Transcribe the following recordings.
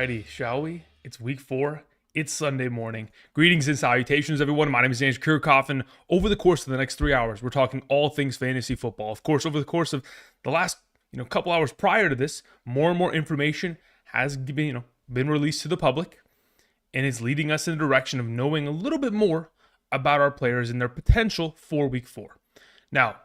Alrighty, shall we? It's week 4. It's Sunday morning. Greetings and salutations, everyone. My name is Andrew Kirchhoff, and over the course of the next 3 hours, we're talking all things fantasy football. Of course, over the course of the last couple hours prior to this, more and more information has been released to the public, and it's leading us in the direction of knowing a little bit more about our players and their potential for week 4. Now,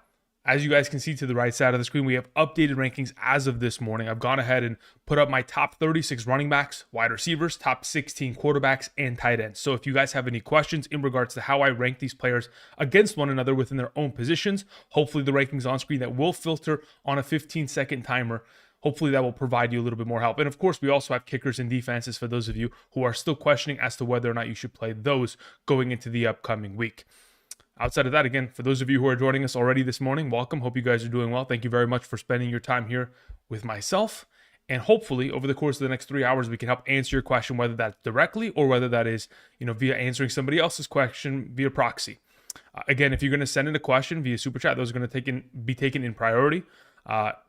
as you guys can see to the right side of the screen, we have updated rankings as of this morning. I've gone ahead and put up my top 36 running backs, wide receivers, top 16 quarterbacks, and tight ends. So if you guys have any questions in regards to how I rank these players against one another within their own positions, hopefully the rankings on screen that will filter on a 15-second timer. Hopefully that will provide you a little bit more help. And of course, we also have kickers and defenses for those of you who are still questioning as to whether or not you should play those going into the upcoming week. Outside of that, again, for those of you who are joining us already this morning, welcome. Hope you guys are doing well. Thank you very much for spending your time here with myself. And hopefully, over the course of the next 3 hours, we can help answer your question, whether that's directly or whether that is, via answering somebody else's question via proxy. Again, if you're going to send in a question via Super Chat, those are going to be taken in priority.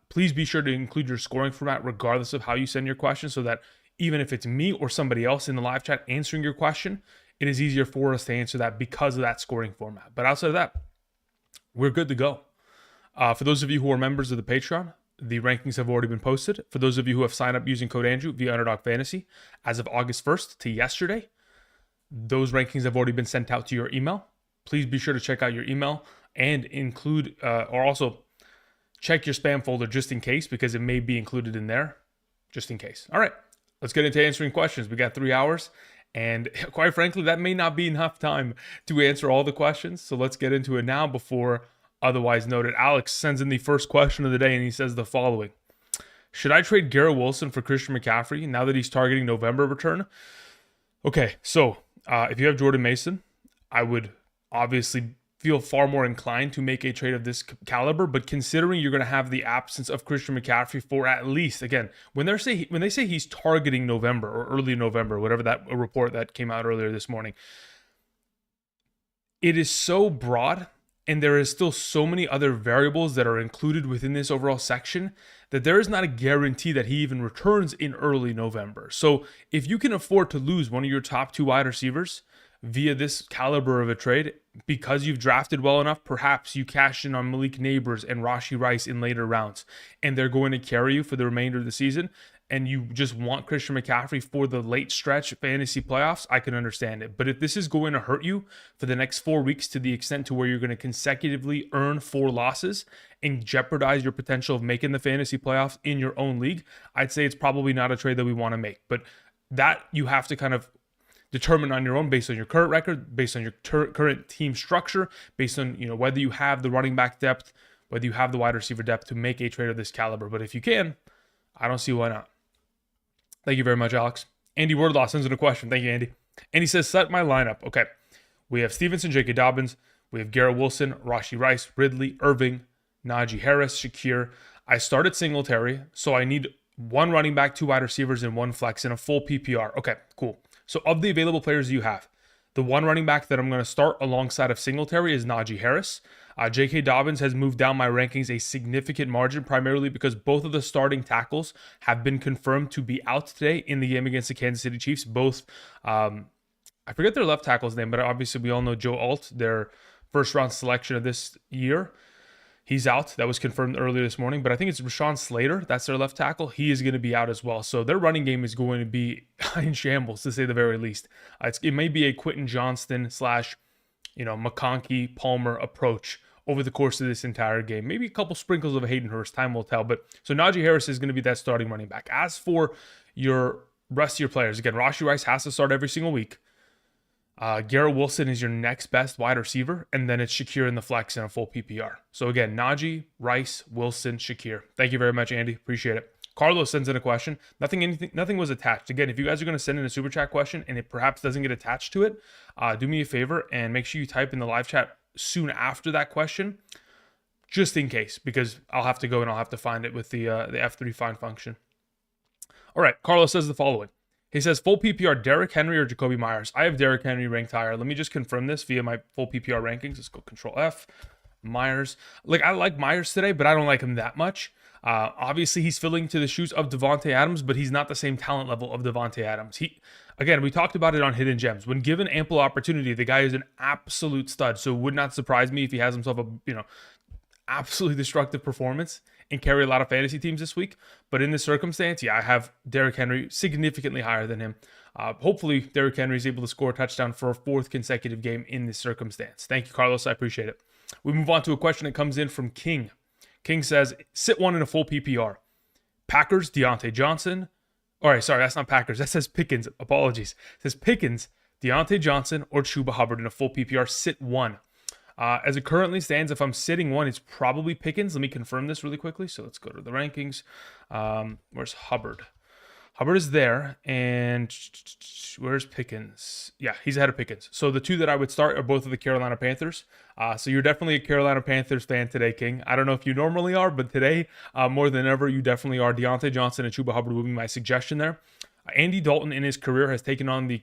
Please be sure to include your scoring format regardless of how you send your question, so that even if it's me or somebody else in the live chat answering your question, it is easier for us to answer that because of that scoring format. But outside of that, we're good to go. For those of you who are members of the Patreon, the rankings have already been posted. For those of you who have signed up using code Andrew via Underdog Fantasy, as of August 1st to yesterday, those rankings have already been sent out to your email. Please be sure to check out your email and include, or also check your spam folder just in case, because it may be included in there, just in case. All right, let's get into answering questions. We got 3 hours. And quite frankly, that may not be enough time to answer all the questions. So let's get into it now before otherwise noted. Alex sends in the first question of the day, and he says the following. Should I trade Garrett Wilson for Christian McCaffrey now that he's targeting November return? Okay, so if you have Jordan Mason, I would obviously feel far more inclined to make a trade of this caliber, but considering you're going to have the absence of Christian McCaffrey for at least, again, when they say he's targeting November or early November, whatever that report that came out earlier this morning, it is so broad, and there is still so many other variables that are included within this overall section that there is not a guarantee that he even returns in early November. So if you can afford to lose one of your top 2 wide receivers via this caliber of a trade, because you've drafted well enough, perhaps you cash in on Malik Neighbors and Rashee Rice in later rounds, and they're going to carry you for the remainder of the season, and you just want Christian McCaffrey for the late stretch fantasy playoffs, I can understand it. But if this is going to hurt you for the next 4 weeks to the extent to where you're going to consecutively earn 4 losses and jeopardize your potential of making the fantasy playoffs in your own league, I'd say it's probably not a trade that we want to make. But that you have to kind of determine on your own based on your current record, based on your current team structure, based on whether you have the running back depth, whether you have the wide receiver depth to make a trade of this caliber. But if you can, I don't see why not. Thank you very much, Alex. Andy Wordlaw sends in a question. Thank you, Andy. And he says, set my lineup. Okay. We have Stevenson, J.K. Dobbins. We have Garrett Wilson, Rashee Rice, Ridley, Irving, Najee Harris, Shakir. I started Singletary, so I need 1 running back, 2 wide receivers, and 1 flex in a full PPR. Okay, cool. So of the available players you have, the 1 running back that I'm going to start alongside of Singletary is Najee Harris. J.K. Dobbins has moved down my rankings a significant margin, primarily because both of the starting tackles have been confirmed to be out today in the game against the Kansas City Chiefs. Both, I forget their left tackle's name, but obviously we all know Joe Alt, their first-round selection of this year. He's out. That was confirmed earlier this morning. But I think it's Rashawn Slater. That's their left tackle. He is going to be out as well. So their running game is going to be in shambles, to say the very least. It may be a Quentin Johnston / McConkey, Palmer approach over the course of this entire game. Maybe a couple sprinkles of Hayden Hurst. Time will tell. But so Najee Harris is going to be that starting running back. As for your rest of your players, again, Rashee Rice has to start every single week. Garrett Wilson is your next best wide receiver, and then it's Shakir in the flex in a full PPR. So again, Najee, Rice, Wilson, Shakir. Thank you very much, Andy. Appreciate it. Carlos sends in a question. Nothing was attached. Again, if you guys are going to send in a super chat question and it perhaps doesn't get attached to it, do me a favor and make sure you type in the live chat soon after that question, just in case, because I'll have to go and I'll have to find it with the F3 find function. All right, Carlos says the following. He says, full PPR, Derrick Henry or Jacoby Myers? I have Derrick Henry ranked higher. Let me just confirm this via my full PPR rankings. Let's go Control F. Myers. I like Myers today, but I don't like him that much. Obviously, he's filling to the shoes of Devontae Adams, but he's not the same talent level of Devontae Adams. Again, we talked about it on Hidden Gems. When given ample opportunity, the guy is an absolute stud. So it would not surprise me if he has himself a absolutely destructive performance and carry a lot of fantasy teams this week. But in this circumstance, yeah, I have Derrick Henry significantly higher than him. Hopefully, Derrick Henry is able to score a touchdown for a 4th consecutive game in this circumstance. Thank you, Carlos. I appreciate it. We move on to a question that comes in from King. King says, sit one in a full PPR. Packers, Deontay Johnson. All right, sorry, that's not Packers. That says Pickens. Apologies. It says Pickens, Deontay Johnson, or Chuba Hubbard in a full PPR. Sit one. As it currently stands, if I'm sitting one, it's probably Pickens. Let me confirm this really quickly. So let's go to the rankings. Where's Hubbard? Hubbard is there. And where's Pickens? Yeah, he's ahead of Pickens. So the two that I would start are both of the Carolina Panthers. So you're definitely a Carolina Panthers fan today, King. I don't know if you normally are, but today, more than ever, you definitely are. Deontay Johnson and Chuba Hubbard would be my suggestion there. Andy Dalton in his career has taken on the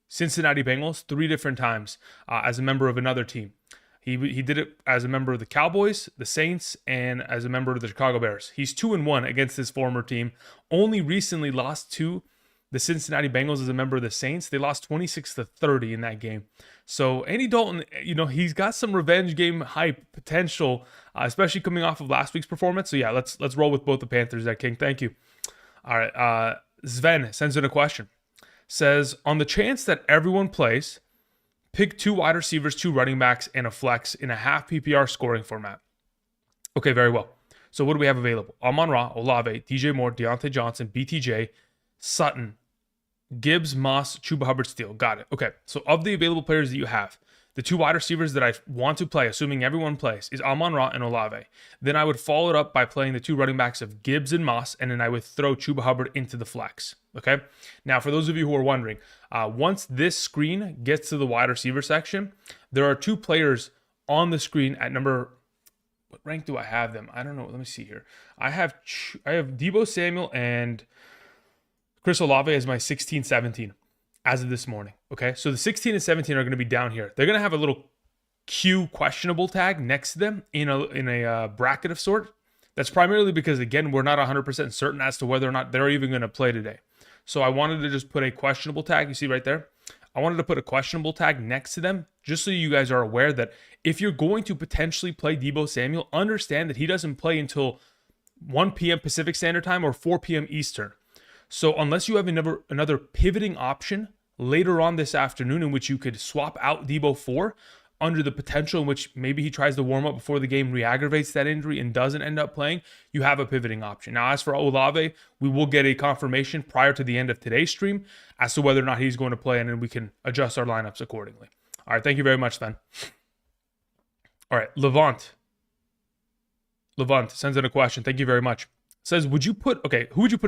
Cincinnati Bengals 3 different times as a member of another team. He did it as a member of the Cowboys, the Saints, and as a member of the Chicago Bears. He's 2-1 against his former team. Only recently lost to the Cincinnati Bengals as a member of the Saints. They lost 26-30 in that game. So Andy Dalton, he's got some revenge game hype potential, especially coming off of last week's performance. So yeah, let's roll with both the Panthers there, King. Thank you. All right, Sven sends in a question. Says, on the chance that everyone plays, pick 2 wide receivers, 2 running backs, and a flex in a half PPR scoring format. Okay, very well. So what do we have available? Amon-Ra, Olave, DJ Moore, Deontay Johnson, BTJ, Sutton, Gibbs, Moss, Chuba Hubbard, Steele. Got it. Okay, so of the available players that you have, the 2 wide receivers that I want to play, assuming everyone plays, is Amon-Ra and Olave. Then I would follow it up by playing the 2 running backs of Gibbs and Moss, and then I would throw Chuba Hubbard into the flex. Okay? Now, for those of you who are wondering, once this screen gets to the wide receiver section, there are 2 players on the screen at number... What rank do I have them? I don't know. Let me see here. I have Deebo Samuel and Chris Olave as my 16, 17 as of this morning. Okay, so the 16 and 17 are going to be down here. They're going to have a little Q questionable tag next to them in a bracket of sort. That's primarily because, again, we're not 100% certain as to whether or not they're even going to play today. So I wanted to just put a questionable tag. You see right there? I wanted to put a questionable tag next to them just so you guys are aware that if you're going to potentially play Deebo Samuel, understand that he doesn't play until 1 p.m. Pacific Standard Time or 4 p.m. Eastern. So unless you have another pivoting option later on this afternoon in which you could swap out Deebo for, under the potential in which maybe he tries to warm up before the game, re-aggravates that injury and doesn't end up playing, you have a pivoting option. Now, as for Olave, we will get a confirmation prior to the end of today's stream as to whether or not he's going to play, and then we can adjust our lineups accordingly. All right, thank you very much, then. All right, Levant sends in a question. Thank you very much. Says, who would you put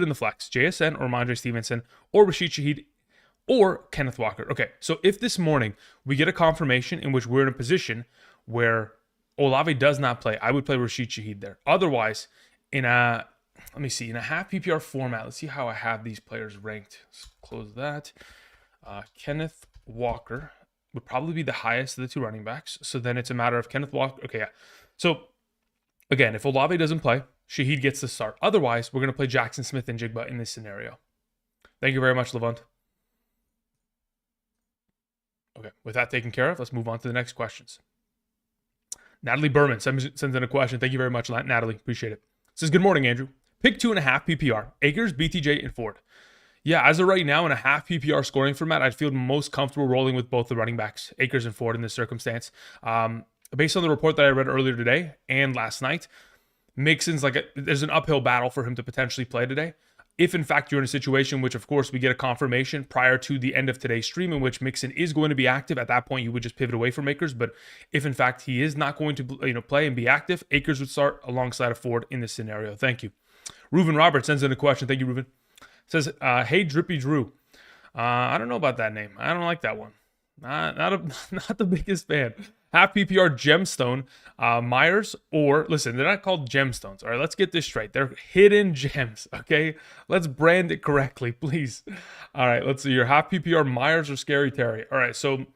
in the flex? JSN or Ramondre Stevenson or Rashid Shaheed or Kenneth Walker? Okay, so if this morning we get a confirmation in which we're in a position where Olave does not play, I would play Rashid Shaheed there. Otherwise, in a half PPR format, let's see how I have these players ranked. Let's close that. Kenneth Walker would probably be the highest of the 2 running backs. So then it's a matter of Kenneth Walker. Okay, yeah. So again, if Olave doesn't play, Shaheed gets the start. Otherwise, we're going to play Jackson Smith and Jigba in this scenario. Thank you very much, Levant. Okay, with that taken care of, let's move on to the next questions. Natalie Berman sends in a question. Thank you very much, Natalie. Appreciate it. Says, good morning, Andrew. Pick 2.5 PPR. Akers, BTJ, and Ford. Yeah, as of right now, in a half PPR scoring format, I'd feel most comfortable rolling with both the running backs, Akers and Ford, in this circumstance. Based on the report that I read earlier today and last night, Mixon's there's an uphill battle for him to potentially play today. If in fact you're in a situation which, of course, we get a confirmation prior to the end of today's stream in which Mixon is going to be active, at that point you would just pivot away from Akers. But if in fact he is not going to play and be active, Akers would start alongside of Ford in this scenario. Thank you. Reuven Roberts sends in a question. Thank you, Reuven. Says, hey, Drippy Drew. I don't know about that name. I don't like that one. Not the biggest fan. Half PPR gemstone, Myers, or listen, they're not called gemstones. All right, let's get this straight. They're hidden gems. Okay, let's brand it correctly, please. All right, let's see your half PPR Myers or Scary Terry. All right, so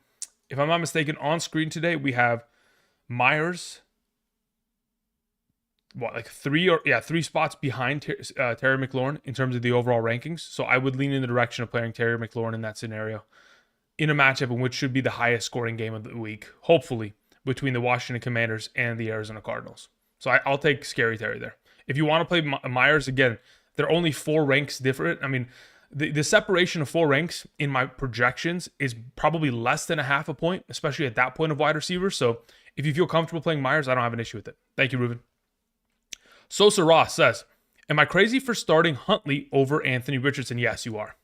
if I'm not mistaken, on screen today we have Myers, like three spots behind Terry McLaurin in terms of the overall rankings. So I would lean in the direction of playing Terry McLaurin in that scenario in a matchup in which should be the highest scoring game of the week, hopefully, between the Washington Commanders and the Arizona Cardinals. So I'll take Scary Terry there. If you want to play Myers, again, they're only 4 ranks different. I mean, the separation of 4 ranks in my projections is probably less than a half a point, especially at that point of wide receiver. So if you feel comfortable playing Myers, I don't have an issue with it. Thank you, Ruben. Sosa Ross says, am I crazy for starting Huntley over Anthony Richardson? Yes, you are.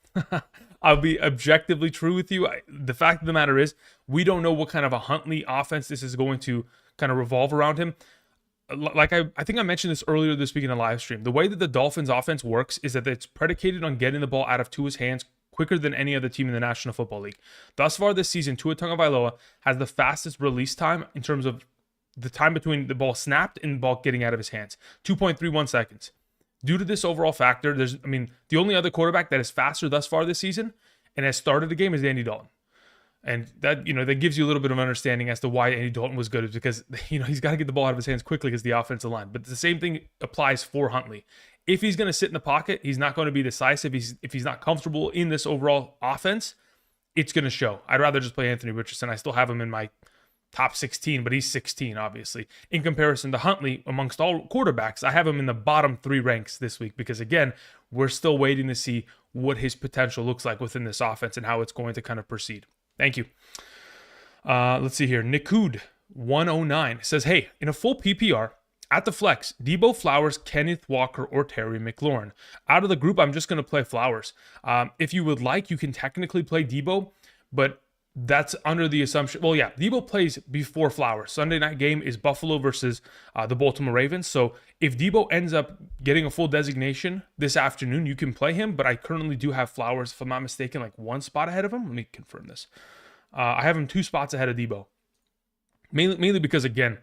I'll be objectively true with you. The fact of the matter is, we don't know what kind of a Huntley offense this is going to kind of revolve around him. Like I think I mentioned this earlier this week in a live stream. The way that the Dolphins offense works is that it's predicated on getting the ball out of Tua's hands quicker than any other team in the National Football League. Thus far this season, Tua Tagovailoa has the fastest release time in terms of the time between the ball snapped and the ball getting out of his hands, 2.31 seconds. Due to this overall factor, the only other quarterback that is faster thus far this season and has started the game is Andy Dalton. And that gives you a little bit of understanding as to why Andy Dalton was good, is because he's got to get the ball out of his hands quickly as the offensive line. But the same thing applies for Huntley. If he's going to sit in the pocket, he's not going to be decisive. If he's not comfortable in this overall offense, it's going to show. I'd rather just play Anthony Richardson. I still have him in my top 16, but he's 16, obviously. In comparison to Huntley, amongst all quarterbacks, I have him in the bottom 3 ranks this week because, again, we're still waiting to see what his potential looks like within this offense and how it's going to kind of proceed. Thank you. Let's see here. Nikud 109 says, hey, in a full PPR, at the flex, Debo Flowers, Kenneth Walker, or Terry McLaurin. Out of the group, I'm just going to play Flowers. If you would like, you can technically play Debo, but that's under the assumption. Well, yeah, Debo plays before Flowers. Sunday night game is Buffalo versus the Baltimore Ravens. So if Debo ends up getting a full designation this afternoon, you can play him. But I currently do have Flowers, if I'm not mistaken, like 1 spot ahead of him. Let me confirm this. I have him 2 spots ahead of Debo. Mainly because, again,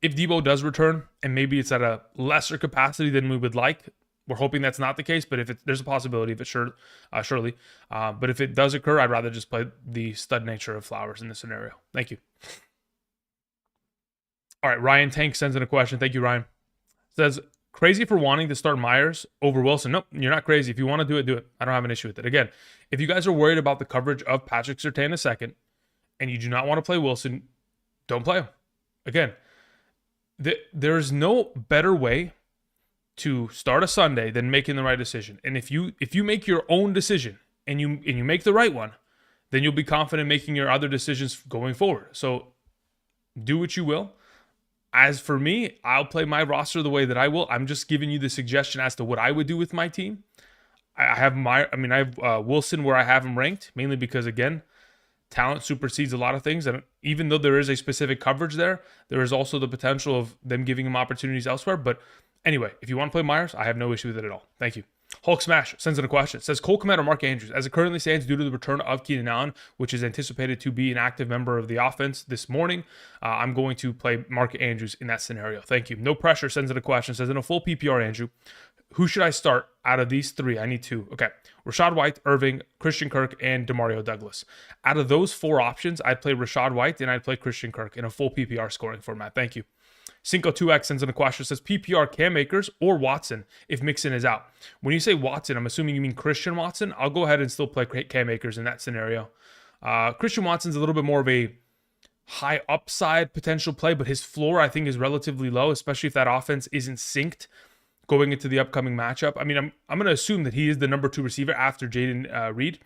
if Debo does return, and maybe it's at a lesser capacity than we would like, we're hoping that's not the case, but if there's a possibility of it, surely. But if it does occur, I'd rather just play the stud nature of Flowers in this scenario. Thank you. All right, Ryan Tank sends in a question. Thank you, Ryan. Says, crazy for wanting to start Myers over Wilson. Nope, you're not crazy. If you want to do it, do it. I don't have an issue with it. Again, if you guys are worried about the coverage of Patrick Surtain II, and you do not want to play Wilson, don't play him. Again, there's no better way to start a Sunday than making the right decision. And if you make your own decision and you make the right one, then you'll be confident making your other decisions going forward. So do what you will. As for me, I'll play my roster the way that I will. I'm just giving you the suggestion as to what I would do with my team. I have Wilson where I have him ranked, mainly because, again, talent supersedes a lot of things. And even though there is a specific coverage there is also the potential of them giving him opportunities elsewhere. But anyway, if you want to play Myers, I have no issue with it at all. Thank you. Hulk Smash sends in a question. Says, Cole Kmet or Mark Andrews? As it currently stands, due to the return of Keenan Allen, which is anticipated to be an active member of the offense this morning, I'm going to play Mark Andrews in that scenario. Thank you. No Pressure sends in a question. Says, in a full PPR, Andrew, who should I start out of these 3? I need 2. Okay. Rashad White, Irving, Christian Kirk, and Demario Douglas. Out of those 4 options, I'd play Rashad White and I'd play Christian Kirk in a full PPR scoring format. Thank you. Cinco2X sends in a question. Says, PPR Cam Akers or Watson if Mixon is out. When you say Watson, I'm assuming you mean Christian Watson. I'll go ahead and still play Cam Akers in that scenario. Christian Watson's a little bit more of a high upside potential play, but his floor, I think, is relatively low, especially if that offense isn't synced going into the upcoming matchup. I mean, I'm going to assume that he is the number 2 receiver after Jaden Reed.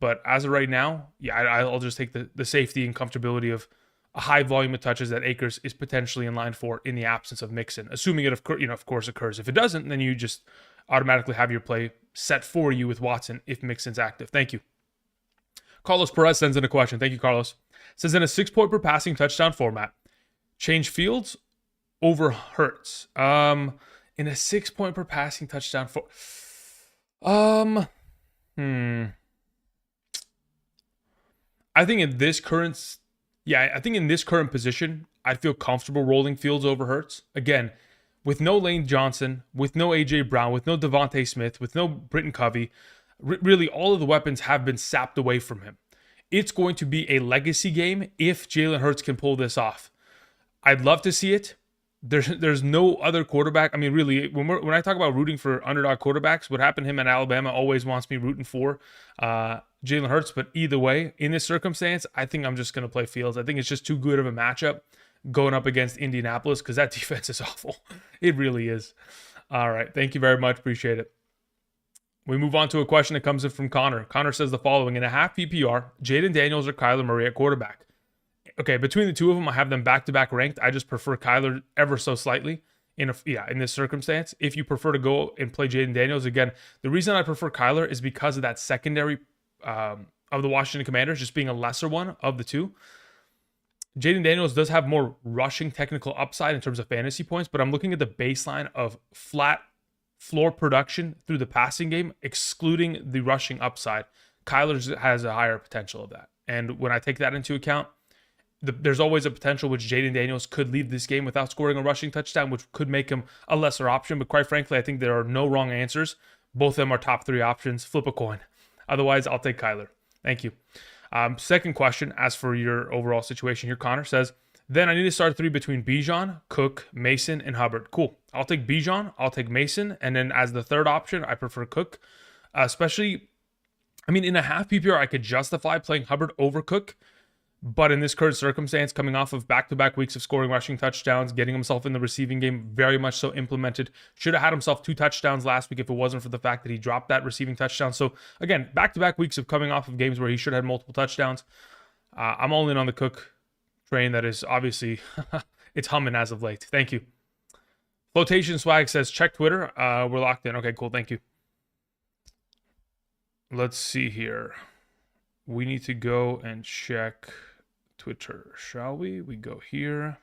But as of right now, yeah, I'll just take the safety and comfortability of a high volume of touches that Akers is potentially in line for in the absence of Mixon, assuming it, of course, occurs. If it doesn't, then you just automatically have your play set for you with Watson if Mixon's active. Thank you. Carlos Perez sends in a question. Thank you, Carlos. Says, in a 6-point per passing touchdown format, change Fields over Hurts. In a 6-point per passing touchdown for, I think in this current position, I'd feel comfortable rolling Fields over Hurts. Again, with no Lane Johnson, with no A.J. Brown, with no Devontae Smith, with no Britton Covey, really all of the weapons have been sapped away from him. It's going to be a legacy game if Jalen Hurts can pull this off. I'd love to see it, There's no other quarterback. I mean, really, when I talk about rooting for underdog quarterbacks, what happened to him at Alabama always wants me rooting for Jalen Hurts. But either way, in this circumstance, I think I'm just going to play Fields. I think it's just too good of a matchup going up against Indianapolis because that defense is awful. It really is. All right. Thank you very much. Appreciate it. We move on to a question that comes in from Connor. Connor says the following: in a half PPR, Jaden Daniels or Kyler Murray at quarterback? Okay, between the two of them, I have them back-to-back ranked. I just prefer Kyler ever so slightly in this circumstance. If you prefer to go and play Jaden Daniels, again, the reason I prefer Kyler is because of that secondary of the Washington Commanders just being a lesser one of the two. Jaden Daniels does have more rushing technical upside in terms of fantasy points, but I'm looking at the baseline of flat floor production through the passing game, excluding the rushing upside. Kyler has a higher potential of that. And when I take that into account, there's always a potential which Jaden Daniels could leave this game without scoring a rushing touchdown, which could make him a lesser option. But quite frankly, I think there are no wrong answers. Both of them are top 3 options. Flip a coin. Otherwise, I'll take Kyler. Thank you. Second question, as for your overall situation here, Connor says, then I need to start 3 between Bijan, Cook, Mason, and Hubbard. Cool. I'll take Bijan. I'll take Mason. And then as the third option, I prefer Cook. Especially, I mean, in a half PPR, I could justify playing Hubbard over Cook. But in this current circumstance, coming off of back-to-back weeks of scoring rushing touchdowns, getting himself in the receiving game, very much so implemented. Should have had himself 2 touchdowns last week if it wasn't for the fact that he dropped that receiving touchdown. So again, back-to-back weeks of coming off of games where he should have had multiple touchdowns. I'm all in on the Cook train. That is obviously, it's humming as of late. Thank you. Flotation Swag says, check Twitter. We're locked in. Okay, cool. Thank you. Let's see here. We need to go and check Twitter, shall we? We go here.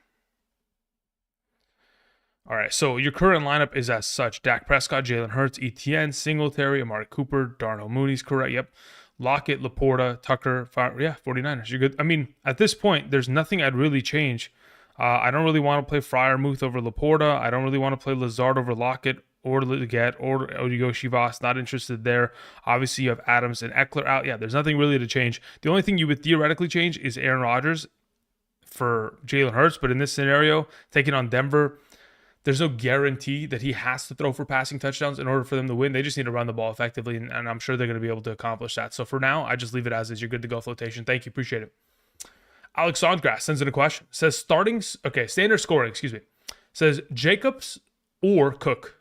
All right, so your current lineup is as such: Dak Prescott, Jalen Hurts, Etienne, Singletary, Amari Cooper, Darnell Mooney's correct. Yep. Lockett, Laporta, Tucker, 49ers. You're good. I mean, at this point, there's nothing I'd really change. I don't really want to play Freiermuth over Laporta. I don't really want to play Lazard over Lockett or Leggett or Odighishi-Voss. Not interested there. Obviously, you have Adams and Eckler out. Yeah, there's nothing really to change. The only thing you would theoretically change is Aaron Rodgers for Jalen Hurts. But in this scenario, taking on Denver, there's no guarantee that he has to throw for passing touchdowns in order for them to win. They just need to run the ball effectively, and I'm sure they're going to be able to accomplish that. So for now, I just leave it as is. You're good to go, Flotation. Thank you. Appreciate it. Alex Sondgrass sends in a question. Says standard scoring, Says Jacobs or Cook.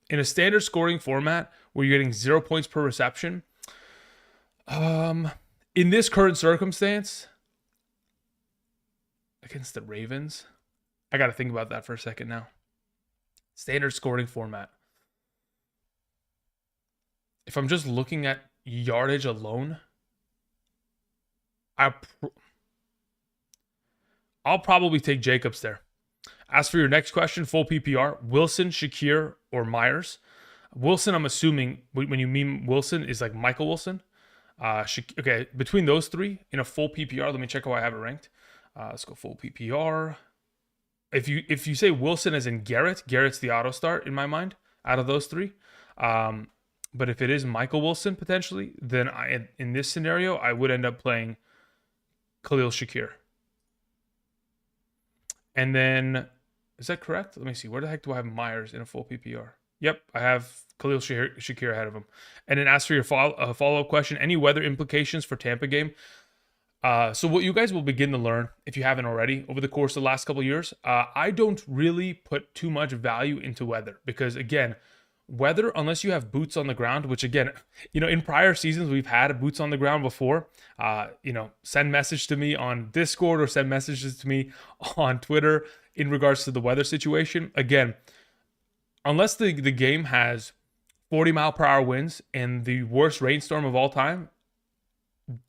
In a standard scoring format where you're getting 0 points per reception, in this current circumstance, against the Ravens, I got to think about that for a second now. Standard scoring format. If I'm just looking at yardage alone, I'll probably take Jacobs there. As for your next question, full PPR, Wilson, Shakir, or Myers. Wilson, I'm assuming, when you mean Wilson, is like Michael Wilson. Okay, between those 3, in a full PPR, let me check how I have it ranked. Let's go full PPR. If you say Wilson as in Garrett's the auto start in my mind out of those 3. But if it is Michael Wilson potentially, then in this scenario, I would end up playing Khalil Shakir. And then, is that correct? Let me see. Where the heck do I have Myers in a full PPR? Yep, I have Khalil Shakir ahead of him. And then as for your follow-up question, any weather implications for Tampa game? So what you guys will begin to learn, if you haven't already, over the course of the last couple of years, I don't really put too much value into weather because, again, weather, unless you have boots on the ground, which again, in prior seasons, we've had boots on the ground before, send message to me on Discord or send messages to me on Twitter in regards to the weather situation. Again, unless the game has 40-mile-per-hour winds and the worst rainstorm of all time,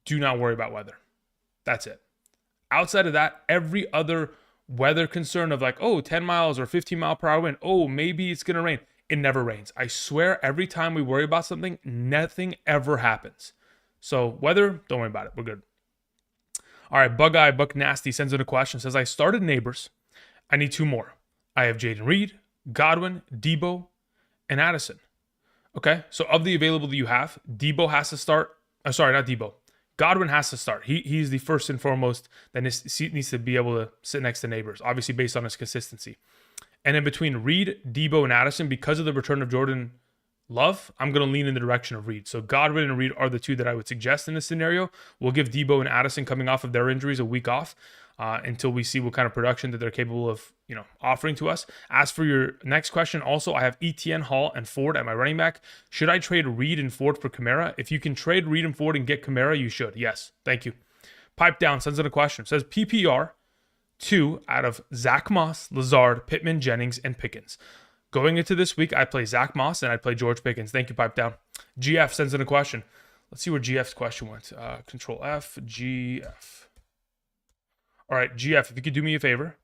do not worry about weather. That's it. Outside of that, every other weather concern of 10 miles or 15-mile-per-hour wind, maybe it's going to rain. It never rains. I swear, every time we worry about something, nothing ever happens. So weather, don't worry about it. We're good. All right, Buck Nasty sends in a question. Says, I started Neighbors. I need 2 more. I have Jaden Reed, Godwin, Debo, and Addison. Okay, so of the available that you have, Debo has to start. Sorry, not Debo. Godwin has to start. He's the first and foremost that needs to be able to sit next to Neighbors, obviously based on his consistency. And then between Reed, Debo, and Addison, because of the return of Jordan Love, I'm going to lean in the direction of Reed. So Godwin and Reed are the two that I would suggest in this scenario. We'll give Debo and Addison, coming off of their injuries, a week off until we see what kind of production that they're capable of, offering to us. As for your next question, also I have Etienne, Hall, and Ford at my running back. Should I trade Reed and Ford for Kamara? If you can trade Reed and Ford and get Kamara, you should. Yes, thank you. Pipe Down sends in a question. Says PPR 2 out of Zach Moss, Lazard, Pittman, Jennings, and Pickens. Going into this week, I play Zach Moss and I play George Pickens. Thank you, Pipe Down. GF sends in a question. Let's see where GF's question went. Control F, GF. All right, GF, if you could do me a favor,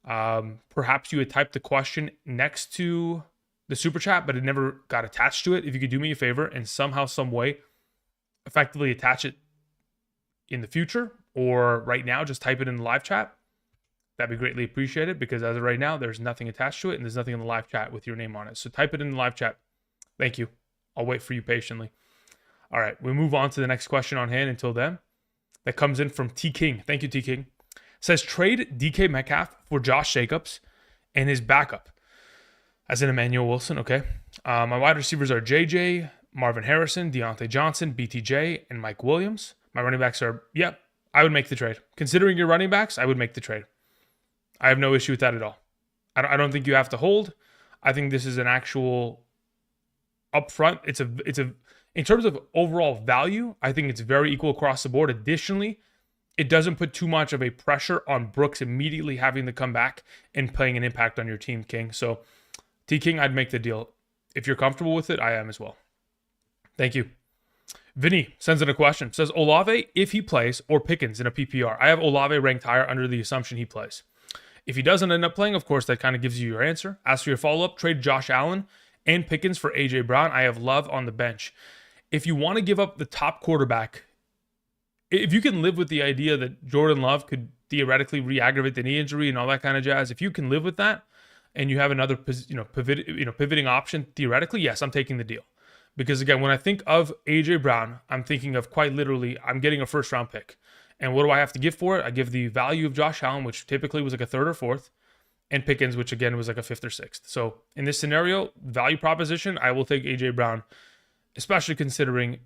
perhaps you had typed the question next to the super chat, but it never got attached to it. If you could do me a favor and somehow, some way, effectively attach it in the future or right now, just type it in the live chat. That'd be greatly appreciated, because as of right now, there's nothing attached to it and there's nothing in the live chat with your name on it. So type it in the live chat. Thank you. I'll wait for you patiently. All right, we move on to the next question on hand until then. That comes in from T King. Thank you, T King. Says trade DK Metcalf for Josh Jacobs and his backup, as in Emmanuel Wilson. Okay. My wide receivers are JJ, Marvin Harrison, Deontay Johnson, BTJ, and Mike Williams. My running backs are, I would make the trade. Considering your running backs, I would make the trade. I have no issue with that at all. I don't think you have to hold. I think this is an actual upfront. It's a in terms of overall value, I think it's very equal across the board. Additionally, it doesn't put too much of a pressure on Brooks immediately having to come back and playing an impact on your team, King. So, T King, I'd make the deal. If you're comfortable with it, I am as well. Thank you. Vinny sends in a question. Says Olave if he plays or Pickens in a PPR. I have Olave ranked higher under the assumption he plays. If he doesn't end up playing, of course, that kind of gives you your answer. As for your follow-up, trade Josh Allen and Pickens for A.J. Brown. I have Love on the bench. If you want to give up the top quarterback, if you can live with the idea that Jordan Love could theoretically re-aggravate the knee injury and all that kind of jazz, if you can live with that and you have another pivoting option theoretically, yes, I'm taking the deal. Because again, when I think of A.J. Brown, I'm thinking of quite literally, I'm getting a first-round pick. And what do I have to give for it? I give the value of Josh Allen, which typically was like a third or fourth, and Pickens, which again was like a fifth or sixth. So in this scenario, value proposition, I will take A.J. Brown, especially considering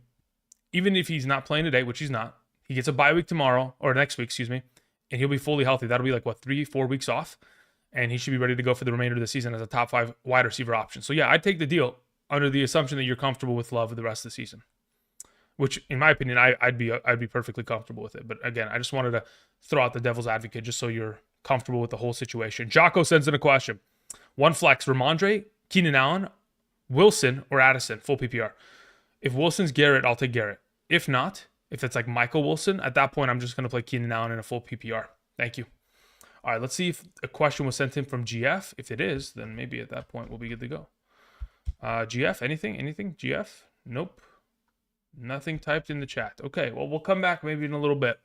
even if he's not playing today, which he's not, he gets a bye week tomorrow, or next week, and he'll be fully healthy. That'll be like, 3-4 weeks off, and he should be ready to go for the remainder of the season as a top 5 wide receiver option. So yeah, I'd take the deal under the assumption that you're comfortable with Love for the rest of the season. Which, in my opinion, I'd be perfectly comfortable with it. But again, I just wanted to throw out the devil's advocate just so you're comfortable with the whole situation. Jocko sends in a question. One flex, Ramondre, Keenan Allen, Wilson, or Addison, full PPR. If Wilson's Garrett, I'll take Garrett. If not, if it's like Michael Wilson, at that point, I'm just going to play Keenan Allen in a full PPR. Thank you. All right, let's see if a question was sent in from GF. If it is, then maybe at that point we'll be good to go. GF, anything? GF? Nope. Nothing typed in the chat. Okay, well, we'll come back maybe in a little bit.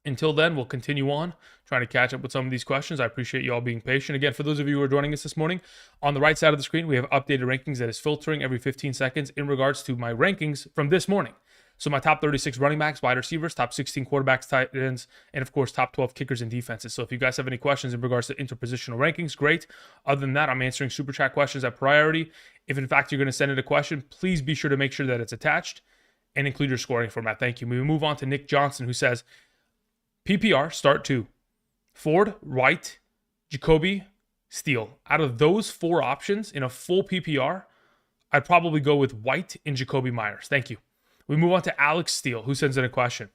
Until then, we'll continue on trying to catch up with some of these questions. I appreciate you all being patient. Again, for those of you who are joining us this morning, on the right side of the screen, we have updated rankings that is filtering every 15 seconds in regards to my rankings from this morning. So my top 36 running backs, wide receivers, top 16 quarterbacks, tight ends, and of course, top 12 kickers and defenses. So if you guys have any questions in regards to interpositional rankings, great. Other than that, I'm answering super chat questions at priority. If in fact you're going to send in a question, please be sure to make sure that it's attached and include your scoring format. Thank you. We move on to Nick Johnson, who says, PPR, start 2. Ford, White, Jacoby, Steele. Out of those 4 options in a full PPR, I'd probably go with White and Jacoby Myers. Thank you. We move on to Alex Steele, who sends in a question.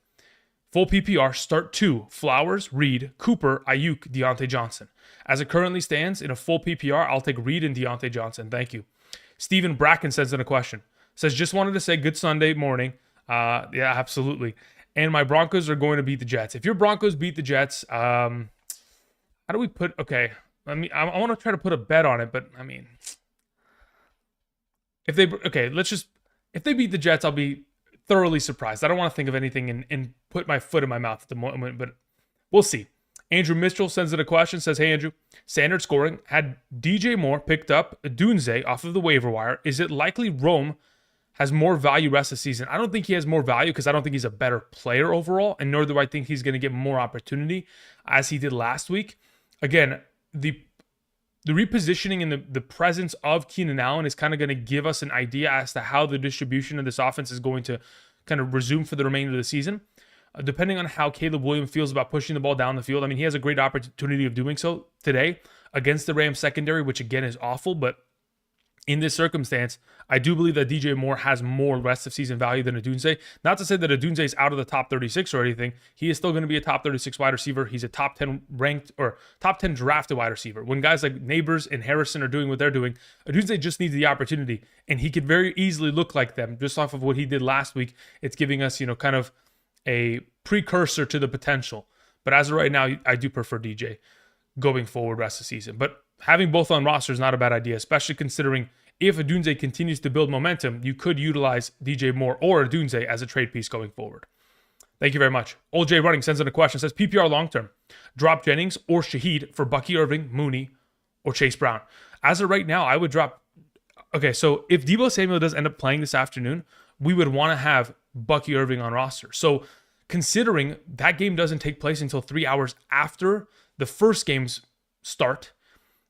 Full PPR, start 2. Flowers, Reed, Cooper, Ayuk, Deontay Johnson. As it currently stands, in a full PPR, I'll take Reed and Deontay Johnson. Thank you. Stephen Bracken sends in a question. Says, just wanted to say good Sunday morning. Yeah, absolutely. And my Broncos are going to beat the Jets. If your Broncos beat the Jets, how do we put, okay, I want to try to put a bet on it, but I mean, if they beat the Jets, I'll be thoroughly surprised. I don't want to think of anything and put my foot in my mouth at the moment, but we'll see. Andrew Mitchell sends in a question, says, hey, Andrew, standard scoring, had DJ Moore picked up Dunze off of the waiver wire. Is it likely Rome has more value rest of the season. I don't think he has more value because I don't think he's a better player overall, and nor do I think he's going to get more opportunity as he did last week. Again, the repositioning and the presence of Keenan Allen is kind of going to give us an idea as to how the distribution of this offense is going to kind of resume for the remainder of the season. Depending on how Caleb Williams feels about pushing the ball down the field. I mean, he has a great opportunity of doing so today against the Rams secondary, which again is awful, but in this circumstance, I do believe that DJ Moore has more rest of season value than Odunze. Not to say that Odunze is out of the top 36 or anything. He is still going to be a top 36 wide receiver. He's a top 10 ranked or top 10 drafted wide receiver. When guys like Neighbors and Harrison are doing what they're doing, Odunze just needs the opportunity, and he could very easily look like them just off of what he did last week. It's giving us, kind of a precursor to the potential. But as of right now, I do prefer DJ going forward rest of the season. But having both on roster is not a bad idea, especially considering if Odunze continues to build momentum, you could utilize DJ Moore or Odunze as a trade piece going forward. Thank you very much. Old J Running sends in a question. Says PPR long-term. Drop Jennings or Shaheed for Bucky Irving, Mooney, or Chase Brown. As of right now, I would drop... Okay, so if Deebo Samuel does end up playing this afternoon, we would want to have Bucky Irving on roster. So considering that game doesn't take place until 3 hours after the first game's start,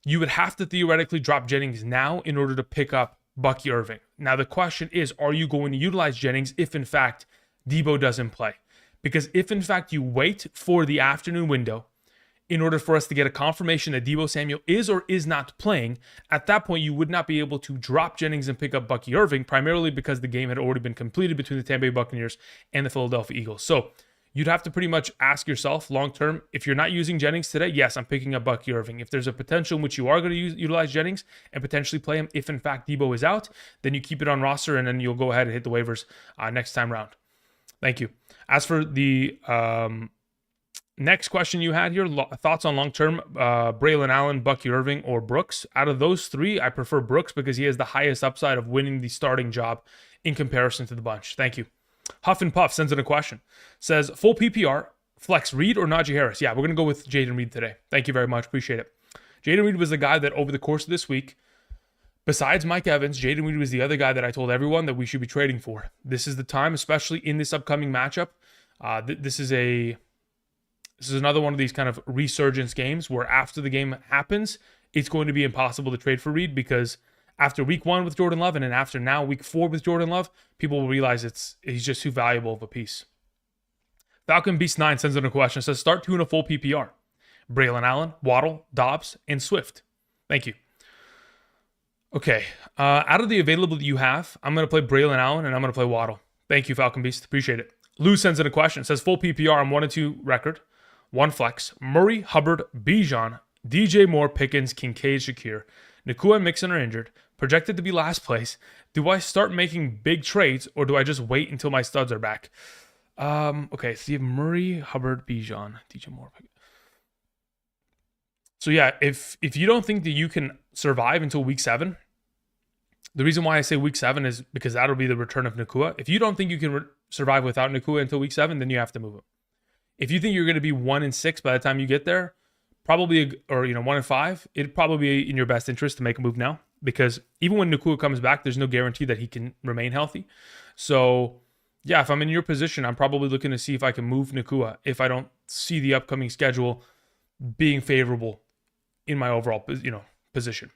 you would have to theoretically drop Jennings now in order to pick up Bucky Irving. Now, the question is, are you going to utilize Jennings if, in fact, Deebo doesn't play? Because if, in fact, you wait for the afternoon window in order for us to get a confirmation that Deebo Samuel is or is not playing, at that point, you would not be able to drop Jennings and pick up Bucky Irving, primarily because the game had already been completed between the Tampa Bay Buccaneers and the Philadelphia Eagles. So you'd have to pretty much ask yourself long-term, if you're not using Jennings today, yes, I'm picking up Bucky Irving. If there's a potential in which you are going to utilize Jennings and potentially play him if, in fact, Deebo is out, then you keep it on roster and then you'll go ahead and hit the waivers next time round. Thank you. As for the next question you had here, thoughts on long-term, Braylon Allen, Bucky Irving, or Brooks. Out of those three, I prefer Brooks because he has the highest upside of winning the starting job in comparison to the bunch. Thank you. Huff and Puff sends in a question. Says, full PPR, flex Reed or Najee Harris? Yeah, we're going to go with Jaden Reed today. Thank you very much. Appreciate it. Jaden Reed was the guy that over the course of this week, besides Mike Evans, Jaden Reed was the other guy that I told everyone that we should be trading for. This is the time, especially in this upcoming matchup. This is another one of these kind of resurgence games where after the game happens, it's going to be impossible to trade for Reed because after week 1 with Jordan Love and then after now week 4 with Jordan Love, people will realize he's just too valuable of a piece. Falcon Beast 9 sends in a question. Says, start 2 in a full PPR. Braylon Allen, Waddle, Dobbs, and Swift. Thank you. Okay. Out of the available that you have, I'm going to play Braylon Allen and I'm going to play Waddle. Thank you, Falcon Beast. Appreciate it. Lou sends in a question. Says, full PPR, I'm 1-2 record. 1 flex. Murray, Hubbard, Bijan, DJ Moore, Pickens, Kincaid, Shakir. Nakua and Mixon are injured. Projected to be last place. Do I start making big trades or do I just wait until my studs are back? Okay, so you have Murray, Hubbard, Bijan, DJ Moore. So yeah, if you don't think that you can survive until week 7, the reason why I say week 7 is because that'll be the return of Nakua. If you don't think you can survive without Nakua until week 7, then you have to move him. If you think you're going to be 1-6 by the time you get there, probably, or 1-5, it'd probably be in your best interest to make a move now because even when Nakua comes back, there's no guarantee that he can remain healthy. So yeah, if I'm in your position, I'm probably looking to see if I can move Nakua if I don't see the upcoming schedule being favorable in my overall, position.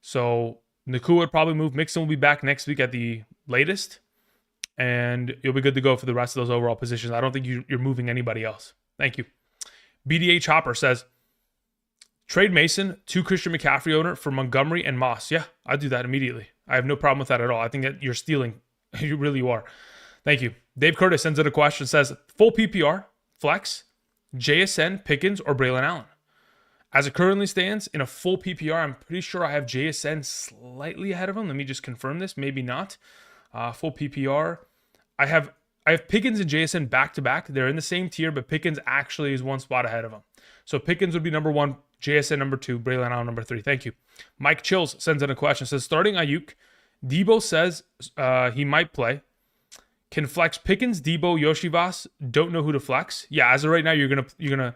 So Nakua would probably move. Mixon will be back next week at the latest, and you'll be good to go for the rest of those overall positions. I don't think you're moving anybody else. Thank you. BDH Hopper says, trade Mason to Christian McCaffrey owner for Montgomery and Moss. Yeah, I'd do that immediately. I have no problem with that at all. I think that you're stealing. You are. Thank you. Dave Curtis sends in a question. Says, full PPR, flex, JSN, Pickens, or Braylon Allen. As it currently stands, in a full PPR, I'm pretty sure I have JSN slightly ahead of him. Let me just confirm this. Maybe not. Full PPR. I have Pickens and JSN back-to-back. They're in the same tier, but Pickens actually is 1 spot ahead of him. So Pickens would be number 1, JSN number 2, Braylon Allen number 3. Thank you. Mike Chills sends in a question. Says, starting Ayuk, Debo says he might play. Can flex Pickens, Debo, Yoshivas. Don't know who to flex. Yeah, as of right now, you're gonna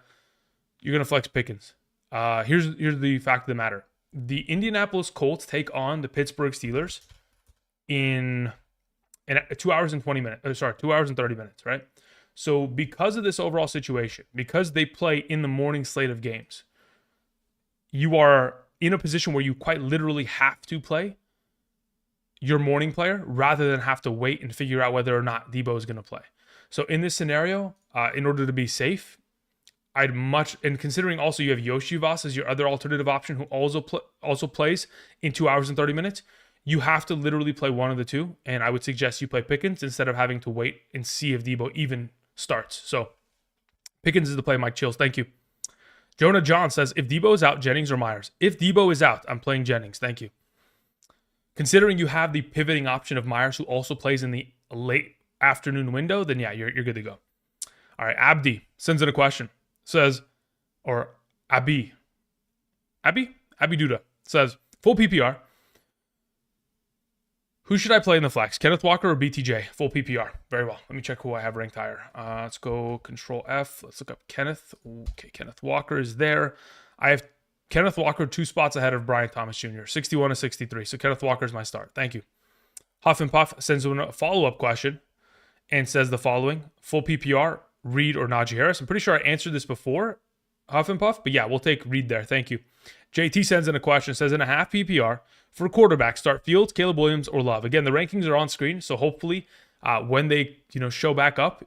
flex Pickens. Here's the fact of the matter. The Indianapolis Colts take on the Pittsburgh Steelers in in 2 hours and 20 minutes. 2 hours and 30 minutes, right? So because of this overall situation, because they play in the morning slate of games, you are in a position where you quite literally have to play your morning player rather than have to wait and figure out whether or not Debo is going to play. So in this scenario, in order to be safe, and considering also you have Yoshi Voss as your other alternative option who also plays in 2 hours and 30 minutes, you have to literally play one of the two. And I would suggest you play Pickens instead of having to wait and see if Debo even starts. So Pickens is the play, Mike Chills. Thank you. Jonah John says, if Debo is out, Jennings or Myers? If Debo is out, I'm playing Jennings. Thank you. Considering you have the pivoting option of Myers, who also plays in the late afternoon window, then yeah, you're good to go. All right, Abdi sends in a question. Says, or Abby Duda says, full PPR. Who should I play in the flex? Kenneth Walker or BTJ? Full PPR. Very well. Let me check who I have ranked higher. Let's go Control F. Let's look up Kenneth. Okay, Kenneth Walker is there. I have Kenneth Walker 2 spots ahead of Brian Thomas Jr., 61 to 63. So Kenneth Walker is my start. Thank you. Huff and Puff sends in a follow-up question and says the following. Full PPR, Reed or Najee Harris? I'm pretty sure I answered this before, Huff and Puff, but yeah, we'll take Reed there. Thank you. JT sends in a question, says in a half PPR, for quarterback, start Fields, Caleb Williams, or Love. Again, the rankings are on screen, so hopefully when they show back up,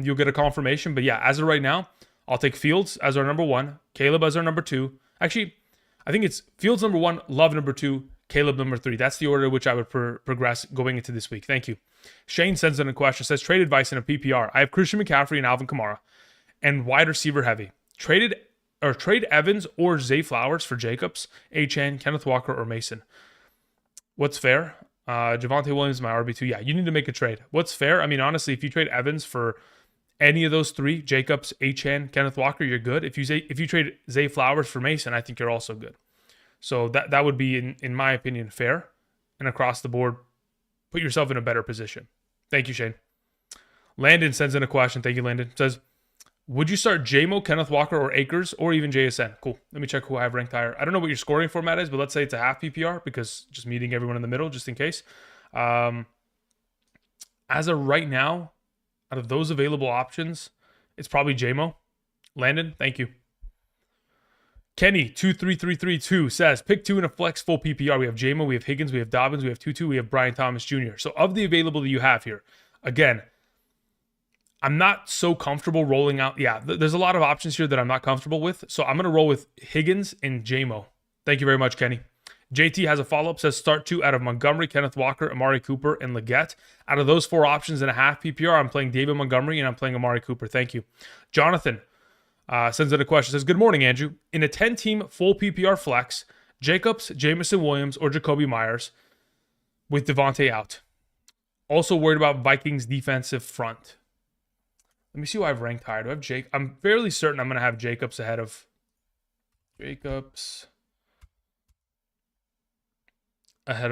you'll get a confirmation. But yeah, as of right now, I'll take Fields as our number 1, Caleb as our number 2. Actually, I think it's Fields number 1, Love number 2, Caleb number 3. That's the order which I would progress going into this week. Thank you. Shane sends in a question, says trade advice in a PPR. I have Christian McCaffrey and Alvin Kamara and wide receiver heavy. Trade Evans or Zay Flowers for Jacobs, Achane, Kenneth Walker, or Mason. What's fair? Javonte Williams, my RB2. Yeah, you need to make a trade. What's fair? I mean, honestly, if you trade Evans for any of those 3, Jacobs, Achane, Kenneth Walker, you're good. If you trade Zay Flowers for Mason, I think you're also good. So that would be, in my opinion, fair. And across the board, put yourself in a better position. Thank you, Shane. Landon sends in a question. Thank you, Landon. Says, would you start JMO, Kenneth Walker, or Akers, or even JSN? Cool. Let me check who I have ranked higher. I don't know what your scoring format is, but let's say it's a half PPR because just meeting everyone in the middle just in case. As of right now, out of those available options, it's probably JMO. Landon, thank you. Kenny, 23332 says, pick 2 in a flex full PPR. We have JMO, we have Higgins, we have Dobbins, we have Tutu, we have Brian Thomas Jr. So of the available that you have here, again, I'm not so comfortable rolling out. Yeah, there's a lot of options here that I'm not comfortable with. So I'm going to roll with Higgins and JMO. Thank you very much, Kenny. JT has a follow-up, says start 2 out of Montgomery, Kenneth Walker, Amari Cooper, and Leggett. Out of those 4 options in a half PPR, I'm playing David Montgomery and I'm playing Amari Cooper. Thank you. Jonathan sends in a question, says, good morning, Andrew. In a 10-team full PPR flex, Jacobs, Jamison Williams, or Jacoby Myers with Devontae out. Also worried about Vikings defensive front. Let me see who I've ranked higher. Do I have Jake? I'm fairly certain I'm going to have Jacobs ahead of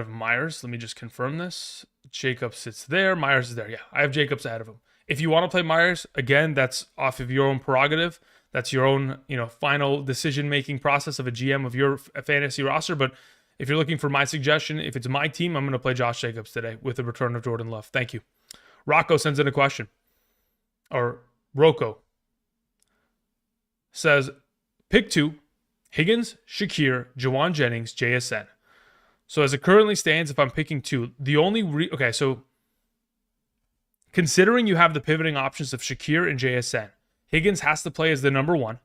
Myers. Let me just confirm this. Jacobs sits there. Myers is there. Yeah, I have Jacobs ahead of him. If you want to play Myers, again, that's off of your own prerogative. That's your own, final decision-making process of a GM of your fantasy roster. But if you're looking for my suggestion, if it's my team, I'm going to play Josh Jacobs today with the return of Jordan Love. Thank you. Rocco sends in a question. Or Rocco says, pick 2, Higgins, Shakir, Jawan Jennings, JSN. So as it currently stands, if I'm picking 2, the only so considering you have the pivoting options of Shakir and JSN, Higgins has to play as the number 1,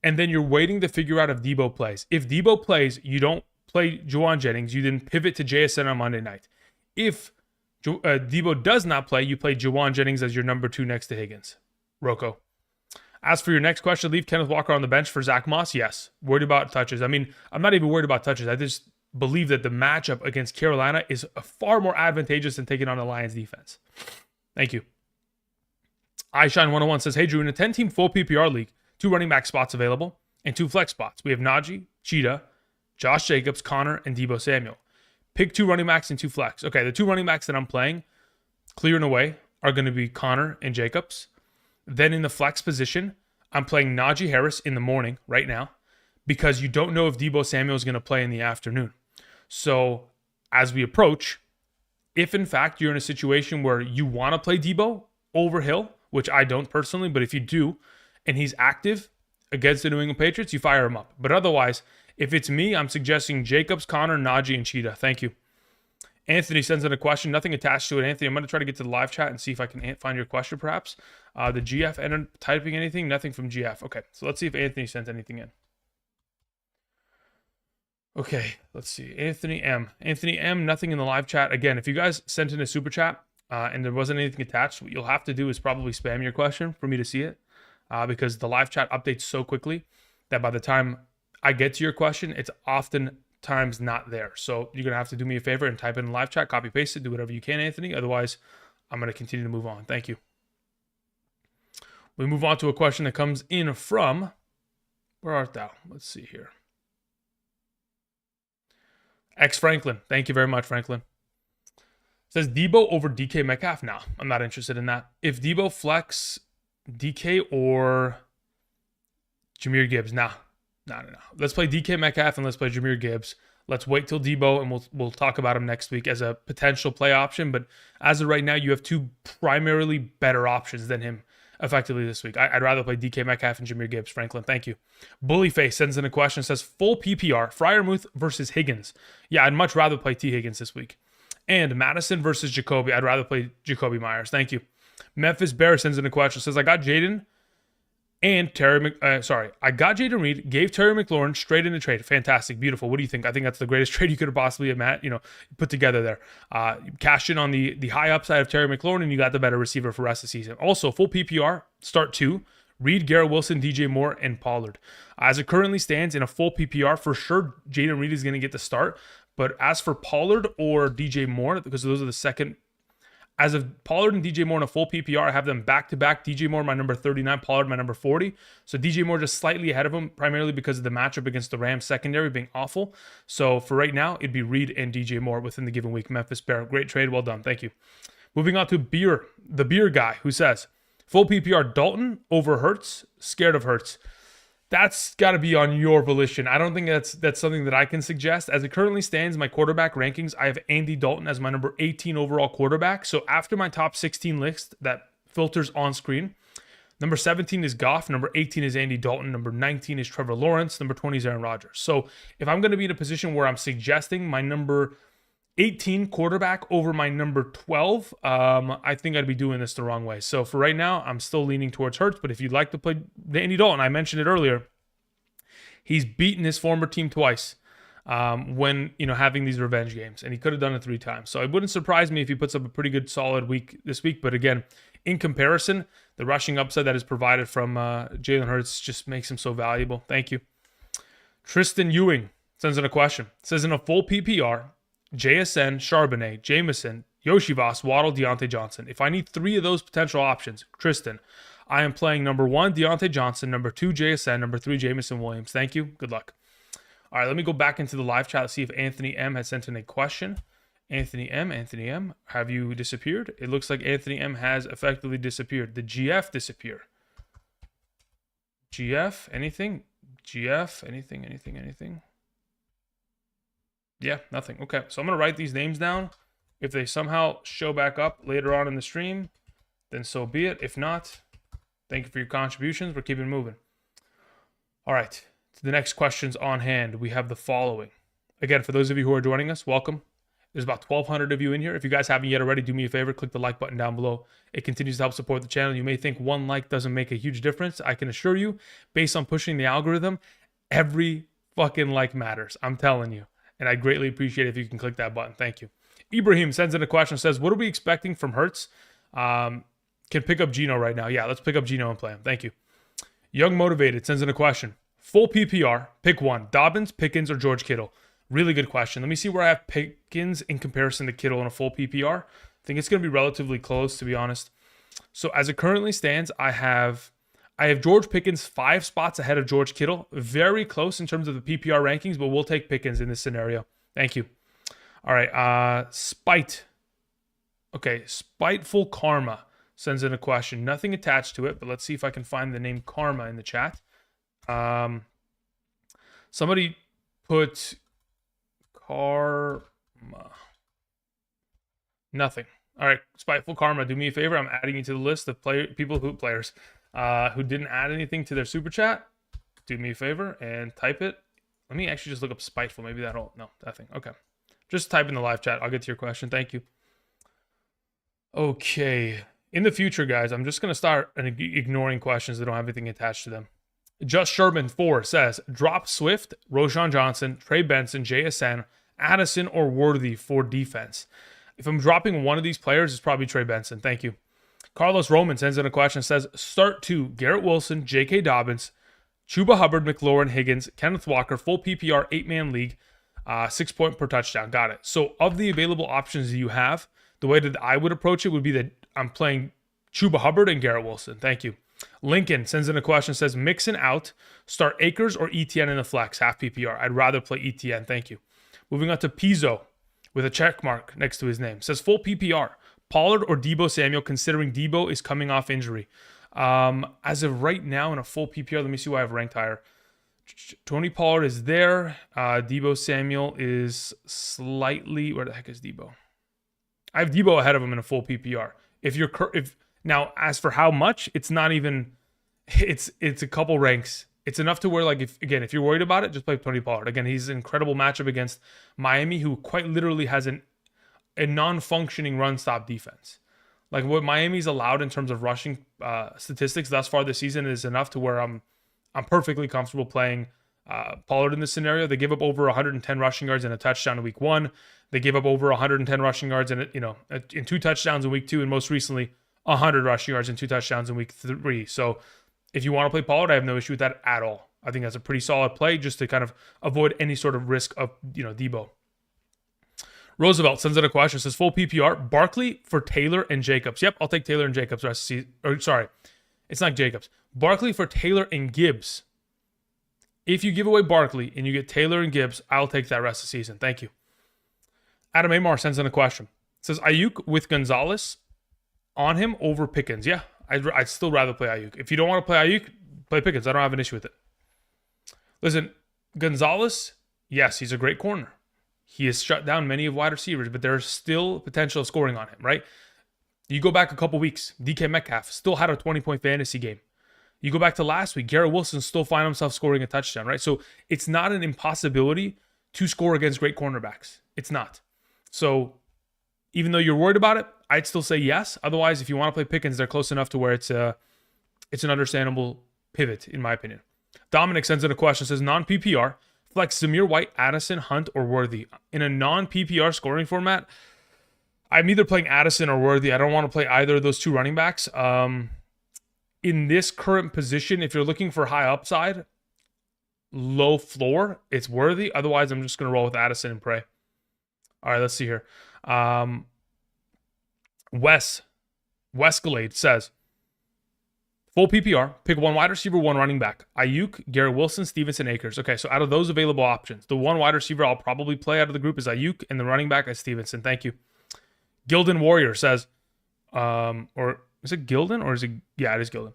and then you're waiting to figure out if Debo plays. If Debo plays, you don't play Jawan Jennings, you then pivot to JSN on Monday night. If Debo does not play, you play Jawan Jennings as your number 2 next to Higgins. Rocco. As for your next question, leave Kenneth Walker on the bench for Zach Moss? Yes. Worried about touches? I mean, I'm not even worried about touches. I just believe that the matchup against Carolina is far more advantageous than taking on the Lions defense. Thank you. iShine101 says, hey Drew, in a 10-team full PPR league, 2 running back spots available and 2 flex spots. We have Najee, Cheetah, Josh Jacobs, Connor, and Debo Samuel. Pick 2 running backs and 2 flex. Okay, the 2 running backs that I'm playing, clear and away, are going to be Connor and Jacobs. Then in the flex position, I'm playing Najee Harris in the morning right now because you don't know if Debo Samuel is going to play in the afternoon. So as we approach, if in fact you're in a situation where you want to play Debo over Hill, which I don't personally, but if you do, and he's active against the New England Patriots, you fire him up. But otherwise, if it's me, I'm suggesting Jacobs, Connor, Najee, and Cheetah. Thank you. Anthony sends in a question. Nothing attached to it. Anthony, I'm going to try to get to the live chat and see if I can find your question, perhaps. The GF ended typing anything? Nothing from GF. Okay, so let's see if Anthony sent anything in. Okay, let's see. Anthony M. Anthony M, nothing in the live chat. Again, if you guys sent in a super chat and there wasn't anything attached, what you'll have to do is probably spam your question for me to see it because the live chat updates so quickly that by the time I get to your question, it's oftentimes not there. So you're going to have to do me a favor and type in the live chat, copy, paste it, do whatever you can, Anthony. Otherwise, I'm going to continue to move on. Thank you. We move on to a question that comes in from, where art thou? Let's see here. X Franklin. Thank you very much, Franklin. Says Debo over DK Metcalf? No, I'm not interested in that. If Debo flex DK or Jahmyr Gibbs, no. Let's play DK Metcalf and let's play Jahmyr Gibbs. Let's wait till Debo and we'll talk about him next week as a potential play option. But as of right now, you have two primarily better options than him effectively this week. I'd rather play DK Metcalf and Jahmyr Gibbs. Franklin, thank you. Bullyface sends in a question, says full PPR, Freiermuth versus Higgins. Yeah, I'd much rather play T. Higgins this week. And Madison versus Jacoby. I'd rather play Jacoby Myers. Thank you. Memphis Bear sends in a question, says I got Jaden and I got Jaden Reed, gave Terry McLaurin straight in the trade. Fantastic, beautiful. What do you think? I think that's the greatest trade you could have possibly put together there. You cashed in on the high upside of Terry McLaurin, and you got the better receiver for the rest of the season. Also, full PPR, start 2, Reed, Garrett Wilson, DJ Moore, and Pollard. As it currently stands in a full PPR, for sure, Jaden Reed is going to get the start. But as for Pollard or DJ Moore, because those are the second. As of Pollard and DJ Moore in a full PPR, I have them back-to-back. DJ Moore, my number 39, Pollard, my number 40. So DJ Moore just slightly ahead of him, primarily because of the matchup against the Rams secondary being awful. So for right now, it'd be Reed and DJ Moore within the given week. Memphis Bear, great trade, well done, thank you. Moving on to the beer guy, who says, full PPR, Dalton over Hurts, scared of Hurts. That's got to be on your volition. I don't think that's something that I can suggest. As it currently stands, my quarterback rankings, I have Andy Dalton as my number 18 overall quarterback. So after my top 16 list that filters on screen, number 17 is Goff, number 18 is Andy Dalton, number 19 is Trevor Lawrence, number 20 is Aaron Rodgers. So if I'm going to be in a position where I'm suggesting my number 18 quarterback over my number 12, I think I'd be doing this the wrong way. So for right now, I'm still leaning towards Hurts, but if you'd like to play Andy Dalton, I mentioned it earlier, he's beaten his former team twice when having these revenge games, and he could have done it 3 times. So it wouldn't surprise me if he puts up a pretty good solid week this week, but again, in comparison, the rushing upside that is provided from Jalen Hurts just makes him so valuable. Thank you. Tristan Ewing sends in a question. It says in a full PPR, JSN, Charbonnet, Jameson, Yoshivas, Waddle, Deontay Johnson. If I need 3 of those potential options, Tristan, I am playing number 1, Deontay Johnson, number 2, JSN, number 3, Jameson Williams. Thank you. Good luck. All right, let me go back into the live chat to see if Anthony M has sent in a question. Anthony M, have you disappeared? It looks like Anthony M has effectively disappeared. Did GF disappear? GF, anything? GF, anything? Yeah, nothing. Okay, so I'm going to write these names down. If they somehow show back up later on in the stream, then so be it. If not, thank you for your contributions. We're keeping moving. All right, to the next questions on hand. We have the following. Again, for those of you who are joining us, welcome. There's about 1,200 of you in here. If you guys haven't yet already, do me a favor, click the like button down below. It continues to help support the channel. You may think one like doesn't make a huge difference. I can assure you, based on pushing the algorithm, every fucking like matters. I'm telling you. And I greatly appreciate it if you can click that button. Thank you. Ibrahim sends in a question, says, what are we expecting from Hurts? Can pick up Geno right now. Yeah, let's pick up Geno and play him. Thank you. Young Motivated sends in a question. Full PPR, pick 1. Dobbins, Pickens, or George Kittle? Really good question. Let me see where I have Pickens in comparison to Kittle in a full PPR. I think it's going to be relatively close, to be honest. So as it currently stands, I have George Pickens 5 spots ahead of George Kittle. Very close in terms of the PPR rankings, but we'll take Pickens in this scenario. Thank you. All right. Spiteful Karma sends in a question. Nothing attached to it, but let's see if I can find the name Karma in the chat. Somebody put Karma. Nothing. All right, Spiteful Karma, do me a favor. I'm adding you to the list of players who didn't add anything to their super chat. Do me a favor and type it. Let me actually just look up Spiteful. Maybe that'll... No, nothing. Okay. Just type in the live chat. I'll get to your question. Thank you. Okay. In the future, guys, I'm just going to start ignoring questions that don't have anything attached to them. Just Sherman 4 says, drop Swift, Roshan Johnson, Trey Benson, JSN, Addison, or Worthy for defense. If I'm dropping one of these players, it's probably Trey Benson. Thank you. Carlos Roman sends in a question, says, start 2, Garrett Wilson, J.K. Dobbins, Chuba Hubbard, McLaurin, Higgins, Kenneth Walker, full PPR, 8-man league, 6 point per touchdown. Got it. So of the available options that you have, the way that I would approach it would be that I'm playing Chuba Hubbard and Garrett Wilson. Thank you. Lincoln sends in a question, says, Mixon out, start Akers or ETN in the flex, half PPR. I'd rather play ETN. Thank you. Moving on to Pizzo with a check mark next to his name. Says full PPR, Pollard or Deebo Samuel, considering Deebo is coming off injury. As of right now in a full PPR, let me see who I have ranked higher. Tony Pollard is there. Deebo Samuel is slightly... Where the heck is Deebo? I have Deebo ahead of him in a full PPR. Now, as for how much, it's not even... It's a couple ranks. It's enough to where, like, if you're worried about it, just play Tony Pollard. Again, he's an incredible matchup against Miami, who quite literally has a non-functioning run-stop defense. Like, what Miami's allowed in terms of rushing statistics thus far this season is enough to where I'm perfectly comfortable playing Pollard in this scenario. They gave up over 110 rushing yards and a touchdown in week 1. They gave up over 110 rushing yards and in 2 touchdowns in week 2, and most recently 100 rushing yards and 2 touchdowns in week 3. So if you want to play Pollard, I have no issue with that at all. I think that's a pretty solid play just to kind of avoid any sort of risk of Deebo. Roosevelt sends in a question, says full PPR, Barkley for Taylor and Jacobs. Yep, I'll take Taylor and Jacobs rest of the season. Or sorry, it's not Jacobs. Barkley for Taylor and Gibbs. If you give away Barkley and you get Taylor and Gibbs, I'll take that rest of the season. Thank you. Adam Amar sends in a question. Says Ayuk with Gonzalez on him over Pickens. Yeah, I'd still rather play Ayuk. If you don't want to play Ayuk, play Pickens. I don't have an issue with it. Listen, Gonzalez, yes, he's a great corner. He has shut down many of wide receivers, but there's still potential of scoring on him, right? You go back a couple weeks, DK Metcalf still had a 20-point fantasy game. You go back to last week, Garrett Wilson still found himself scoring a touchdown, right? So it's not an impossibility to score against great cornerbacks. It's not. So even though you're worried about it, I'd still say yes. Otherwise, if you want to play Pickens, they're close enough to where it's an understandable pivot, in my opinion. Dominic sends in a question, says non-PPR, flex Zamir White, Addison, Hunt, or Worthy. In a non-PPR scoring format, I'm either playing Addison or Worthy. I don't want to play either of those 2 running backs. In this current position, if you're looking for high upside, low floor, it's Worthy. Otherwise, I'm just going to roll with Addison and pray. All right, let's see here. Wescalade says, full PPR, pick 1 wide receiver, 1 running back. Ayuk, Garrett Wilson, Stevenson, Akers. Okay, so out of those available options, the 1 wide receiver I'll probably play out of the group is Ayuk, and the running back is Stevenson. Thank you. Gildan Warrior says, or is it Gildan or is it? Yeah, it is Gildan.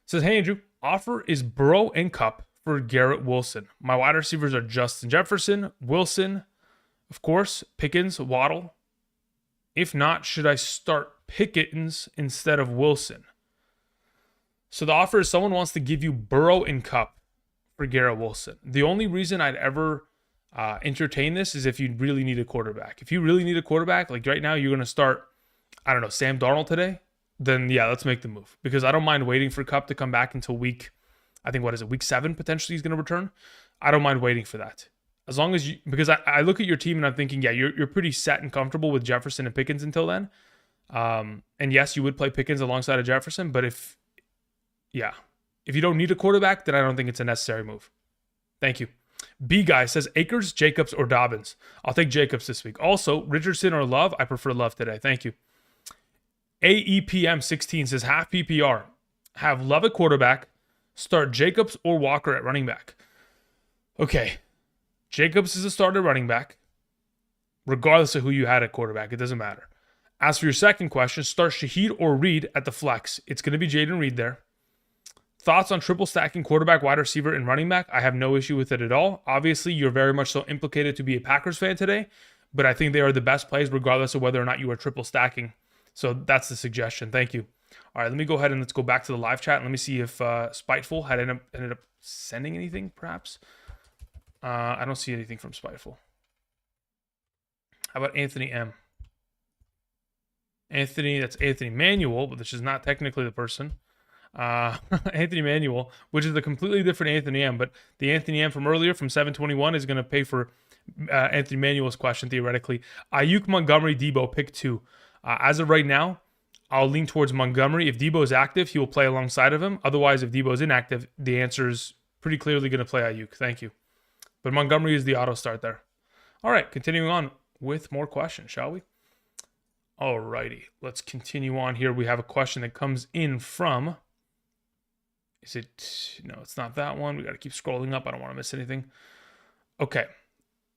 Says, hey, Andrew, offer is Burrow and Kupp for Garrett Wilson. My wide receivers are Justin Jefferson, Wilson, of course, Pickens, Waddle. If not, should I start Pickens instead of Wilson? So the offer is someone wants to give you Burrow and Kupp for Garrett Wilson. The only reason I'd ever entertain this is if you really need a quarterback. If you really need a quarterback, like right now you're going to start, I don't know, Sam Darnold today, then yeah, let's make the move. Because I don't mind waiting for Kupp to come back until week 7 potentially he's going to return. I don't mind waiting for that. As long as because I look at your team and I'm thinking, yeah, you're pretty set and comfortable with Jefferson and Pickens until then. And yes, you would play Pickens alongside of Jefferson, but if you don't need a quarterback, then I don't think it's a necessary move. Thank you. B guy says Akers, Jacobs, or Dobbins. I'll take Jacobs this week. Also, Richardson or Love. I prefer Love today. Thank you. AEPM16 says half PPR. Have Love at quarterback. Start Jacobs or Walker at running back. Okay. Jacobs is a starter running back. Regardless of who you had at quarterback. It doesn't matter. As for your second question, start Shaheed or Reed at the flex. It's going to be Jaden Reed there. Thoughts on triple stacking quarterback, wide receiver, and running back? I have no issue with it at all. Obviously, you're very much so implicated to be a Packers fan today, but I think they are the best plays regardless of whether or not you are triple stacking. So that's the suggestion. Thank you. All right, let me go ahead and let's go back to the live chat and let me see if Spiteful had ended up sending anything, perhaps. I don't see anything from Spiteful. How about Anthony M? That's Anthony Manuel, but this is not technically the person. Anthony Manuel, which is a completely different Anthony M, but the Anthony M from earlier, from 721, is going to pay for Anthony Manuel's question, theoretically. Ayuk, Montgomery, Debo, pick 2. As of right now, I'll lean towards Montgomery. If Debo is active, he will play alongside of him. Otherwise, if Debo is inactive, the answer is pretty clearly going to play Ayuk. Thank you. But Montgomery is the auto start there. All right, continuing on with more questions, shall we? All righty, let's continue on here. We have a question that comes in from... Is it... No, it's not that one. We got to keep scrolling up. I don't want to miss anything. Okay,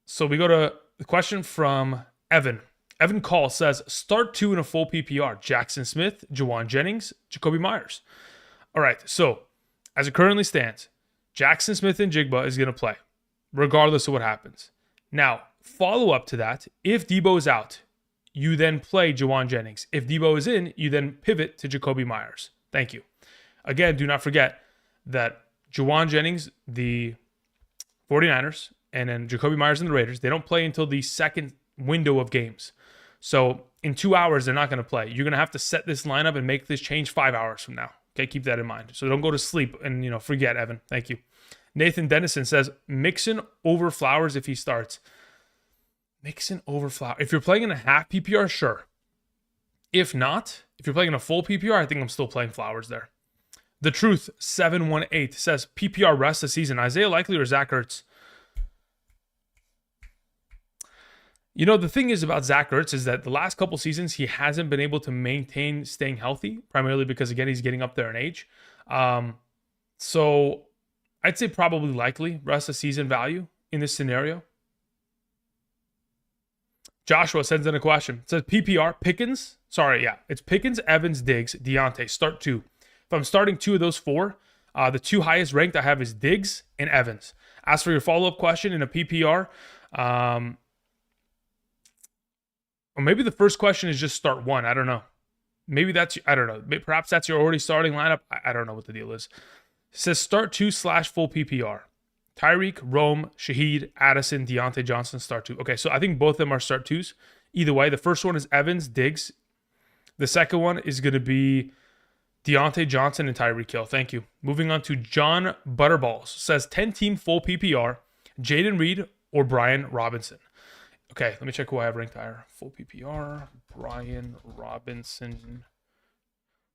so we go to the question from Evan. Evan Call says, start 2 in a full PPR. Jackson Smith, Juwan Jennings, Jacoby Myers. All right, so as it currently stands, Jackson Smith and Jigba is going to play, regardless of what happens. Now, follow up to that, if Debo is out, you then play Juwan Jennings. If Debo is in, you then pivot to Jacoby Myers. Thank you. Again, do not forget that Juwan Jennings, the 49ers, and then Jacoby Myers and the Raiders, they don't play until the second window of games. So in 2 hours, they're not going to play. You're going to have to set this lineup and make this change 5 hours from now. Okay, keep that in mind. So don't go to sleep and, forget, Evan. Thank you. Nathan Dennison says, Mixon over Flowers if he starts. Mixon over Flowers. If you're playing in a half PPR, sure. If not, if you're playing in a full PPR, I think I'm still playing Flowers there. The Truth 718 says, PPR rest of season, Isaiah Likely or Zach Ertz? The thing is about Zach Ertz is that the last couple seasons, he hasn't been able to maintain staying healthy, primarily because, again, he's getting up there in age. So I'd say probably Likely rest of season value in this scenario. Joshua sends in a question. It says PPR, Pickens. It's Pickens, Evans, Diggs, Deontay. Start 2. If I'm starting 2 of those 4, the 2 highest ranked I have is Diggs and Evans. As for your follow-up question in a PPR, or maybe the first question is just start 1. I don't know. Maybe that's, I don't know. Perhaps that's your already starting lineup. I don't know what the deal is. It says start 2 / full PPR. Tyreek, Rome, Shaheed, Addison, Deontay Johnson, start 2. Okay, so I think both of them are start 2s. Either way, the first one is Evans, Diggs. The second one is going to be Deontay Johnson and Tyreek Hill. Thank you. Moving on to John Butterballs. Says 10-team full PPR, Jaden Reed or Brian Robinson. Okay, let me check who I have ranked higher. Full PPR, Brian Robinson.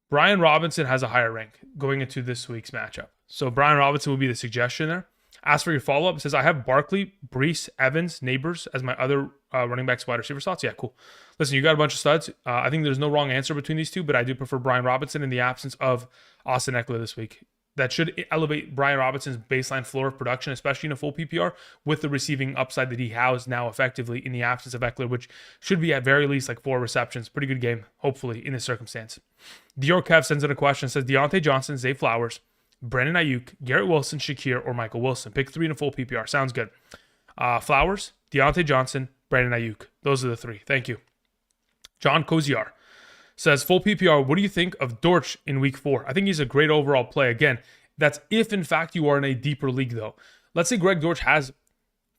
Brian Robinson has a higher rank going into this week's matchup. So Brian Robinson would be the suggestion there. As for your follow-up, it says, I have Barkley, Brees, Evans, Neighbors as my other running backs, wide receiver slots. Yeah, cool. Listen, you got a bunch of studs. I think there's no wrong answer between these two, but I do prefer Brian Robinson in the absence of Austin Eckler this week. That should elevate Brian Robinson's baseline floor of production, especially in a full PPR, with the receiving upside that he has now effectively in the absence of Eckler, which should be at very least like 4 receptions. Pretty good game, hopefully, in this circumstance. Dior Kev sends in a question, says Deontay Johnson, Zay Flowers, Brandon Ayuk, Garrett Wilson, Shakir, or Michael Wilson. Pick 3 in a full PPR. Sounds good. Flowers, Deontay Johnson, Brandon Ayuk. Those are the 3. Thank you. John Koziar says, full PPR, what do you think of Dortch in week 4? I think he's a great overall play. Again, that's if, in fact, you are in a deeper league, though. Let's say Greg Dortch has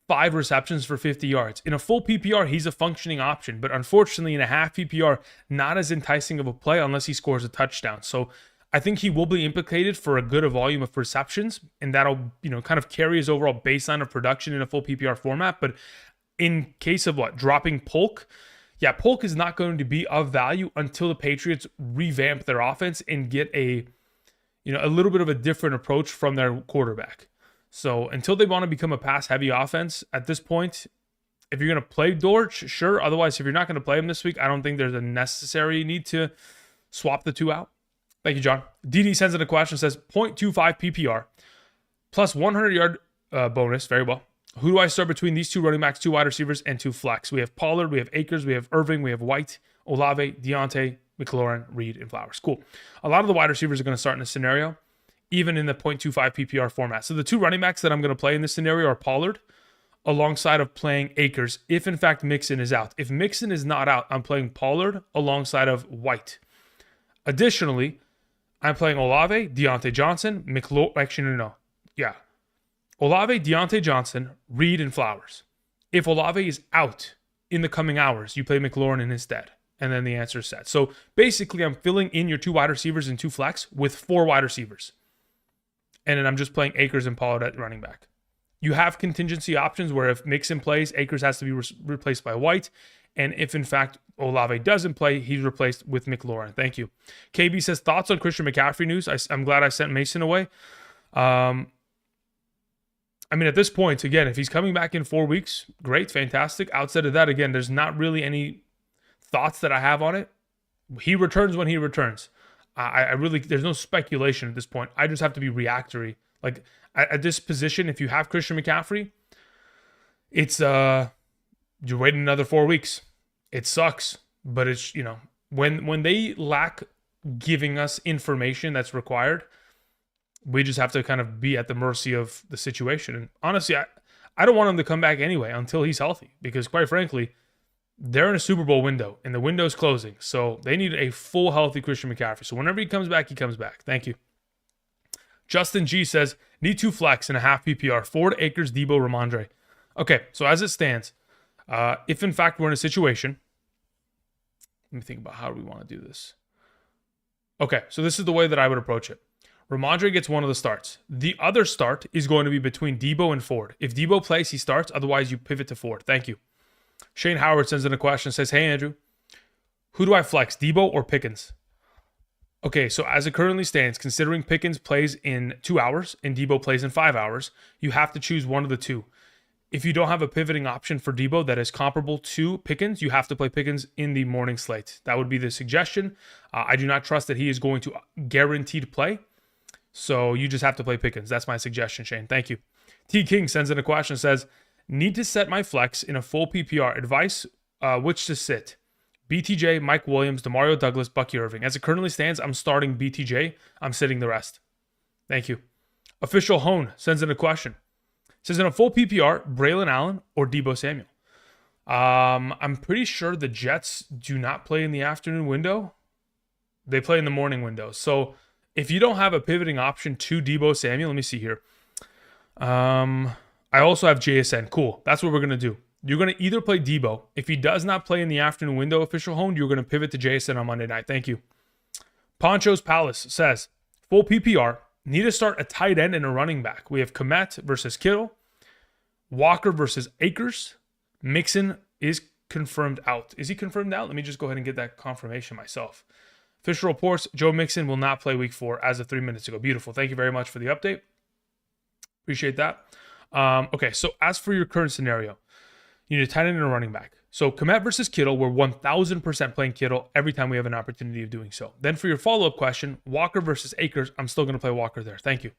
5 receptions for 50 yards. In a full PPR, he's a functioning option. But unfortunately, in a half PPR, not as enticing of a play unless he scores a touchdown. So I think he will be implicated for a good volume of receptions, and that'll, kind of carry his overall baseline of production in a full PPR format. But in case of dropping Polk, yeah, Polk is not going to be of value until the Patriots revamp their offense and get a little bit of a different approach from their quarterback. So until they want to become a pass-heavy offense, at this point, if you're going to play Dortch, sure. Otherwise, if you're not going to play him this week, I don't think there's a necessary need to swap the 2 out. Thank you, John. DD sends in a question, says 0.25 PPR plus 100-yard bonus. Very well. Who do I start between these 2 running backs, 2 wide receivers, and 2 flex? We have Pollard, we have Akers, we have Irving, we have White, Olave, Deontay, McLaurin, Reed, and Flowers. Cool. A lot of the wide receivers are going to start in this scenario, even in the 0.25 PPR format. So the 2 running backs that I'm going to play in this scenario are Pollard alongside of playing Akers if in fact Mixon is out. If Mixon is not out, I'm playing Pollard alongside of White. Additionally, I'm playing Olave, Deontay Johnson, Olave, Deontay Johnson, Reed, and Flowers. If Olave is out in the coming hours, you play McLaurin in his stead. And then the answer is set. So basically, I'm filling in your 2 wide receivers and 2 flex with 4 wide receivers. And then I'm just playing Akers and Pollard at running back. You have contingency options where if Mixon plays, Akers has to be replaced by White. And if, in fact, Olave doesn't play, he's replaced with McLaurin. Thank you. KB says, thoughts on Christian McCaffrey news? I'm glad I sent Mason away. I mean, at this point, again, if he's coming back in 4 weeks, great, fantastic. Outside of that, again, there's not really any thoughts that I have on it. He returns when he returns. I really, there's no speculation at this point. I just have to be reactory. Like, at this position, if you have Christian McCaffrey, it's, you're waiting another 4 weeks. It sucks, but it's, when they lack giving us information that's required, we just have to kind of be at the mercy of the situation. And honestly, I don't want him to come back anyway until he's healthy, because quite frankly, they're in a Super Bowl window and the window's closing. So they need a full healthy Christian McCaffrey. So whenever he comes back, he comes back. Thank you. Justin G says, need 2 flex and a half PPR. Ford, Akers, Debo, Ramondre. Okay, so as it stands, if in fact we're in a situation, let me think about how we want to do this. Okay, so this is the way that I would approach it. Ramondre gets one of the starts. The other start is going to be between Debo and Ford. If Debo plays, he starts. Otherwise, you pivot to Ford. Thank you. Shane Howard sends in a question, says, hey, Andrew, who do I flex, Debo or Pickens? Okay, so as it currently stands, considering Pickens plays in 2 hours and Debo plays in 5 hours, you have to choose one of the two. If you don't have a pivoting option for Debo that is comparable to Pickens, you have to play Pickens in the morning slate. That would be the suggestion. I do not trust that he is going to guaranteed play. So you just have to play Pickens. That's my suggestion, Shane. Thank you. T. King sends in a question, says, need to set my flex in a full PPR. Advice, which to sit? BTJ, Mike Williams, Demario Douglas, Bucky Irving. As it currently stands, I'm starting BTJ. I'm sitting the rest. Thank you. Official Hone sends in a question. Says, in a full PPR, Braylon Allen or Debo Samuel? I'm pretty sure the Jets do not play in the afternoon window. They play in the morning window. So if you don't have a pivoting option to Debo Samuel, let me see here. I also have JSN. Cool. That's what we're going to do. You're going to either play Debo. If he does not play in the afternoon window, Official Hone, you're going to pivot to JSN on Monday night. Thank you. Poncho's Palace says, full PPR, need to start a tight end and a running back. We have Komet versus Kittle, Walker versus Akers. Mixon is confirmed out. Is he confirmed out? Let me just go ahead and get that confirmation myself. Official reports, Joe Mixon will not play week 4 as of 3 minutes ago. Beautiful. Thank you very much for the update. Appreciate that. Okay, so as for your current scenario, you need a tight end and a running back. So Komet versus Kittle, we're 1,000% playing Kittle every time we have an opportunity of doing so. Then for your follow-up question, Walker versus Akers, I'm still going to play Walker there. Thank you.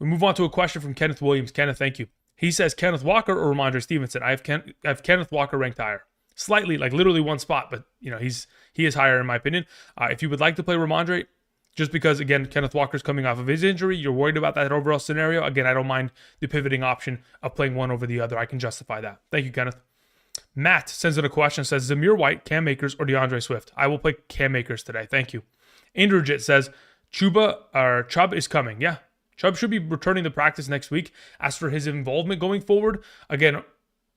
We move on to a question from Kenneth Williams. Kenneth, thank you. He says, Kenneth Walker or Ramondre Stevenson? I have Kenneth Walker ranked higher. Slightly, like literally one spot, but he is higher in my opinion. If you would like to play Ramondre, just because, again, Kenneth Walker's coming off of his injury, you're worried about that overall scenario. Again, I don't mind the pivoting option of playing one over the other. I can justify that. Thank you, Kenneth. Matt sends in a question, says, Zamir White, Cam Akers, or DeAndre Swift? I will play Cam Akers today. Thank you. Andrew Jit says, Chubb is coming. Yeah, Chubb should be returning to practice next week. As for his involvement going forward, again,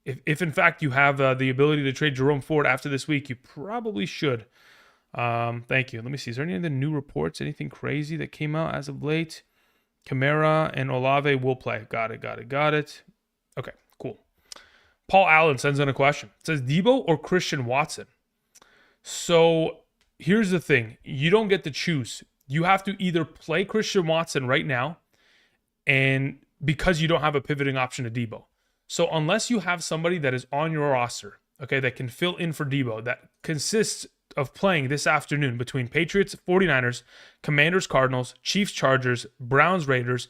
if in fact you have the ability to trade Jerome Ford after this week, you probably should. Thank you. Let me see. Is there any other new reports? Anything crazy that came out as of late? Kamara and Olave will play. Got it. Okay, cool. Paul Allen sends in a question. It says, Debo or Christian Watson? So here's the thing. You don't get to choose. You have to either play Christian Watson right now, and because you don't have a pivoting option to Debo. So unless you have somebody that is on your roster, okay, that can fill in for Debo, that consists of playing this afternoon between Patriots, 49ers, Commanders, Cardinals, Chiefs, Chargers, Browns, Raiders,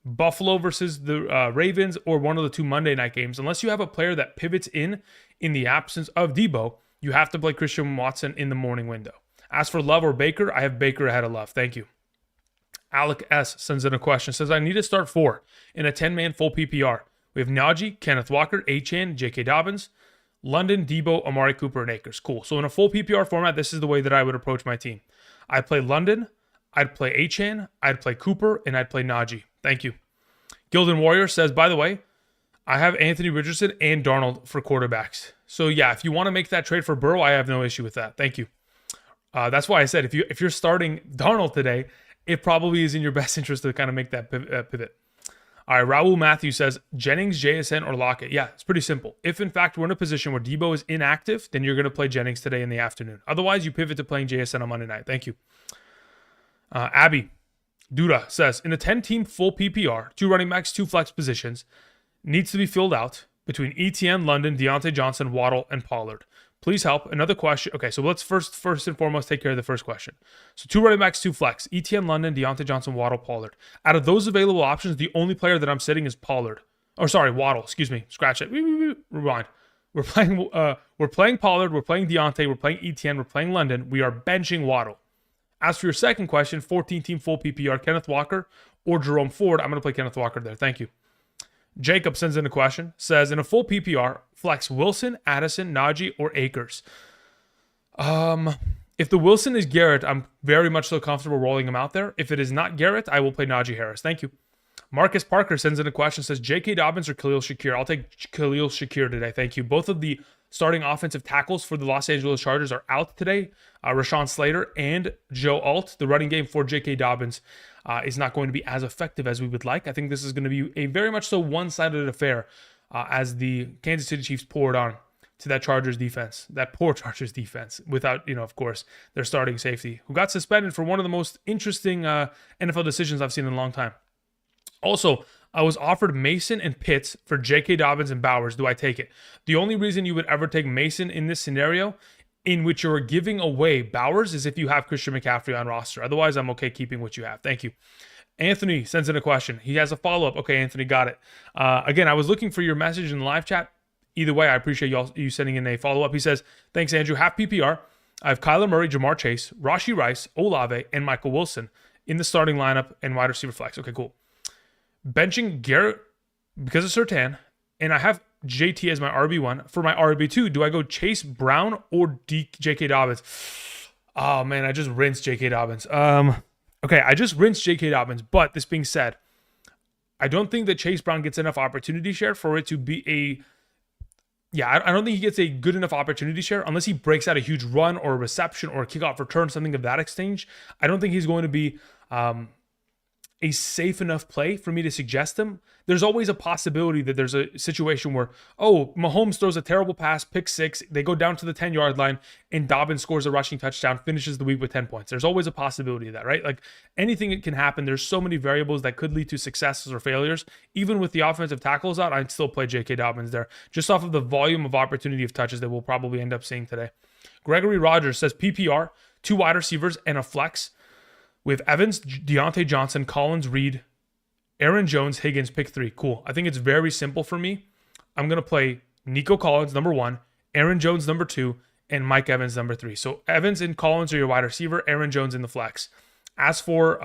Buffalo versus the Ravens, or one of the 2 Monday night games, unless you have a player that pivots in the absence of Debo, you have to play Christian Watson in the morning window. As for Love or Baker, I have Baker ahead of Love. Thank you. Alec S. sends in a question. Says, I need to start 4 in a 10-man full PPR We have Najee, Kenneth Walker, Achane, J.K. Dobbins, London, Debo, Amari Cooper, and Akers. Cool. So in a full PPR format, this is the way that I would approach my team. I'd play London, I'd play Achane, I'd play Cooper, and I'd play Najee. Thank you. Gildan Warrior says, by the way, I have Anthony Richardson and Darnold for quarterbacks. So yeah, if you want to make that trade for Burrow, I have no issue with that. Thank you. That's why I said if you're starting Darnold today, it probably is in your best interest to kind of make that pivot. All right, Raul Matthews says, Jennings, JSN, or Lockett. Yeah, it's pretty simple. If, in fact, we're in a position where Debo is inactive, then you're going to play Jennings today in the afternoon. Otherwise, you pivot to playing JSN on Monday night. Thank you. Abby Duda says, in a 10-team full PPR, 2 running backs, 2 flex positions, needs to be filled out between ETN, London, Deontay Johnson, Waddle, and Pollard. Please help. Another question. Okay, so let's first and foremost take care of the first question. So 2 running backs, 2 flex. ETN, London, Deontay Johnson, Waddle, Pollard. Out of those available options, the only player that I'm sitting is Pollard. Oh, sorry, Waddle. Excuse me. Scratch it. Rewind. We're playing Pollard. We're playing Deontay. We're playing ETN. We're playing London. We are benching Waddle. As for your second question, 14-team full PPR, Kenneth Walker or Jerome Ford. I'm going to play Kenneth Walker there. Thank you. Jacob sends in a question, says, in a full PPR, flex Wilson, Addison, Najee, or Akers. If the Wilson is Garrett, I'm very much so comfortable rolling him out there. If it is not Garrett, I will play Najee Harris. Thank you. Marcus Parker sends in a question, says, J.K. Dobbins or Khalil Shakir? I'll take Khalil Shakir today. Thank you. Both of the starting offensive tackles for the Los Angeles Chargers are out today. Rashawn Slater and Joe Alt. The running game for J.K. Dobbins is not going to be as effective as we would like. I think this is going to be a very much so one-sided affair as the Kansas City Chiefs pour it on to that Chargers defense, that poor Chargers defense, without, of course, their starting safety, who got suspended for one of the most interesting NFL decisions I've seen in a long time. Also, I was offered Mason and Pitts for J.K. Dobbins and Bowers. Do I take it? The only reason you would ever take Mason in this scenario in which you're giving away Bowers is if you have Christian McCaffrey on roster. Otherwise, I'm okay keeping what you have. Thank you. Anthony sends in a question. He has a follow-up. Okay, Anthony, got it. Again, I was looking for your message in the live chat. Either way, I appreciate you sending in a follow-up. He says, thanks, Andrew. Half PPR. I have Kyler Murray, Jamar Chase, Rashee Rice, Olave, and Michael Wilson in the starting lineup and wide receiver flex. Okay, cool. Benching Garrett because of Surtain, and I have JT as my RB1. For my RB2, do I go Chase Brown or J.K. Dobbins? Oh, man, I just rinsed J.K. Dobbins. Okay, I just rinsed J.K. Dobbins, but this being said, I don't think that Chase Brown gets enough opportunity share for it to be a... Yeah, I don't think he gets a good enough opportunity share unless he breaks out a huge run or a reception or a kickoff return, something of that exchange. I don't think he's going to be... a safe enough play for me to suggest him. There's always a possibility that there's a situation where, Mahomes throws a terrible pass, pick 6, they go down to the 10-yard line, and Dobbins scores a rushing touchdown, finishes the week with 10 points. There's always a possibility of that, right? Like, anything can happen. There's so many variables that could lead to successes or failures. Even with the offensive tackles out, I'd still play J.K. Dobbins there, just off of the volume of opportunity of touches that we'll probably end up seeing today. Gregory Rogers says PPR, 2 wide receivers, and a flex. With Evans, Deontay Johnson, Collins, Reed, Aaron Jones, Higgins, pick 3. Cool. I think it's very simple for me. I'm going to play Nico Collins, number 1, Aaron Jones, number 2, and Mike Evans, number 3. So Evans and Collins are your wide receiver, Aaron Jones in the flex. As for,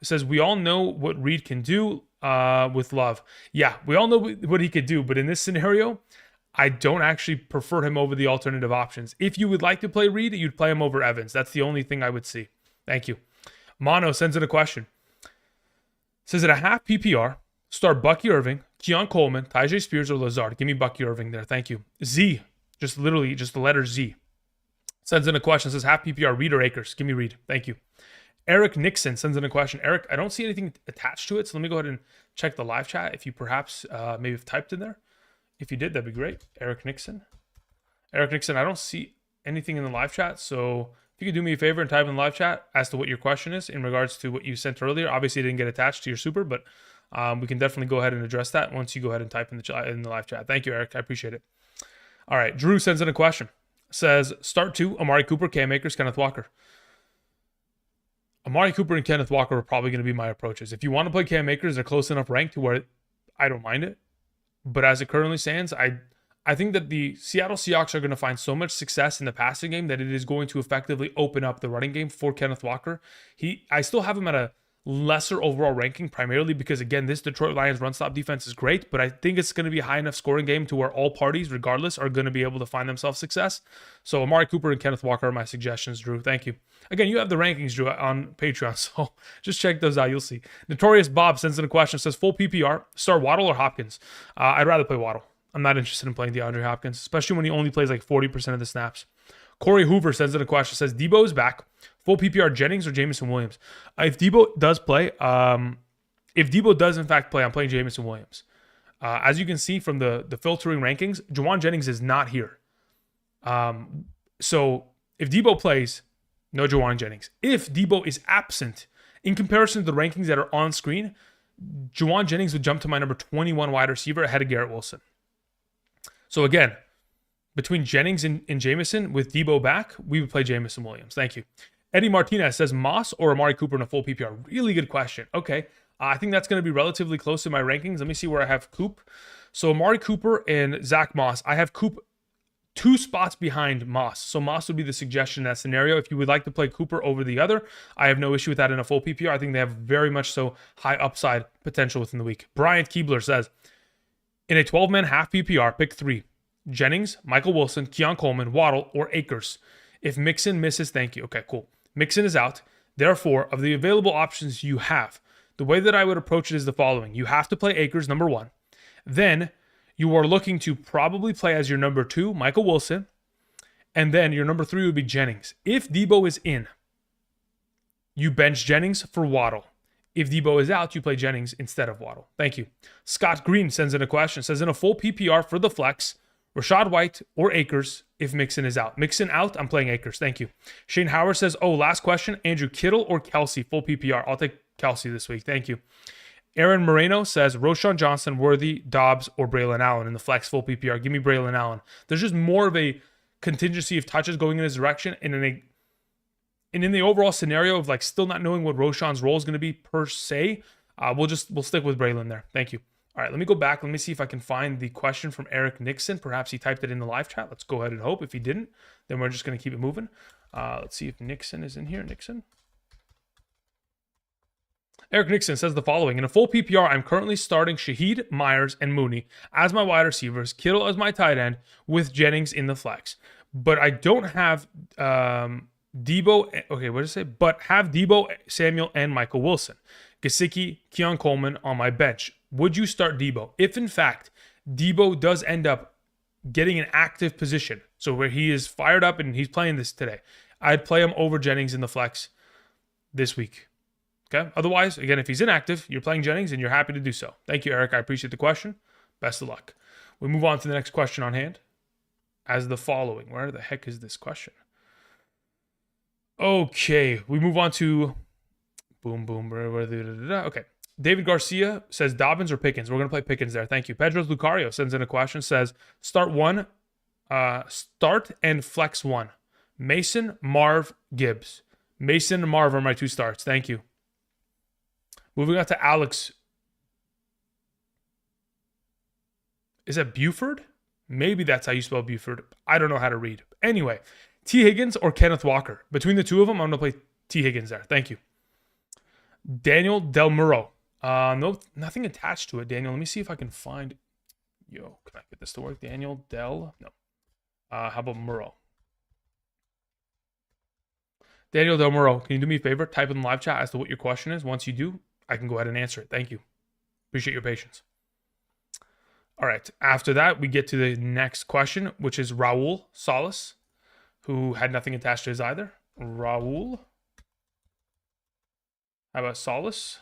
it says, we all know what Reed can do with Love. Yeah, we all know what he could do, but in this scenario, I don't actually prefer him over the alternative options. If you would like to play Reed, you'd play him over Evans. That's the only thing I would see. Thank you. Mono sends in a question. Says at a half PPR, start Bucky Irving, Keon Coleman, Tyjae Spears, or Lazard. Give me Bucky Irving there. Thank you. Z, just literally just the letter Z. Sends in a question. Says half PPR, Reed or Akers. Give me Reed. Thank you. Eric Nixon sends in a question. Eric, I don't see anything attached to it, so let me go ahead and check the live chat. If you perhaps maybe have typed in there. If you did, that'd be great. Eric Nixon, I don't see anything in the live chat, so... If you could do me a favor and type in the live chat as to what your question is in regards to what you sent earlier. Obviously, it didn't get attached to your super, but we can definitely go ahead and address that once you go ahead and type in the live chat. Thank you, Eric. I appreciate it. All right. Drew sends in a question. Says, start 2, Amari Cooper, Cam Akers, Kenneth Walker. Amari Cooper and Kenneth Walker are probably going to be my approaches. If you want to play Cam Akers, they're close enough ranked to where I don't mind it. But as it currently stands, I think that the Seattle Seahawks are going to find so much success in the passing game that it is going to effectively open up the running game for Kenneth Walker. I still have him at a lesser overall ranking, primarily because, again, this Detroit Lions run stop defense is great, but I think it's going to be a high enough scoring game to where all parties, regardless, are going to be able to find themselves success. So Amari Cooper and Kenneth Walker are my suggestions, Drew. Thank you. Again, you have the rankings, Drew, on Patreon, so just check those out. You'll see. Notorious Bob sends in a question, says full PPR, start Waddle or Hopkins? I'd rather play Waddle. I'm not interested in playing DeAndre Hopkins, especially when he only plays like 40% of the snaps. Corey Hoover sends in a question, says Debo is back. Full PPR Jennings or Jameson Williams? If Debo does play, if Debo does in fact play, I'm playing Jameson Williams. As you can see from the filtering rankings, Juwan Jennings is not here. So if Debo plays, no Juwan Jennings. If Debo is absent, in comparison to the rankings that are on screen, Juwan Jennings would jump to my number 21 wide receiver ahead of Garrett Wilson. So again, between Jennings and Jameson with Debo back, we would play Jameson Williams. Thank you. Eddie Martinez says Moss or Amari Cooper in a full PPR. Really good question. Okay. I think that's going to be relatively close in my rankings. Let me see where I have Coop. So Amari Cooper and Zach Moss. I have Coop 2 spots behind Moss. So Moss would be the suggestion in that scenario. If you would like to play Cooper over the other, I have no issue with that in a full PPR. I think they have very much so high upside potential within the week. Bryant Keebler says, in a 12-man half PPR, pick 3. Jennings, Michael Wilson, Keon Coleman, Waddle, or Akers. If Mixon misses, thank you. Okay, cool. Mixon is out. Therefore, of the available options you have, the way that I would approach it is the following. You have to play Akers, number 1. Then you are looking to probably play as your number 2, Michael Wilson. And then your number 3 would be Jennings. If Debo is in, you bench Jennings for Waddle. If Debo is out, you play Jennings instead of Waddle. Thank you. Scott Green sends in a question. Says, in a full PPR for the flex, Rashad White or Akers if Mixon is out. Mixon out, I'm playing Akers. Thank you. Shane Howard says, last question, Andrew Kittle or Kelsey, full PPR. I'll take Kelsey this week. Thank you. Aaron Moreno says, Roschon Johnson, Worthy, Dobbs, or Braylon Allen in the flex full PPR. Give me Braylon Allen. There's just more of a contingency of touches going in his direction, and in the overall scenario of like still not knowing what Roschon's role is going to be per se, we'll stick with Braylon there. Thank you. All right, let me go back. Let me see if I can find the question from Eric Nixon. Perhaps he typed it in the live chat. Let's go ahead and hope. If he didn't, then we're just going to keep it moving. Let's see if Nixon is in here. Nixon. Eric Nixon says the following. In a full PPR, I'm currently starting Shaheed, Myers, and Mooney as my wide receivers, Kittle as my tight end, with Jennings in the flex. But I don't have Debo. Okay, what did I say? But have Debo, Samuel, and Michael Wilson. Gesicki, Keon Coleman on my bench. Would you start Debo? If, in fact, Debo does end up getting an active position, so where he is fired up and he's playing this today, I'd play him over Jennings in the flex this week. Okay? Otherwise, again, if he's inactive, you're playing Jennings and you're happy to do so. Thank you, Eric. I appreciate the question. Best of luck. We move on to the next question on hand as the following. Where the heck is this question? Okay, we move on to okay. David Garcia says Dobbins or Pickens. We're going to play Pickens there. Thank you. Pedro Lucario sends in a question. Says start and flex 1. Mason, Marv, Gibbs. Mason and Marv are my 2 starts. Thank you. Moving on to Alex. Is that Buford? Maybe that's how you spell Buford. I don't know how to read. Anyway, T. Higgins or Kenneth Walker. Between the 2 of them, I'm going to play T. Higgins there. Thank you. Daniel Del Muro. No, nothing attached to it, Daniel. Let me see if I can find. Can I get this to work? Daniel Del. No. How about Muro? Daniel Del Muro, can you do me a favor? Type in the live chat as to what your question is. Once you do, I can go ahead and answer it. Thank you. Appreciate your patience. All right. After that, we get to the next question, which is Raul Salas, who had nothing attached to his either. Raul. How about Salas?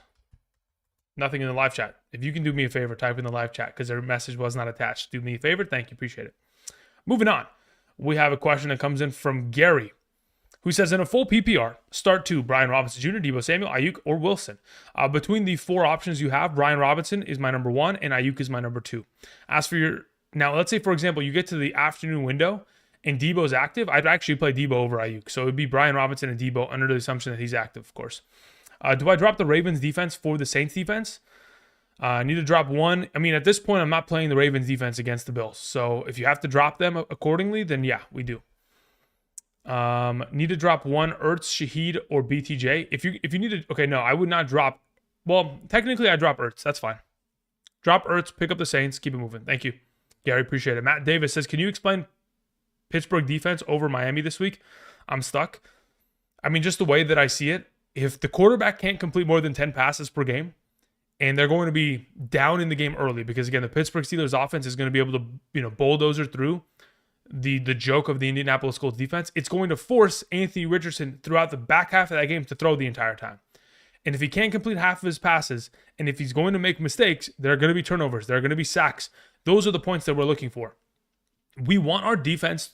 Nothing in the live chat. If you can do me a favor, type in the live chat because their message was not attached. Do me a favor. Thank you. Appreciate it. Moving on. We have a question that comes in from Gary, who says, in a full PPR, start 2, Brian Robinson Jr., Debo Samuel, Ayuk, or Wilson. Between the 4 options you have, Brian Robinson is my number 1 and Ayuk is my number 2. As for now, let's say, for example, you get to the afternoon window and Debo's active, I'd actually play Debo over Ayuk. So it would be Brian Robinson and Debo under the assumption that he's active, of course. Do I drop the Ravens defense for the Saints defense? I need to drop one. I mean, at this point, I'm not playing the Ravens defense against the Bills. So if you have to drop them accordingly, then yeah, we do. Need to drop one Ertz, Shaheed, or BTJ. If you need to, okay, no, I would not drop. Well, technically, I drop Ertz. That's fine. Drop Ertz, pick up the Saints, keep it moving. Thank you, Gary. Appreciate it. Matt Davis says, "Can you explain Pittsburgh defense over Miami this week?" I'm stuck. I mean, just the way that I see it, if the quarterback can't complete more than 10 passes per game, and they're going to be down in the game early, because again, the Pittsburgh Steelers offense is going to be able to, bulldozer through the joke of the Indianapolis Colts defense. It's going to force Anthony Richardson throughout the back half of that game to throw the entire time. And if he can't complete half of his passes, and if he's going to make mistakes, there are going to be turnovers. There are going to be sacks. Those are the points that we're looking for. We want our defense.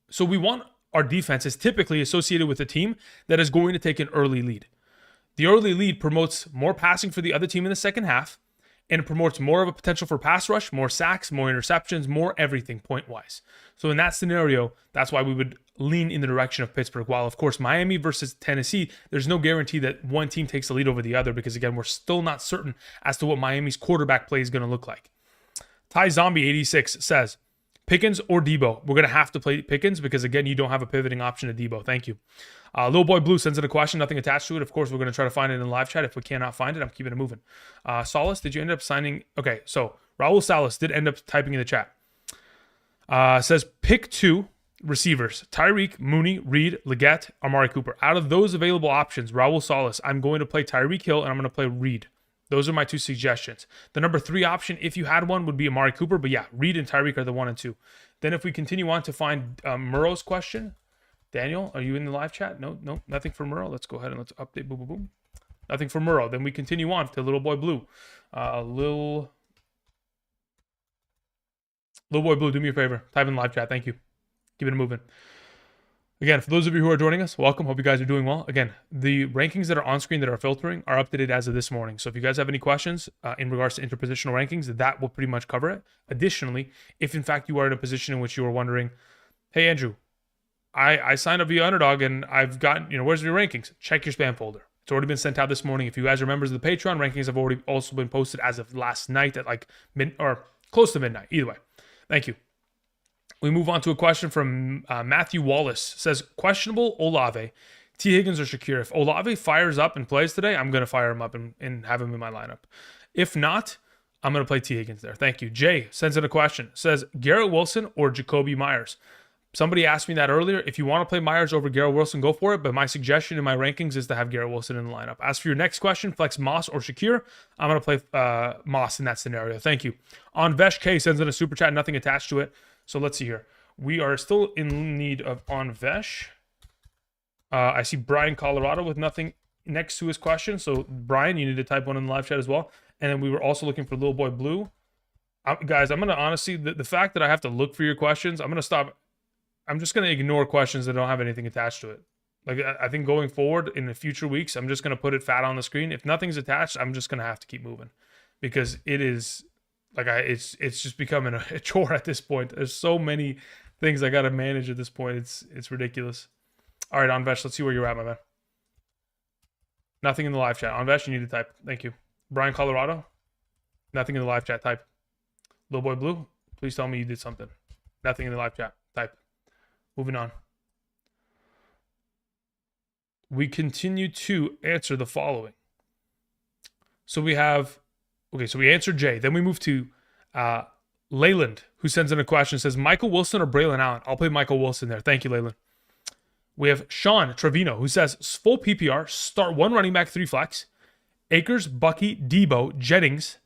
So we want our defense is typically associated with a team that is going to take an early lead. The early lead promotes more passing for the other team in the second half, and it promotes more of a potential for pass rush, more sacks, more interceptions, more everything point-wise. So in that scenario, that's why we would lean in the direction of Pittsburgh. While, of course, Miami versus Tennessee, there's no guarantee that one team takes the lead over the other, because, again, we're still not certain as to what Miami's quarterback play is going to look like. Ty Zombie 86 says, Pickens or Debo? We're going to have to play Pickens because, again, you don't have a pivoting option to Debo. Thank you. Little Boy Blue sends in a question, nothing attached to it. Of course, we're going to try to find it in the live chat. If we cannot find it, I'm keeping it moving. Salas, did you end up signing? Okay, so Raul Salas did end up typing in the chat. Says, pick 2 receivers, Tyreek, Mooney, Reed, Leggett, Amari Cooper. Out of those available options, Raul Salas, I'm going to play Tyreek Hill and I'm going to play Reed. Those are my 2 suggestions. The number 3 option, if you had one, would be Amari Cooper. But yeah, Reed and Tyreek are the 1 and 2. Then if we continue on to find Murrow's question. Daniel, are you in the live chat? No, nothing for Murrow. Let's go ahead and let's update. Boom, boom, boom. Nothing for Murrow. Then we continue on to Little Boy Blue. Little Boy Blue, do me a favor. Type in the live chat. Thank you. Keep it moving. Again, for those of you who are joining us, welcome. Hope you guys are doing well. Again, the rankings that are on screen that are filtering are updated as of this morning. So if you guys have any questions in regards to interpositional rankings, that will pretty much cover it. Additionally, if in fact you are in a position in which you are wondering, hey, Andrew, I signed up via Underdog and I've gotten, where's your rankings? Check your spam folder. It's already been sent out this morning. If you guys are members of the Patreon, rankings have already also been posted as of last night at like close to midnight. Either way. Thank you. We move on to a question from Matthew Wallace. Says, questionable Olave, T. Higgins or Shakir. If Olave fires up and plays today, I'm going to fire him up and have him in my lineup. If not, I'm going to play T. Higgins there. Thank you. Jay sends in a question. Says, Garrett Wilson or Jacoby Myers? Somebody asked me that earlier. If you want to play Myers over Garrett Wilson, go for it. But my suggestion in my rankings is to have Garrett Wilson in the lineup. As for your next question, flex Moss or Shakir, I'm going to play Moss in that scenario. Thank you. On Vesh K sends in a super chat, nothing attached to it. So let's see here. We are still in need of on Vesh. I see Brian Colorado with nothing next to his question. So Brian, you need to type one in the live chat as well. And then we were also looking for Little Boy Blue. Guys, I'm going to honestly, the fact that I have to look for your questions, I'm going to stop. I'm just going to ignore questions that don't have anything attached to it. Like, I think going forward in the future weeks, I'm just going to put it fat on the screen. If nothing's attached, I'm just going to have to keep moving because it is like it's just becoming a chore at this point. There's so many things I got to manage at this point. It's ridiculous. All right, Anvesh, let's see where you're at, my man. Nothing in the live chat. Anvesh, you need to type. Thank you. Brian Colorado, nothing in the live chat. Type. Little Boy Blue, please tell me you did something. Nothing in the live chat. Type. Moving on. We continue to answer the following. So we have, so we answered Jay. Then we move to Leyland, who sends in a question, says, Michael Wilson or Braylon Allen? I'll play Michael Wilson there. Thank you, Leyland. We have Sean Trevino, who says, full PPR, start 1 running back, 3 flex. Akers, Bucky, Debo, Jennings,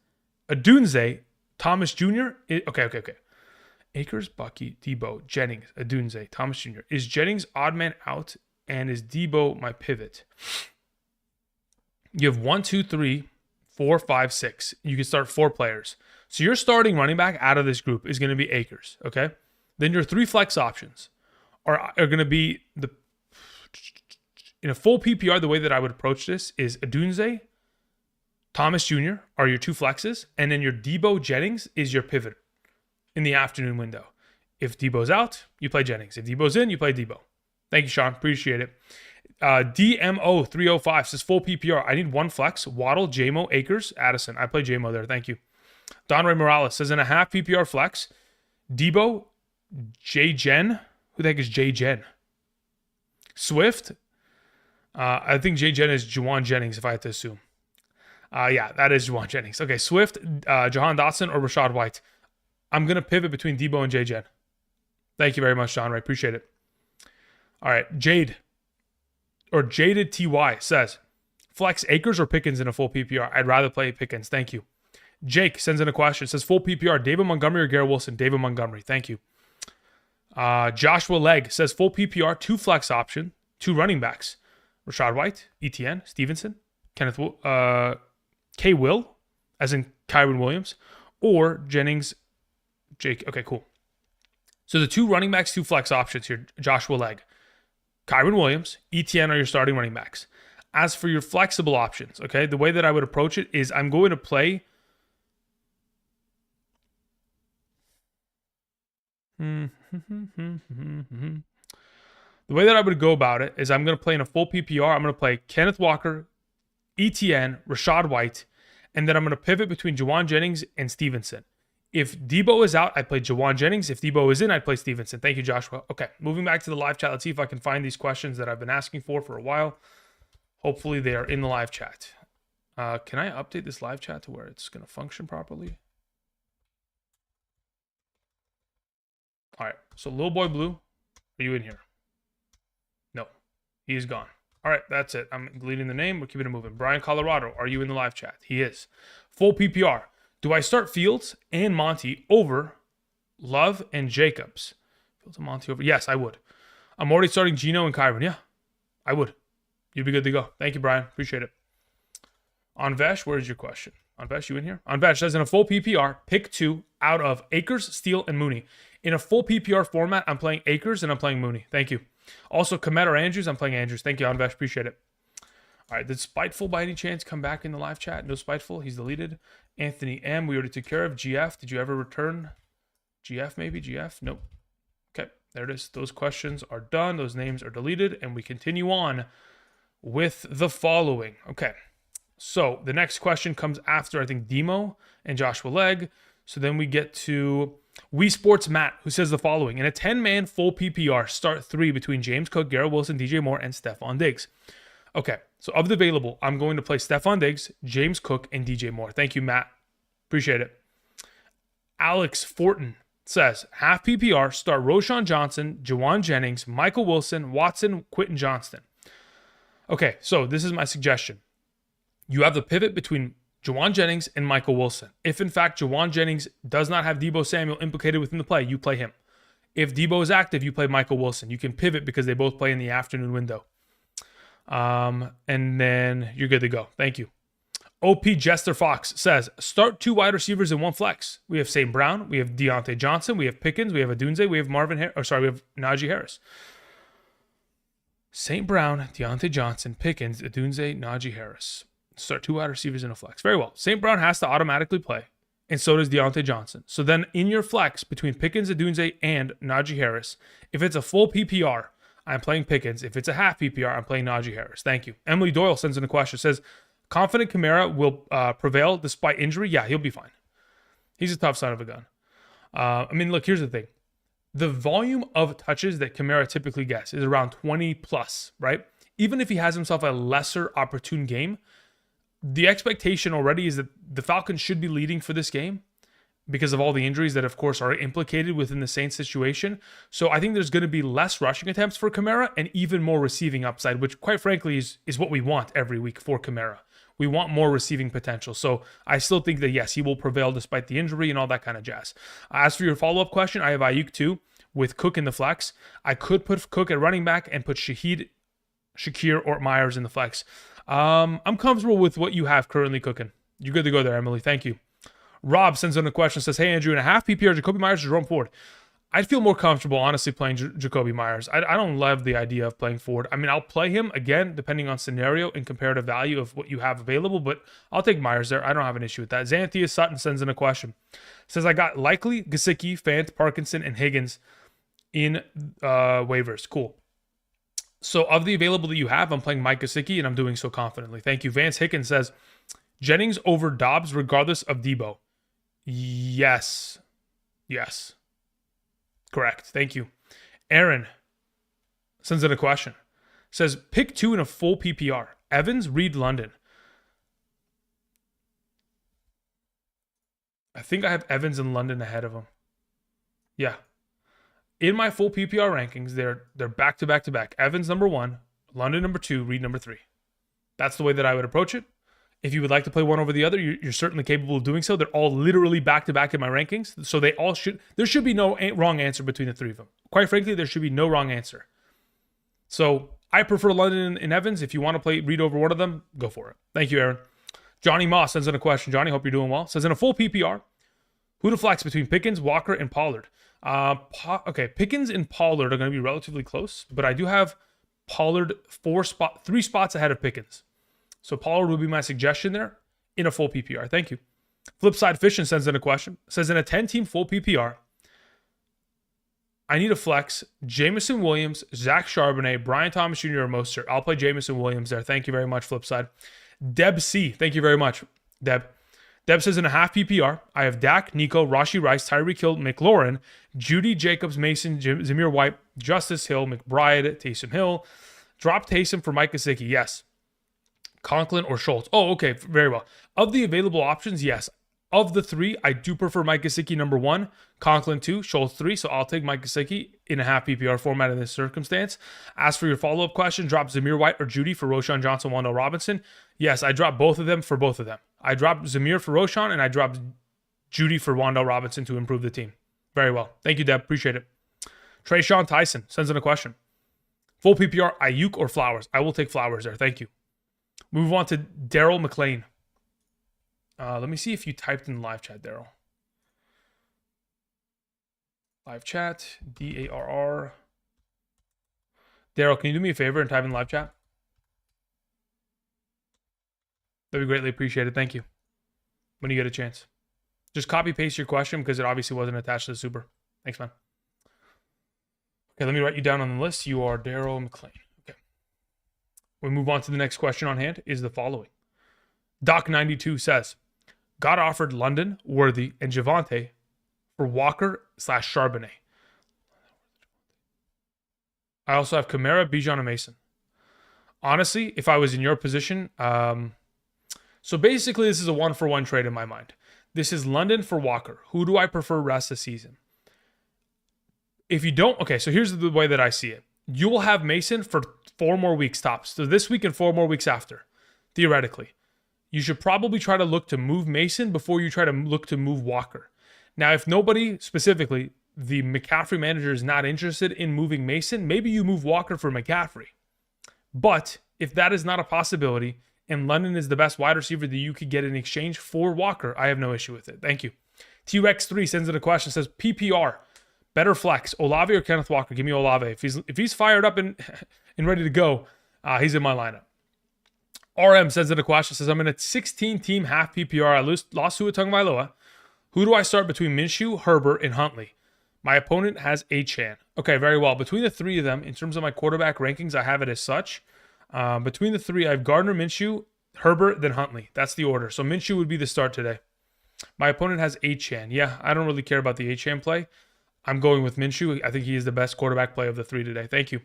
Adunze, Thomas Jr. Okay. Akers, Bucky, Debo, Jennings, Adunze, Thomas Jr. Is Jennings odd man out and is Debo my pivot? You have 1, 2, 3, 4, 5, 6. You can start 4 players. So your starting running back out of this group is going to be Akers, okay? Then your 3 flex options are going to be in a full PPR, the way that I would approach this is Adunze, Thomas Jr. are your 2 flexes, and then your Debo Jennings is your pivot in the afternoon window. If Debo's out, you play Jennings. If Debo's in, you play Debo. Thank you, Sean. Appreciate it. DMO305 says full PPR. I need 1 flex. Waddle, JMO, Akers, Addison. I play JMO there. Thank you. Don Ray Morales says in a half PPR flex, Debo, J-Gen. Who the heck is J-Gen? Swift. I think J-Jen is Juwan Jennings, if I had to assume. Yeah, that is Juwan Jennings. Okay, Swift, Jahan Dotson, or Rashad White. I'm going to pivot between Debo and J-Jen. Thank you very much, John. I appreciate it. All right, Jade, or Jaded TY says, flex Akers or Pickens in a full PPR? I'd rather play Pickens. Thank you. Jake sends in a question. Says, full PPR, David Montgomery or Garrett Wilson? David Montgomery. Thank you. Joshua Legg says, full PPR, 2 flex option, 2 running backs. Rashad White, ETN, Stevenson, Kenneth, K. Will, as in Kyron Williams, or Jennings, Jake. Okay, cool. So the 2 running backs, 2 flex options here, Joshua Legg. Kyron Williams, ETN are your starting running backs. As for your flexible options, okay, the way that I would approach it is I'm going to play the way that I would go about it is I'm going to play in a full PPR. I'm going to play Kenneth Walker, ETN, Rashad White, and then I'm going to pivot between Juwan Jennings and Stevenson. If Debo is out, I play Juwan Jennings. If Debo is in, I'd play Stevenson. Thank you, Joshua. Okay, moving back to the live chat. Let's see if I can find these questions that I've been asking for a while. Hopefully they are in the live chat. Can I update this live chat to where it's going to function properly? All right, so Lil Boy Blue, are you in here? No, he is gone. All right, that's it. I'm deleting the name. We're keeping it moving. Brian Colorado, are you in the live chat? He is. Full PPR. Do I start Fields and Monty over Love and Jacobs? Fields and Monty over. Yes, I would. I'm already starting Gino and Kyron. Yeah, I would. You'd be good to go. Thank you, Brian. Appreciate it. Anvesh, where's your question? Anvesh, you in here? Anvesh says, in a full PPR, pick 2 out of Akers, Steele, and Mooney. In a full PPR format, I'm playing Akers and I'm playing Mooney. Thank you. Also, Komet or Andrews, I'm playing Andrews. Thank you, Anvesh. Appreciate it. All right, did Spiteful by any chance come back in the live chat? No Spiteful. He's deleted. Anthony M, we already took care of. GF, did you ever return? GF maybe? GF? Nope. Okay, there it is. Those questions are done. Those names are deleted. And we continue on with the following. Okay, so the next question comes after, I think, Demo and Joshua Legg. So then we get to Wii Sports Matt, who says the following. In a 10-man full PPR, start 3 between James Cook, Garrett Wilson, DJ Moore, and Stephon Diggs. Okay, so of the available, I'm going to play Stephon Diggs, James Cook, and DJ Moore. Thank you, Matt. Appreciate it. Alex Fortin says, half PPR, start Roshan Johnson, Juwan Jennings, Michael Wilson, Watson, Quentin Johnston. Okay, so this is my suggestion. You have the pivot between Juwan Jennings and Michael Wilson. If, in fact, Juwan Jennings does not have Debo Samuel implicated within the play, you play him. If Debo is active, you play Michael Wilson. You can pivot because they both play in the afternoon window. And then you're good to go. Thank you. OP Jester Fox says, start 2 wide receivers and 1 flex. We have St. Brown, we have Deontay Johnson, we have Pickens, we have Adunze, we have we have Najee Harris. St. Brown, Deontay Johnson, Pickens, Adunze, Najee Harris. Start 2 wide receivers and a flex. Very well. St. Brown has to automatically play, and so does Deontay Johnson. So then in your flex between Pickens, Adunze, and Najee Harris, if it's a full PPR, I'm playing Pickens. If it's a half PPR, I'm playing Najee Harris. Thank you. Emily Doyle sends in a question. Says, confident Kamara will prevail despite injury? Yeah, he'll be fine. He's a tough son of a gun. I mean, look, here's the thing. The volume of touches that Kamara typically gets is around 20 plus, right? Even if he has himself a lesser opportune game, the expectation already is that the Falcons should be leading for this game because of all the injuries that, of course, are implicated within the Saints situation. So I think there's going to be less rushing attempts for Kamara and even more receiving upside, which, quite frankly, is what we want every week for Kamara. We want more receiving potential. So I still think that, yes, he will prevail despite the injury and all that kind of jazz. As for your follow-up question, I have Ayuk too with Cook in the flex. I could put Cook at running back and put Shakir or Myers in the flex. I'm comfortable with what you have currently cooking. You're good to go there, Emily. Thank you. Rob sends in a question, says, hey, Andrew, in a half PPR, Jacoby Myers or Jerome Ford? I'd feel more comfortable, honestly, playing Jacoby Myers. I don't love the idea of playing Ford. I mean, I'll play him, again, depending on scenario and comparative value of what you have available, but I'll take Myers there. I don't have an issue with that. Xanthia Sutton sends in a question. Says, I got Likely, Gesicki, Fant, Parkinson, and Higgins in waivers. Cool. So of the available that you have, I'm playing Mike Gesicki, and I'm doing so confidently. Thank you. Vance Hickens says, Jennings over Dobbs regardless of Debo. Yes. Correct. Thank you. Aaron sends in a question. says pick 2 in a full PPR. Evans, Reed, London. I think I have Evans and London ahead of him. Yeah. In my full PPR rankings, they're back to back to back. Evans number 1, London number 2, Reed number 3. That's the way that I would approach it. If you would like to play one over the other, you're certainly capable of doing so. They're all literally back to back in my rankings, so there should be no wrong answer between the 3 of them. Quite frankly, there should be no wrong answer. So I prefer London and Evans. If you want to play Reed over one of them, go for it. Thank you, Aaron. Johnny Moss sends in a question. Johnny, hope you're doing well. Says in a full PPR, who to flex between Pickens, Walker, and Pollard? Okay, Pickens and Pollard are going to be relatively close, but I do have Pollard 3 spots ahead of Pickens. So Pollard would be my suggestion there in a full PPR. Thank you. Flipside Fishing sends in a question. Says in a 10-team full PPR, I need a flex Jameson Williams, Zach Charbonnet, Brian Thomas Jr., or Mostert. I'll play Jameson Williams there. Thank you very much, Flipside. Deb C. Thank you very much, Deb. Deb says in a half PPR, I have Dak, Nico, Rashee Rice, Tyreek Hill, McLaurin, Judy, Jacobs, Mason, Zamir White, Justice Hill, McBride, Taysom Hill. Drop Taysom for Mike Gesicki. Yes. Conklin or Schultz. Oh, okay. Very well. Of the available options, yes. Of the 3, I do prefer Mike Gesicki number 1, Conklin 2, Schultz 3. So I'll take Mike Gesicki in a half PPR format in this circumstance. As for your follow-up question, drop Zamir White or Judy for Roschon Johnson, Wan'Dale Robinson. Yes, I dropped both of them for both of them. I dropped Zamir for Roschon and I dropped Judy for Wan'Dale Robinson to improve the team. Very well. Thank you, Deb. Appreciate it. Trayshawn Tyson sends in a question. Full PPR, Ayuk or Flowers? I will take Flowers there. Thank you. Move on to Daryl McLean. Let me see if you typed in live chat, Daryl. Live chat, DARR. Daryl, can you do me a favor and type in live chat? That'd be greatly appreciated. Thank you. When you get a chance. Just copy paste your question because it obviously wasn't attached to the super. Thanks, man. Okay, let me write you down on the list. You are Daryl McLean. Okay. We move on to the next question on hand is the following. Doc92 says, got offered London, Worthy, and Javonte for Walker/Charbonnet. I also have Kamara, Bijan, and Mason. Honestly, if I was in your position, so basically this is a 1-for-1 trade in my mind. This is London for Walker. Who do I prefer rest of the season? If you don't, okay, so here's the way that I see it. You will have Mason for 4 more weeks tops. So this week and 4 more weeks after, theoretically. You should probably try to look to move Mason before you try to look to move Walker. Now, if nobody, specifically, the McCaffrey manager is not interested in moving Mason, maybe you move Walker for McCaffrey. But if that is not a possibility, and London is the best wide receiver that you could get in exchange for Walker, I have no issue with it. Thank you. T-Rex3 sends in a question, says, PPR, better flex, Olave or Kenneth Walker? Give me Olave. If he's fired up and ready to go, he's in my lineup. RM sends in a question, says, I'm in a 16-team half PPR. I lost Tua Tagovailoa. Who do I start between Minshew, Herbert, and Huntley? My opponent has Achane. Okay, very well. Between the 3 of them, in terms of my quarterback rankings, I have it as such. Between the 3, I have Gardner Minshew, Herbert, then Huntley. That's the order. So Minshew would be the start today. My opponent has Achane. Yeah, I don't really care about the Achane play. I'm going with Minshew. I think he is the best quarterback play of the 3 today. Thank you.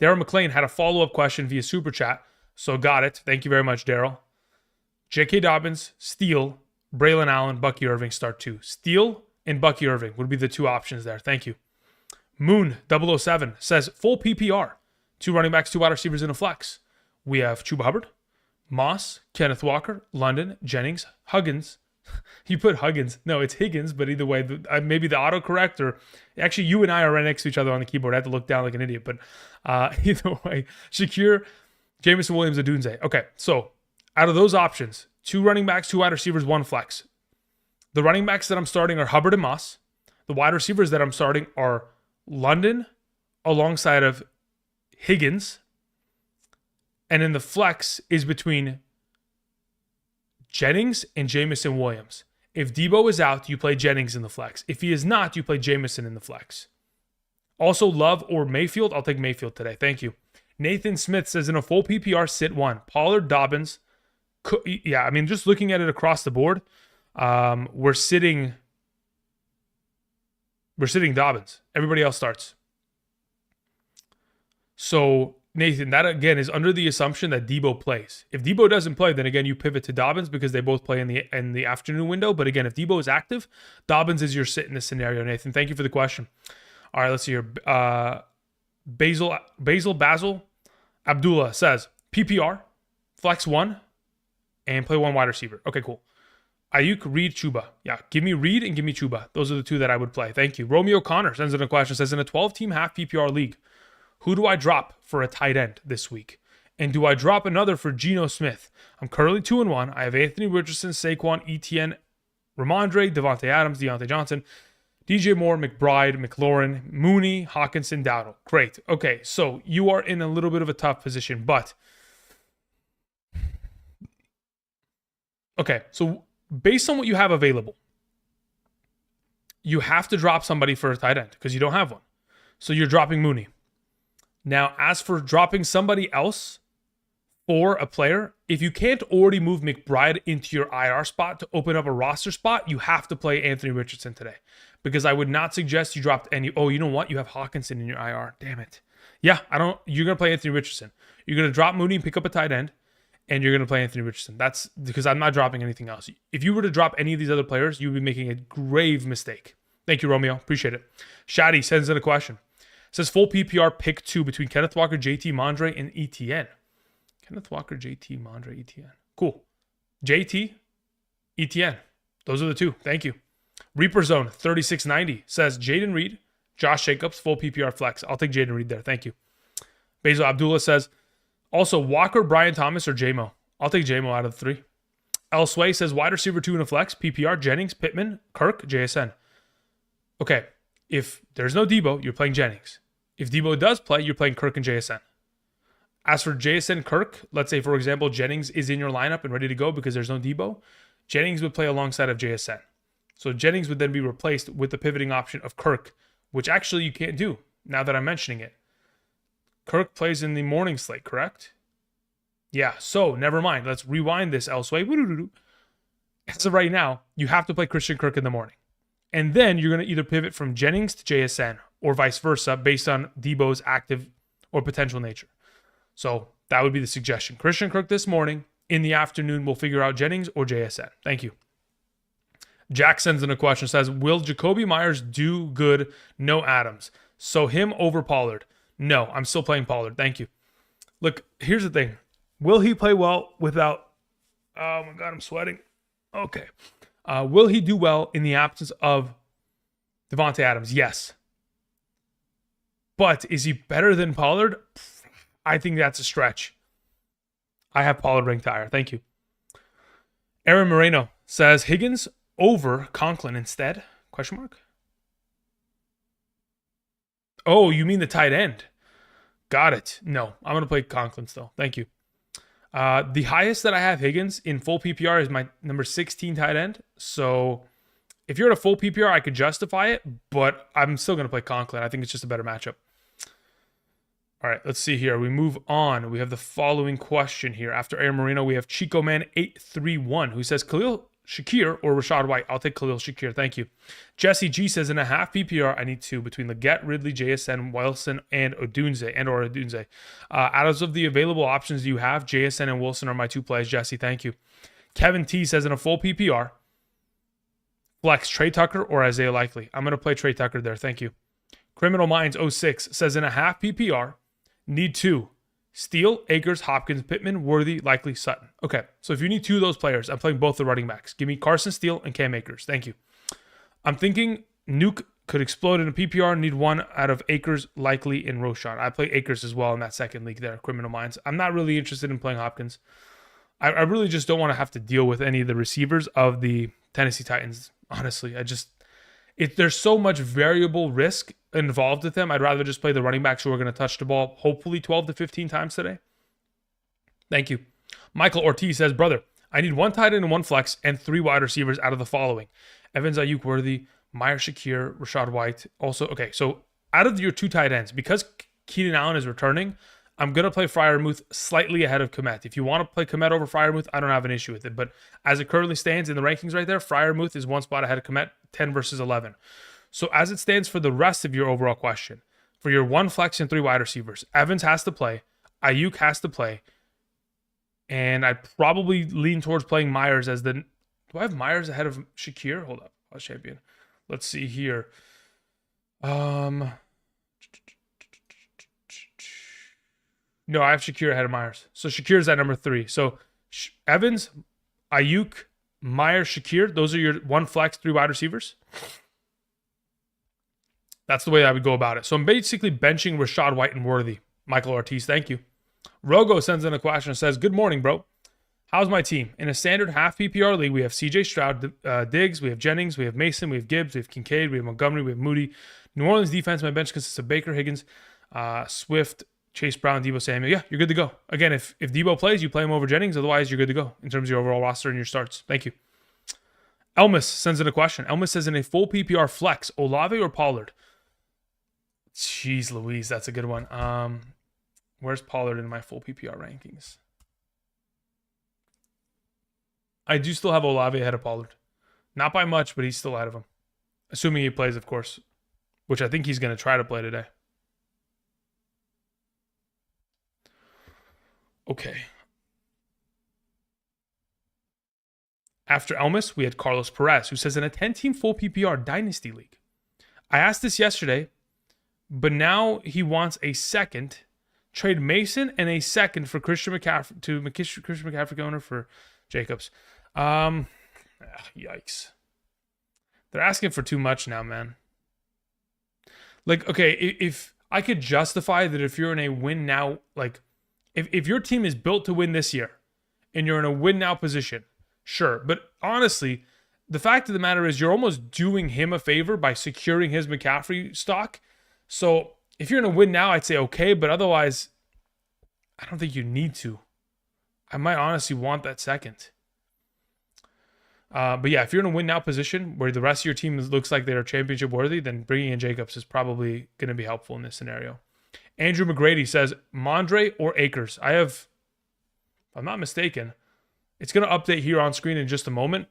Daryl McLean had a follow-up question via Super Chat. So got it. Thank you very much, Daryl. J.K. Dobbins, Steele, Braylon Allen, Bucky Irving, start 2. Steele and Bucky Irving would be the 2 options there. Thank you. Moon007 says, full PPR. 2 running backs, 2 wide receivers in a flex. We have Chuba Hubbard, Moss, Kenneth Walker, London, Jennings, Huggins. You put Huggins. No, it's Higgins, but either way, maybe the autocorrect or... Actually, you and I are right next to each other on the keyboard. I had to look down like an idiot, but either way. Shakir, Jameson Williams, Adunze. Okay, so out of those options, 2 running backs, 2 wide receivers, 1 flex. The running backs that I'm starting are Hubbard and Moss. The wide receivers that I'm starting are London alongside of Higgins. And then the flex is between Jennings and Jameson Williams. If Debo is out, you play Jennings in the flex. If he is not, you play Jameson in the flex. Also, Love or Mayfield. I'll take Mayfield today. Thank you. Nathan Smith says in a full PPR, sit 1. Pollard, Dobbins. Yeah, I mean, just looking at it across the board, we're sitting Dobbins. Everybody else starts. So Nathan, that again is under the assumption that Debo plays. If Debo doesn't play, then again you pivot to Dobbins because they both play in the afternoon window. But again, if Debo is active, Dobbins is your sit in this scenario. Nathan, thank you for the question. All right, let's see here. Basil Abdullah says PPR, flex one, and play one wide receiver. Okay, cool. Ayuk, Reed, Chuba. Yeah, give me Reed and give me Chuba. Those are the two that I would play. Thank you. Romeo Connor sends in a question. Says, in a 12-team half PPR league, who do I drop for a tight end this week? And do I drop another for Geno Smith? I'm currently 2-1. I have Anthony Richardson, Saquon, Etienne, Ramondre, Devontae Adams, Deontay Johnson, DJ Moore, McBride, McLaurin, Mooney, Hawkinson, Dowdle. Great. Okay, so you are in a little bit of a tough position, but... Okay, so based on what you have available, you have to drop somebody for a tight end because you don't have one. So you're dropping Mooney. Now, as for dropping somebody else for a player, if you can't already move McBride into your IR spot to open up a roster spot, you have to play Anthony Richardson today. Because I would not suggest you dropped any. Oh, you know what? You have Hawkinson in your IR. Damn it. Yeah, you're going to play Anthony Richardson. You're going to drop Mooney and pick up a tight end, and you're going to play Anthony Richardson. That's because I'm not dropping anything else. If you were to drop any of these other players, you would be making a grave mistake. Thank you, Romeo. Appreciate it. Shadi sends in a question. Says full PPR pick 2 between Kenneth Walker, JT, Mondre, and ETN. Kenneth Walker, JT, Mondre, ETN. Cool. JT, ETN. Those are the two. Thank you. Reaper Zone 3690 says Jaden Reed, Josh Jacobs, full PPR flex. I'll take Jaden Reed there. Thank you. Basil Abdullah says also Walker, Brian Thomas, or JMO. I'll take JMO out of the 3. El Sway says wide receiver 2 in a flex. PPR, Jennings, Pittman, Kirk, JSN. Okay. If there's no Debo, you're playing Jennings. If Debo does play, you're playing Kirk and JSN. As for JSN Kirk, let's say, for example, Jennings is in your lineup and ready to go because there's no Debo. Jennings would play alongside of JSN. So Jennings would then be replaced with the pivoting option of Kirk, which actually you can't do now that I'm mentioning it. Kirk plays in the morning slate, correct? Yeah, so never mind. Let's rewind this elsewhere. As of right now, you have to play Christian Kirk in the morning. And then you're going to either pivot from Jennings to JSN or vice versa based on Debo's active or potential nature. So that would be the suggestion. Christian Kirk this morning. In the afternoon, we'll figure out Jennings or JSN. Thank you. Jack sends in a question. Says, will Jacoby Myers do good? No Adams. So him over Pollard. No, I'm still playing Pollard. Thank you. Look, here's the thing. Will he play well without... Oh my God, I'm sweating. Okay. Will he do well in the absence of Devontae Adams? Yes. But is he better than Pollard? I think that's a stretch. I have Pollard ranked higher. Thank you. Aaron Moreno says Higgins over Conklin instead? Question mark. Oh, you mean the tight end? Got it. No, I'm going to play Conklin still. Thank you. The highest that I have Higgins in full PPR is my number 16 tight end. So if you're at a full PPR, I could justify it, but I'm still going to play Conklin. I think it's just a better matchup. All right, let's see here. We move on. We have the following question here. After Aaron Marino, we have Chico Man 831 who says Khalil Shakir or Rashad White. I'll take Khalil Shakir. Thank you. Jesse G says in a half PPR, I need 2 between Leggett, Ridley, JSN, Wilson, and Odunze. Out of the available options you have, JSN and Wilson are my 2 plays. Jesse, thank you. Kevin T says in a full PPR, flex Trey Tucker or Isaiah Likely. I'm going to play Trey Tucker there. Thank you. Criminal Minds 06 says in a half PPR, need 2. Steele, Akers, Hopkins, Pittman, Worthy, Likely, Sutton. Okay, so if you need 2 of those players, I'm playing both the running backs. Give me Carson Steele and Cam Akers. Thank you. I'm thinking Nuke could explode in a PPR. Need 1 out of Akers, Likely, and Roschon. I play Akers as well in that second league there, Criminal Minds. I'm not really interested in playing Hopkins. I really just don't want to have to deal with any of the receivers of the Tennessee Titans, honestly. There's so much variable risk involved with them. I'd rather just play the running backs who are going to touch the ball hopefully 12 to 15 times today. Thank you. Michael Ortiz says, brother, I need 1 tight end and 1 flex and 3 wide receivers out of the following. Evans, Ayuk, Worthy, Meyer, Shakir, Rashad White. Also, okay, so out of your 2 tight ends, because Keenan Allen is returning, I'm going to play Freiermuth slightly ahead of Kmet. If you want to play Kmet over Freiermuth, I don't have an issue with it. But as it currently stands in the rankings right there, Freiermuth is 1 spot ahead of Kmet, 10 versus 11. So as it stands for the rest of your overall question, for your 1 flex and 3 wide receivers, Evans has to play. Ayuk has to play. And I'd probably lean towards playing Myers as the... Do I have Myers ahead of Shakir? Hold up. I'll champion. Let's see here. No, I have Shakir ahead of Myers. So Shakir's at number 3. So Evans, Ayuk, Myers, Shakir. Those are your 1 flex, 3 wide receivers. That's the way I would go about it. So I'm basically benching Rashad White and Worthy. Michael Ortiz, thank you. Rogo sends in a question and says, good morning, bro. How's my team? In a standard half PPR league, we have CJ Stroud, Diggs, we have Jennings, we have Mason, we have Gibbs, we have Kincaid, we have Montgomery, we have Moody. New Orleans defense, my bench consists of Baker, Higgins, Swift, Chase Brown, Debo Samuel. Yeah, you're good to go. Again, if Debo plays, you play him over Jennings. Otherwise, you're good to go in terms of your overall roster and your starts. Thank you. Elmis sends in a question. Elmis says, in a full PPR flex, Olave or Pollard? Jeez Louise, that's a good one. Where's Pollard in my full PPR rankings? I do still have Olave ahead of Pollard. Not by much, but he's still ahead of him. Assuming he plays, of course, which I think he's going to try to play today. Okay. After Elmis, we had Carlos Perez, who says, in a 10-team full PPR Dynasty League. I asked this yesterday, but now he wants a second. Trade Mason and a second for Christian McCaffrey Christian McCaffrey owner for Jacobs. Yikes. They're asking for too much now, man. Like, okay, if I could justify that if you're in a win now, like, if your team is built to win this year and you're in a win now position, sure. But honestly, the fact of the matter is you're almost doing him a favor by securing his McCaffrey stock. So if you're in a win now, I'd say okay, but otherwise, I don't think you need to. I might honestly want that second. But yeah, if you're in a win now position where the rest of your team looks like they're championship worthy, then bringing in Jacobs is probably going to be helpful in this scenario. Andrew McGrady says, Mondre or Akers? If I'm not mistaken, it's going to update here on screen in just a moment.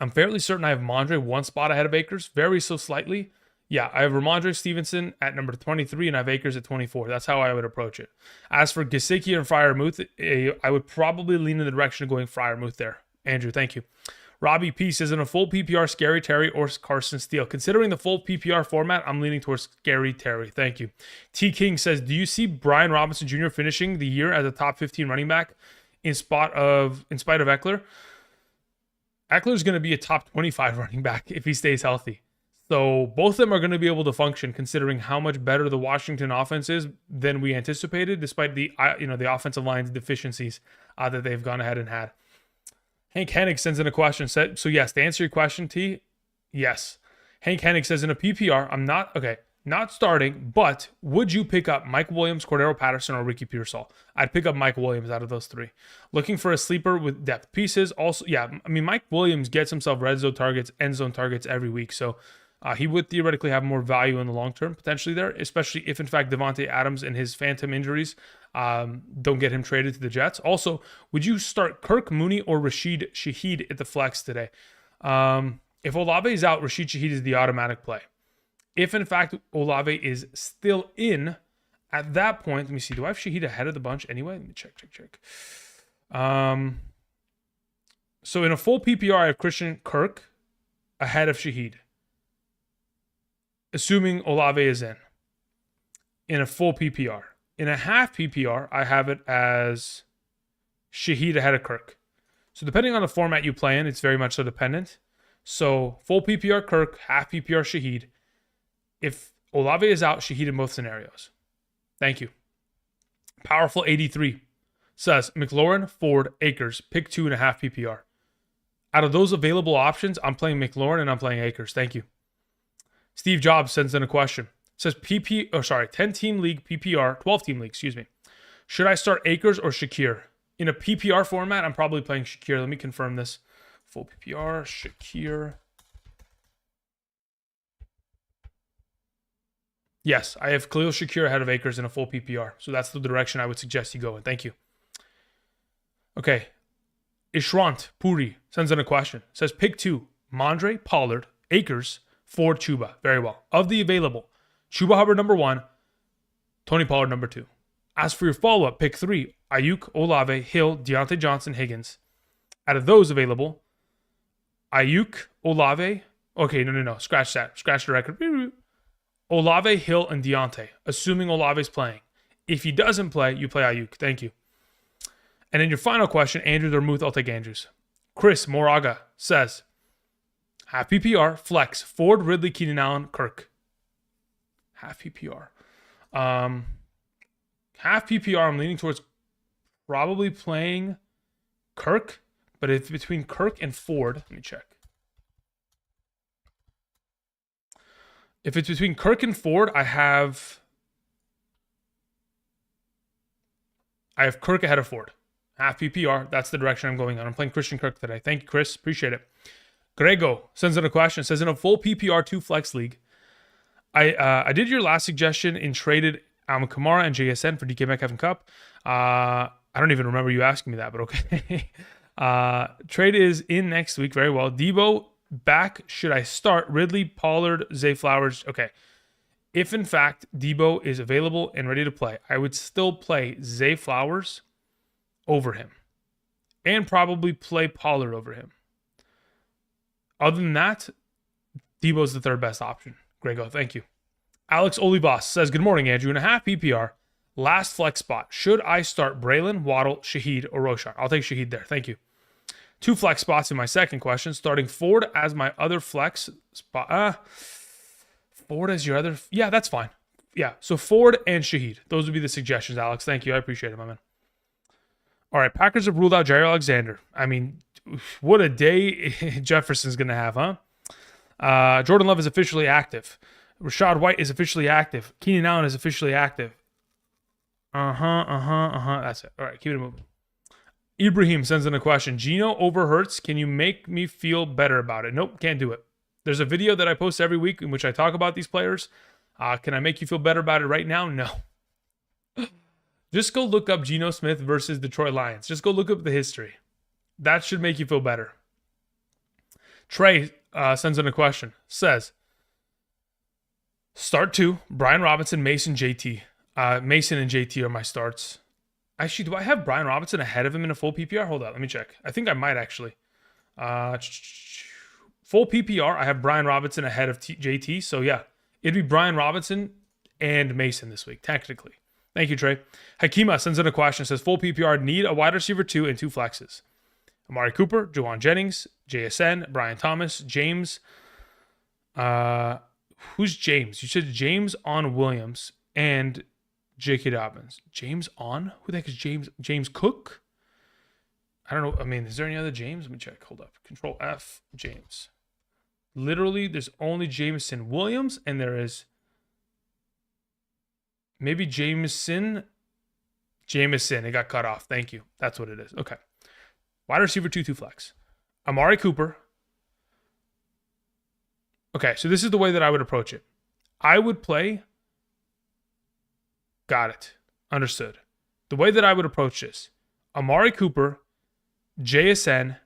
I'm fairly certain I have Mondre 1 spot ahead of Akers, very so slightly. Yeah, I have Ramondre Stevenson at number 23 and I have Akers at 24. That's how I would approach it. As for Gesicki and Freiermuth, I would probably lean in the direction of going Freiermuth there. Andrew, thank you. Robbie P says, in a full PPR, Scary Terry or Carson Steele. Considering the full PPR format, I'm leaning towards Scary Terry. Thank you. T. King says, do you see Brian Robinson Jr. finishing the year as a top 15 running back in spite of Eckler? Eckler's going to be a top 25 running back if he stays healthy. So both of them are going to be able to function considering how much better the Washington offense is than we anticipated, despite the offensive line's deficiencies that they've gone ahead and had. Hank Hennig sends in a question. So yes, to answer your question, T, yes. Hank Hennig says, in a PPR, I'm not starting, but would you pick up Mike Williams, Cordero Patterson, or Ricky Pearsall? I'd pick up Mike Williams out of those 3. Looking for a sleeper with depth pieces. Also, yeah, I mean, Mike Williams gets himself red zone targets, end zone targets every week. So he would theoretically have more value in the long term potentially there, especially if, in fact, Devontae Adams and his phantom injuries don't get him traded to the Jets. Also, would you start Kirk, Mooney, or Rashid Shaheed at the flex today? If Olave is out, Rashid Shaheed is the automatic play. If, in fact, Olave is still in, at that point, let me see. Do I have Shaheed ahead of the bunch anyway? Let me check. So in a full PPR, I have Christian Kirk ahead of Shaheed, assuming Olave is in a full PPR. In a half PPR, I have it as Shaheed ahead of Kirk. So depending on the format you play in, it's very much so dependent. So full PPR Kirk, half PPR Shaheed. If Olave is out, Shaheed in both scenarios. Thank you. Powerful 83 says, McLaurin, Ford, Akers, pick 2.5 PPR. Out of those available options, I'm playing McLaurin and I'm playing Akers. Thank you. Steve Jobs sends in a question. Says 10-team league PPR, 12-team league, excuse me. Should I start Akers or Shakir? In a PPR format, I'm probably playing Shakir. Let me confirm this. Full PPR, Shakir. Yes, I have Khalil Shakir ahead of Akers in a full PPR. So that's the direction I would suggest you go in. Thank you. Okay. Ishrant Puri sends in a question. Says pick 2, Mondre, Pollard, Akers, Ford, Chuba. Very well. Of the available, Chuba Hubbard number 1, Tony Pollard number 2. As for your follow-up, pick 3, Ayuk, Olave, Hill, Deontay Johnson, Higgins. Out of those available, Ayuk, Olave. Okay, no. Scratch that. Scratch the record. Olave, Hill, and Deontay, assuming Olave's playing. If he doesn't play, you play Ayuk. Thank you. And then your final question, Andrews or Muth, I'll take Andrews. Chris Moraga says, half PPR, flex, Ford, Ridley, Keenan Allen, Kirk. Half PPR. Half PPR, I'm leaning towards probably playing Kirk, but it's between Kirk and Ford. Let me check. If it's between Kirk and Ford, I have Kirk ahead of Ford. Half PPR. That's the direction I'm going on. I'm playing Christian Kirk today. Thank you, Chris. Appreciate it. Grego sends in a question. Says, in a full PPR 2 flex league, I did your last suggestion and traded Alvin Kamara and JSN for DK Metcalf and Cup. I don't even remember you asking me that, but okay. Trade is in next week. Very well. Debo back. Should I start Ridley, Pollard, Zay Flowers? Okay. If in fact Debo is available and ready to play, I would still play Zay Flowers over him and probably play Pollard over him. Other than that, Debo's the third best option. Grego, thank you. Alex Olivas says, good morning, Andrew. In a half PPR, last flex spot. Should I start Braylon, Waddle, Shaheed, or Roshan? I'll take Shaheed there. Thank you. 2 flex spots in my second question. Starting Ford as my other flex spot. Ford as your other. Yeah, that's fine. Yeah, so Ford and Shaheed. Those would be the suggestions, Alex. Thank you. I appreciate it, my man. All right, Packers have ruled out Jair Alexander. I mean, what a day Jefferson's going to have, huh? Jordan Love is officially active. Rashad White is officially active. Keenan Allen is officially active. That's it. All right, keep it moving. Ibrahim sends in a question. Geno over Hurts. Can you make me feel better about it? Nope, can't do it. There's a video that I post every week in which I talk about these players. Can I make you feel better about it right now? No. Just go look up Geno Smith versus Detroit Lions. Just go look up the history. That should make you feel better. Trey sends in a question. Says, start 2, Brian Robinson, Mason, JT. Mason and JT are my starts. Actually, do I have Brian Robinson ahead of him in a full PPR? Hold on, let me check. I think I might actually. Full PPR, I have Brian Robinson ahead of JT. So yeah, it'd be Brian Robinson and Mason this week, technically. Thank you, Trey. Hakima sends in a question. Says, full PPR, need a wide receiver 2 and 2 flexes. Amari Cooper, Juwan Jennings, JSN, Brian Thomas, James. Who's James? You said James on Williams and J.K. Dobbins. James on? Who the heck is James? James Cook? I don't know. I mean, is there any other James? Let me check. Hold up. Control F, James. Literally, there's only Jameson Williams, and there is maybe Jameson. It got cut off. Thank you. That's what it is. Okay. Wide receiver 2 flex. Amari Cooper. Okay, so this is the way that I would approach it. I would play. Got it. Understood. The way that I would approach this. Amari Cooper, JSN.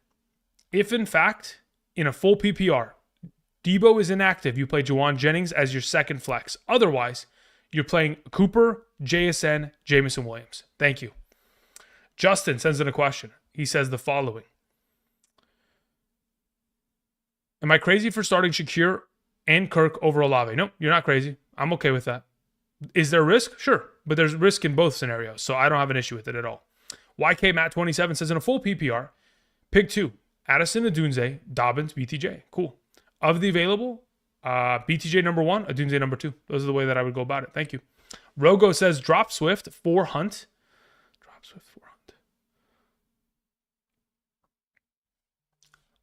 If in fact, in a full PPR, Debo is inactive, you play Juwan Jennings as your second flex. Otherwise, you're playing Cooper, JSN, Jameson Williams. Thank you. Justin sends in a question. He says the following. Am I crazy for starting Shakir and Kirk over Olave? Nope, you're not crazy. I'm okay with that. Is there risk? Sure. But there's risk in both scenarios, so I don't have an issue with it at all. YK Matt 27 says in a full PPR, pick 2. Addison Adunze, Dobbins, BTJ. Cool. Of the available, BTJ number 1, Adunze number 2. Those are the way that I would go about it. Thank you. Rogo says drop Swift for Hunt. Drop Swift for Hunt.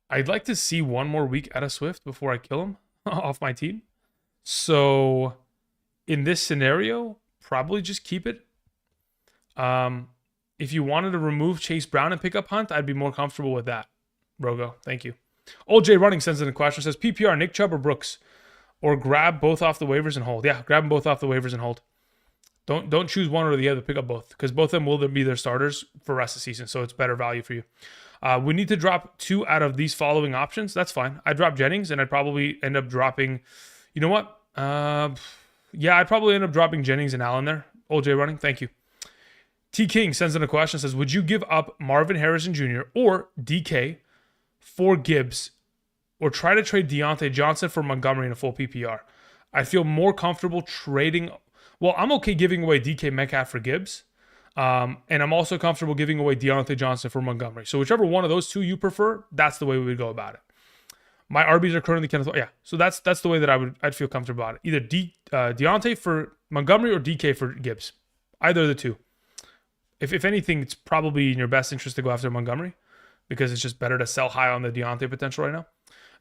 I'd like to see one more week out of Swift before I kill him off my team. So in this scenario, probably just keep it. If you wanted to remove Chase Brown and pick up Hunt, I'd be more comfortable with that. Rogo, thank you. Old J Running sends in a question. Says PPR, Nick Chubb or Brooks? Or grab both off the waivers and hold. Yeah, grab them both off the waivers and hold. Don't choose one or the other. Pick up both. Because both of them will be their starters for the rest of the season. So it's better value for you. We need to drop 2 out of these following options. That's fine. I'd drop Jennings and I'd probably end up dropping... You know what? Yeah, I'd probably end up dropping Jennings and Allen there. Old J Running, thank you. T King sends in a question, says, would you give up Marvin Harrison Jr. or DK for Gibbs, or try to trade Deontay Johnson for Montgomery in a full PPR? I feel more comfortable trading. Well, I'm okay giving away DK Metcalf for Gibbs. And I'm also comfortable giving away Deontay Johnson for Montgomery. So whichever one of those two you prefer, that's the way we would go about it. My RBs are currently Kenneth. Yeah, so that's the way that I'd feel comfortable about it. Either Deontay for Montgomery or DK for Gibbs. Either of the two. If anything, it's probably in your best interest to go after Montgomery because it's just better to sell high on the Deontay potential right now.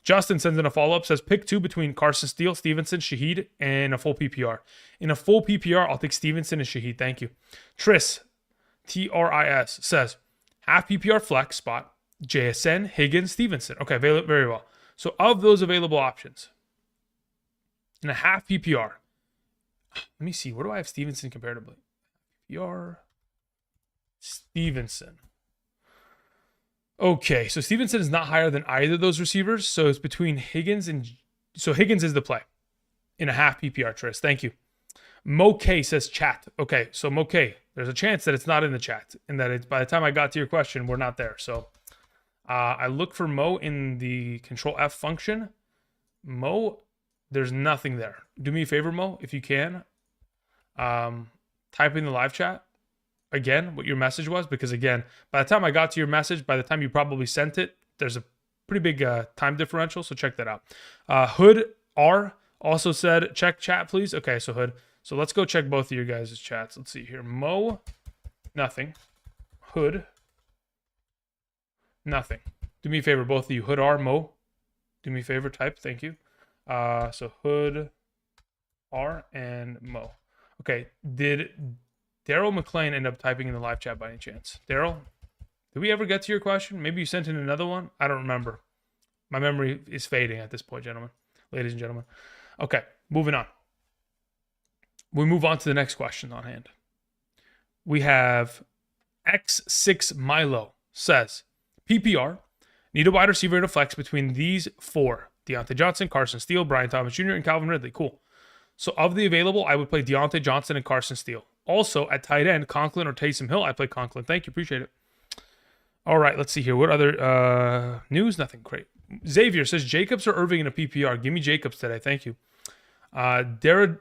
Justin sends in a follow-up, says, pick two between Carson Steele, Stevenson, Shaheed, and a full PPR. In a full PPR, I'll take Stevenson and Shaheed. Thank you. Tris, T-R-I-S, says, half PPR flex spot, JSN, Higgins, Stevenson. Okay, very well. So of those available options, in a half PPR, let me see, where do I have Stevenson comparatively? PPR, Stevenson. Okay, so Stevenson is not higher than either of those receivers, so it's between Higgins and... So Higgins is the play in a half PPR, Tris. Thank you. Mo K says chat. Okay, so Mo K, there's a chance that it's not in the chat, and that it's, by the time I got to your question, we're not there. So I look for Mo in the Control F function. Mo, there's nothing there. Do me a favor, Mo, if you can. Type in the live chat again what your message was, because again, by the time I got to your message, by the time you probably sent it, there's a pretty big time differential, so check that out. Hood R also said, check chat, please. Okay, so Hood. So let's go check both of your guys' chats. Let's see here. Mo, nothing. Hood, nothing. Do me a favor, both of you. Hood R, Mo, do me a favor, type. Thank you. So Hood R and Mo. Okay, did Daryl McClain end up typing in the live chat by any chance? Daryl, did we ever get to your question? Maybe you sent in another one? I don't remember. My memory is fading at this point, gentlemen. Ladies and gentlemen. Okay, moving on. We move on to the next question on hand. We have X6 Milo says, PPR, need a wide receiver to flex between these four. Deontay Johnson, Carson Steele, Brian Thomas Jr., and Calvin Ridley. Cool. So of the available, I would play Deontay Johnson and Carson Steele. Also, at tight end, Conklin or Taysom Hill, I play Conklin. Thank you. Appreciate it. All right, let's see here. What other news? Nothing great. Xavier says, Jacobs or Irving in a PPR? Give me Jacobs today. Thank you. Daraj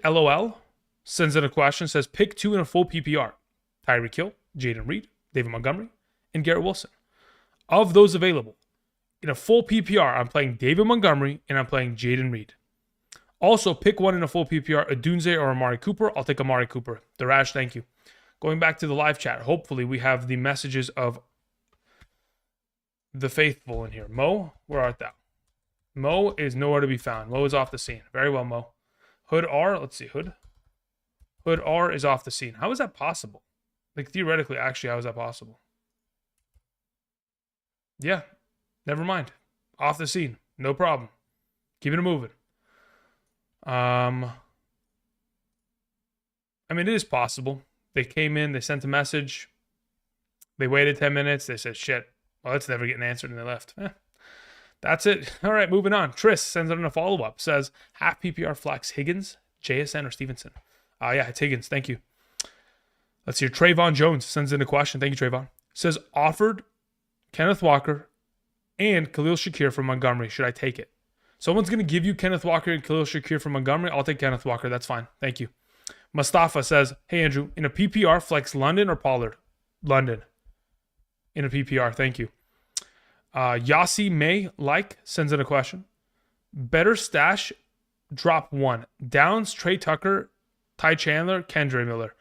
LOL sends in a question, says, pick two in a full PPR. Tyreek Hill, Jaden Reed, David Montgomery, and Garrett Wilson. Of those available, in a full PPR, I'm playing David Montgomery and I'm playing Jaden Reed. Also, pick one in a full PPR, Adunze or Amari Cooper. I'll take Amari Cooper. Daraj, thank you. Going back to the live chat, hopefully we have the messages of the faithful in here. Mo, where art thou? Mo is nowhere to be found. Mo is off the scene. Very well, Mo. Hood R, let's see, Hood R is off the scene. How is that possible? Like, theoretically, actually, how is that possible? Yeah, never mind. Off the scene. No problem. Keeping it moving. I mean, it is possible. They came in, they sent a message. They waited 10 minutes. They said, shit, well, that's never getting answered, and they left. That's it. All right, moving on. Tris sends in a follow-up. Says, half PPR flex, Higgins, JSN, or Stevenson? Yeah, it's Higgins. Thank you. Let's hear. Trayvon Jones sends in a question. Thank you, Trayvon. Says, offered Kenneth Walker and Khalil Shakir from Montgomery. Should I take it? Someone's going to give you Kenneth Walker and Khalil Shakir from Montgomery. I'll take Kenneth Walker. That's fine. Thank you. Mustafa says, hey, Andrew, in a PPR, flex London or Pollard? London. In a PPR. Thank you. Yasi May sends in a question. Better stash, drop one. Downs, Trey Tucker, Ty Chandler, Kendre Miller.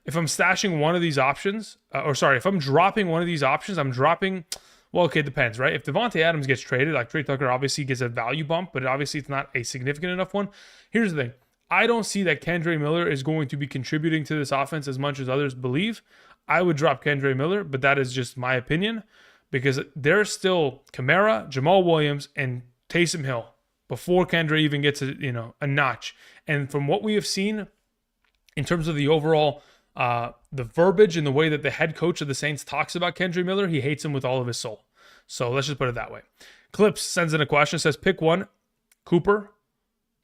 If I'm stashing one of these options, if I'm dropping one of these options, I'm dropping... Well, okay, it depends, right? If Devontae Adams gets traded, like Trey Tucker obviously gets a value bump, but obviously it's not a significant enough one. Here's the thing. I don't see that Kendre Miller is going to be contributing to this offense as much as others believe. I would drop Kendre Miller, but that is just my opinion because there's still Kamara, Jamal Williams, and Taysom Hill before Kendre even gets a notch. And from what we have seen in terms of the overall the verbiage and the way that the head coach of the Saints talks about Kendre Miller, he hates him with all of his soul. So let's just put it that way. Clips sends in a question, says, pick one, Cooper,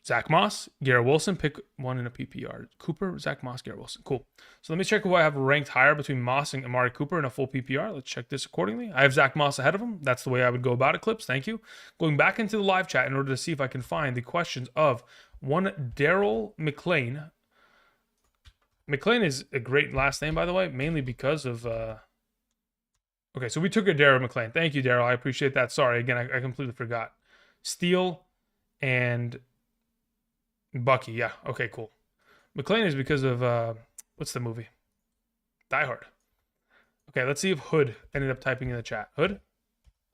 Zach Moss, Garrett Wilson, pick one in a PPR. Cooper, Zach Moss, Garrett Wilson. Cool. So let me check who I have ranked higher between Moss and Amari Cooper in a full PPR. Let's check this accordingly. I have Zach Moss ahead of him. That's the way I would go about it, Clips. Thank you. Going back into the live chat in order to see if I can find the questions of one Daryl McLean. McLean is a great last name, by the way, mainly because of... Okay, so we took a Daryl McLean. Thank you, Daryl. I appreciate that. Sorry, again, I completely forgot. Steele and... Bucky, yeah. Okay, cool. McLean is because of, what's the movie? Die Hard. Okay, let's see if Hood ended up typing in the chat. Hood?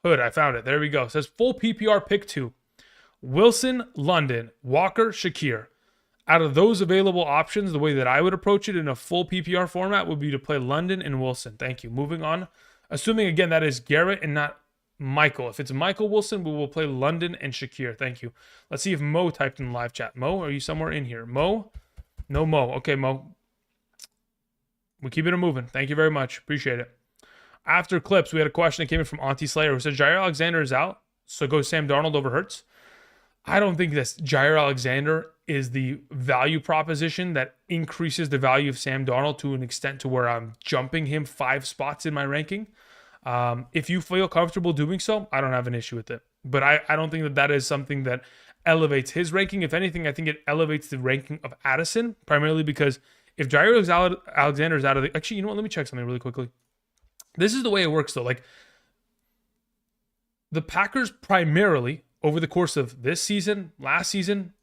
Hood, I found it. There we go. It says full PPR pick 2. Wilson, London, Walker, Shakir. Out of those available options, the way that I would approach it in a full PPR format would be to play London and Wilson. Thank you. Moving on. Assuming, again, that is Garrett and not Michael. If it's Michael Wilson, we will play London and Shakir. Thank you. Let's see if Mo typed in the live chat. Mo, are you somewhere in here? Mo? No Mo. Okay, Mo. We keep it moving. Thank you very much. Appreciate it. After Clips, we had a question that came in from Auntie Slayer who said, Jair Alexander is out, so go Sam Darnold over Hurts. I don't think that Jair Alexander is the value proposition that increases the value of Sam Darnold to an extent to where I'm jumping him 5 spots in my ranking. If you feel comfortable doing so, I don't have an issue with it. But I don't think that that is something that elevates his ranking. If anything, I think it elevates the ranking of Addison, primarily because if Jair Alexander is out of the... Actually, you know what? Let me check something really quickly. This is the way it works, though. Like, the Packers primarily, over the course of this season, last season,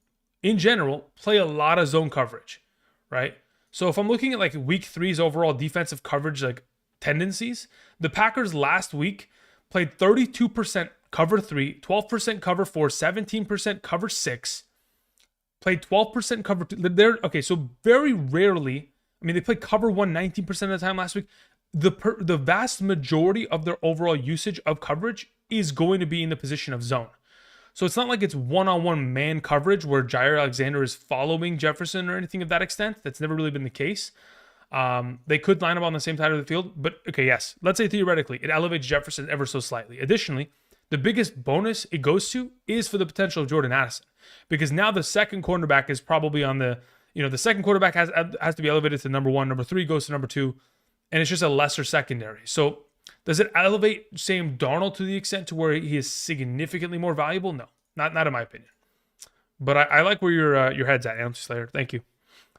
in general, play a lot of zone coverage, right? So if I'm looking at, like, week 3's overall defensive coverage, like, tendencies, the Packers last week played 32% cover 3, 12% cover 4, 17% cover 6, played 12% cover 2. Okay, so very rarely, I mean, they played cover 1 19% of the time last week. The vast majority of their overall usage of coverage is going to be in the position of zone. So it's not like it's one-on-one man coverage where Jair Alexander is following Jefferson or anything of that extent. That's never really been the case. They could line up on the same side of the field, but okay, yes. Let's say theoretically, it elevates Jefferson ever so slightly. Additionally, the biggest bonus it goes to is for the potential of Jordan Addison, because now the second cornerback is probably on the, the second quarterback has to be elevated to number 1, number 3 goes to number 2, and it's just a lesser secondary. So does it elevate Sam Darnold to the extent to where he is significantly more valuable? No, not in my opinion. But I like where your head's at, Auntie Slayer. Thank you.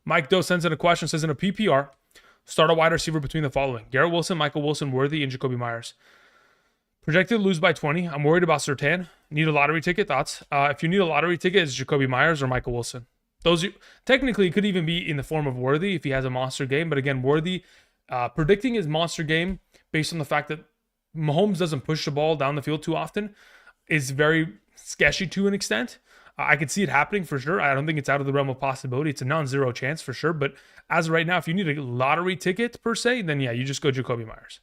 Mike Doe sends in a question, says in a PPR, start a wide receiver between the following: Garrett Wilson, Michael Wilson, Worthy, and Jacoby Myers. Projected to lose by 20. I'm worried about Surtain. Need a lottery ticket? Thoughts? If you need a lottery ticket, it's Jacoby Myers or Michael Wilson. Those technically could even be in the form of Worthy if he has a monster game. But again, Worthy, predicting his monster game based on the fact that Mahomes doesn't push the ball down the field too often is very sketchy to an extent. I could see it happening for sure. I don't think it's out of the realm of possibility. It's a non-zero chance for sure. But as of right now, if you need a lottery ticket per se, then yeah, you just go Jacoby Myers.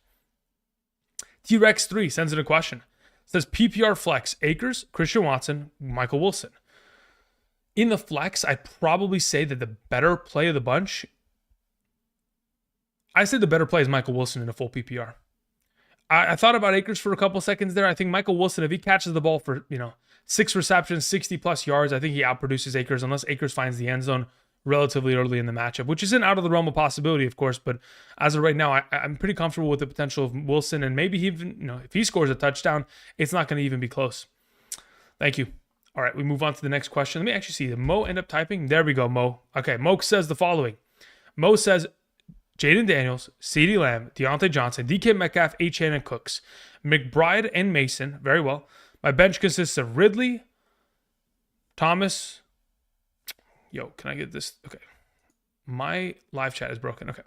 T-Rex3 sends in a question. It says PPR flex, Akers, Christian Watson, Michael Wilson. In the flex, I'd probably say that the better play of the bunch, I say the better play is Michael Wilson in a full PPR. I thought about Akers for a couple seconds there. I think Michael Wilson, if he catches the ball for, 6 receptions, 60 plus yards, I think he outproduces Akers unless Akers finds the end zone relatively early in the matchup, which isn't out of the realm of possibility, of course. But as of right now, I'm pretty comfortable with the potential of Wilson, and maybe even, if he scores a touchdown, it's not going to even be close. Thank you. All right, we move on to the next question. Let me actually see. Did Mo end up typing? There we go, Mo. Okay, Mo says the following. Mo says Jaden Daniels, CeeDee Lamb, Deontay Johnson, DK Metcalf, Achane, and Cooks, McBride, and Mason. Very well. My bench consists of Ridley, Thomas. Yo, can I get this? Okay. My live chat is broken. Okay.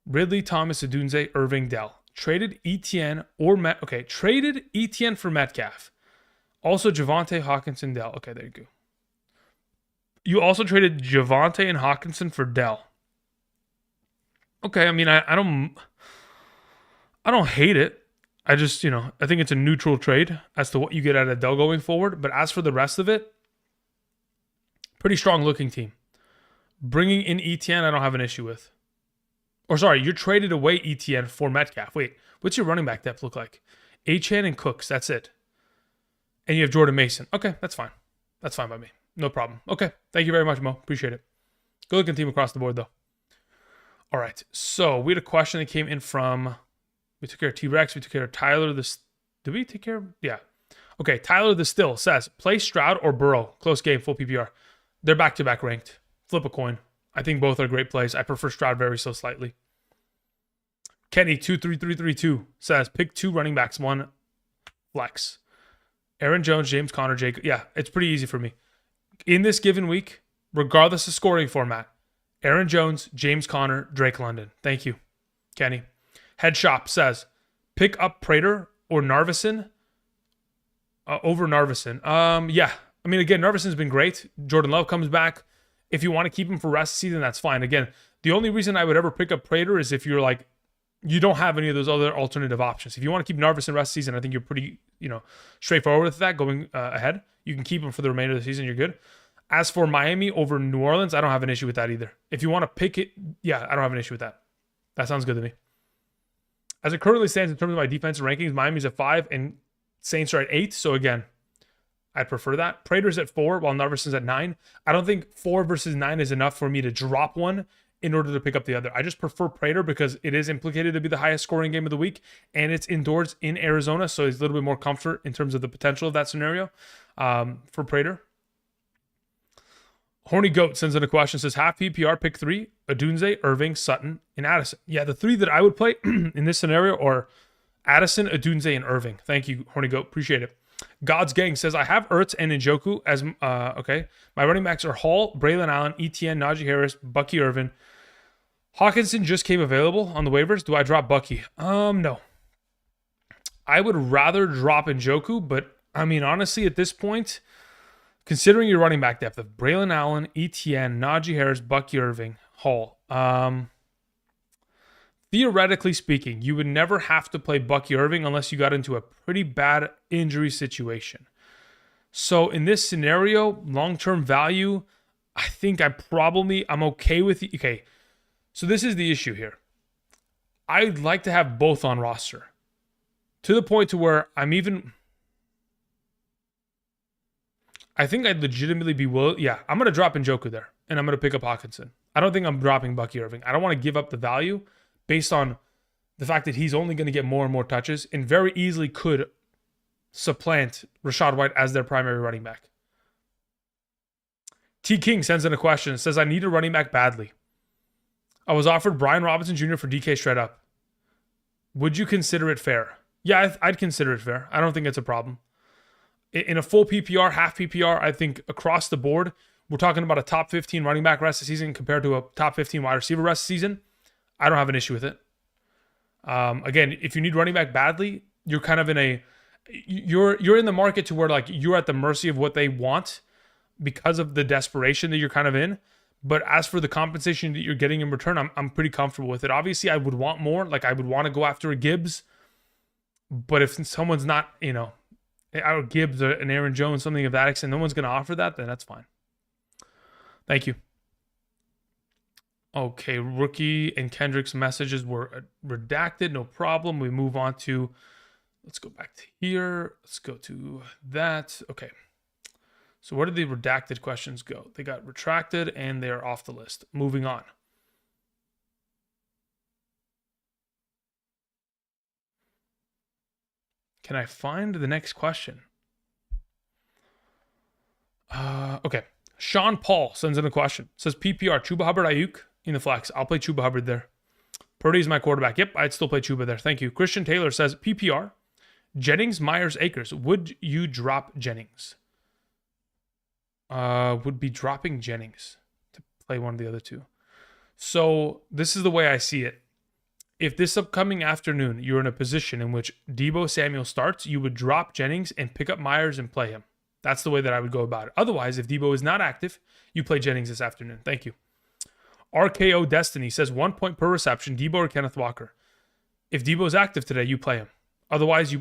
Ridley, Thomas, Adunze, Irving, Dell. Traded Etienne traded Etienne for Metcalf. Also Javonte, Hawkinson, Dell. Okay, there you go. You also traded Javonte and Hawkinson for Dell. Okay, I mean, I don't hate it. I just, I think it's a neutral trade as to what you get out of Dell going forward. But as for the rest of it, pretty strong looking team. Bringing in Etienne, I don't have an issue with. Or sorry, you traded away Etienne for Metcalf. Wait, what's your running back depth look like? Achane and Cooks, that's it. And you have Jordan Mason. Okay, that's fine. That's fine by me. No problem. Okay. Thank you very much, Mo. Appreciate it. Good looking team across the board, though. All right. So we had a question that came in from. We took care of T Rex. We took care of Tyler. Did we take care of? Yeah. Okay. Tyler the Still says play Stroud or Burrow. Close game, full PPR. They're back to back ranked. Flip a coin. I think both are great plays. I prefer Stroud very so slightly. Kenny23332 says pick 2 running backs, 1 flex. Aaron Jones, James Conner, Jake. Yeah, it's pretty easy for me. In this given week, regardless of scoring format, Aaron Jones, James Conner, Drake London. Thank you, Kenny. Head Shop says pick up Prater or Narvison over Narvison. Yeah. I mean, again, Narvison's been great. Jordan Love comes back. If you want to keep him for rest of the season, that's fine. Again, the only reason I would ever pick up Prater is if you're like, you don't have any of those other alternative options. If you want to keep Narvison rest of the season, I think you're pretty, straightforward with that going ahead. You can keep him for the remainder of the season. You're good. As for Miami over New Orleans, I don't have an issue with that either. If you want to pick it, yeah, I don't have an issue with that. That sounds good to me. As it currently stands in terms of my defensive rankings, Miami's at 5 and Saints are at 8. So again, I'd prefer that. Prater's at 4 while Narvison's at 9. I don't think 4 versus 9 is enough for me to drop one in order to pick up the other. I just prefer Prater because it is implicated to be the highest scoring game of the week, and it's indoors in Arizona, so it's a little bit more comfort in terms of the potential of that scenario for Prater. Horny Goat sends in a question, says half PPR, pick 3, Odunze, Irving, Sutton, and Addison. Yeah, the 3 that I would play in this scenario are Addison, Odunze, and Irving. Thank you, Horny Goat. Appreciate it. God's Gang says, I have Ertz and Njoku as, okay. My running backs are Hall, Braylon Allen, ETN, Najee Harris, Bucky Irvin. Hawkinson just came available on the waivers. Do I drop Bucky? No. I would rather drop Njoku, but I mean, honestly, at this point, considering your running back depth of Braylon Allen, ETN, Najee Harris, Bucky Irving, Hall, theoretically speaking, you would never have to play Bucky Irving unless you got into a pretty bad injury situation. So in this scenario, long-term value, I think I'm okay with it. Okay, so this is the issue here. I'd like to have both on roster to the point to where I think I'd legitimately be willing. Yeah, I'm going to drop Njoku there, and I'm going to pick up Hawkinson. I don't think I'm dropping Bucky Irving. I don't want to give up the value based on the fact that he's only going to get more and more touches and very easily could supplant Rachaad White as their primary running back. T. King sends in a question. It says, I need a running back badly. I was offered Brian Robinson Jr. for DK straight up. Would you consider it fair? Yeah, I'd consider it fair. I don't think it's a problem. In a full PPR, half PPR, I think across the board, we're talking about a top 15 running back rest of the season compared to a top 15 wide receiver rest of the season. I don't have an issue with it. Again, if you need running back badly, you're kind of you're in the market to where like you're at the mercy of what they want because of the desperation that you're kind of in. But as for the compensation that you're getting in return, I'm pretty comfortable with it. Obviously, I would want more. Like I would want to go after a Gibbs. But if someone's not, a Gibbs or an Aaron Jones, something of that extent, no one's going to offer that, then that's fine. Thank you. Okay, Rookie and Kendrick's messages were redacted. No problem. We move on to, let's go back to here. Let's go to that. Okay. So where did the redacted questions go? They got retracted and they're off the list. Moving on. Can I find the next question? Okay. Sean Paul sends in a question. Says PPR, Chuba Hubbard, Ayuk in the flex. I'll play Chuba Hubbard there. Purdy's my quarterback. Yep, I'd still play Chuba there. Thank you. Christian Taylor says PPR, Jennings, Myers, Akers. Would you drop Jennings? Would be dropping Jennings to play one of the other two. So this is the way I see it. If this upcoming afternoon you're in a position in which Deebo Samuel starts, you would drop Jennings and pick up Myers and play him. That's the way that I would go about it. Otherwise, if Deebo is not active, you play Jennings this afternoon. Thank you. RKO Destiny says 1 point per reception, Deebo or Kenneth Walker. If Deebo is active today, you play him. Otherwise,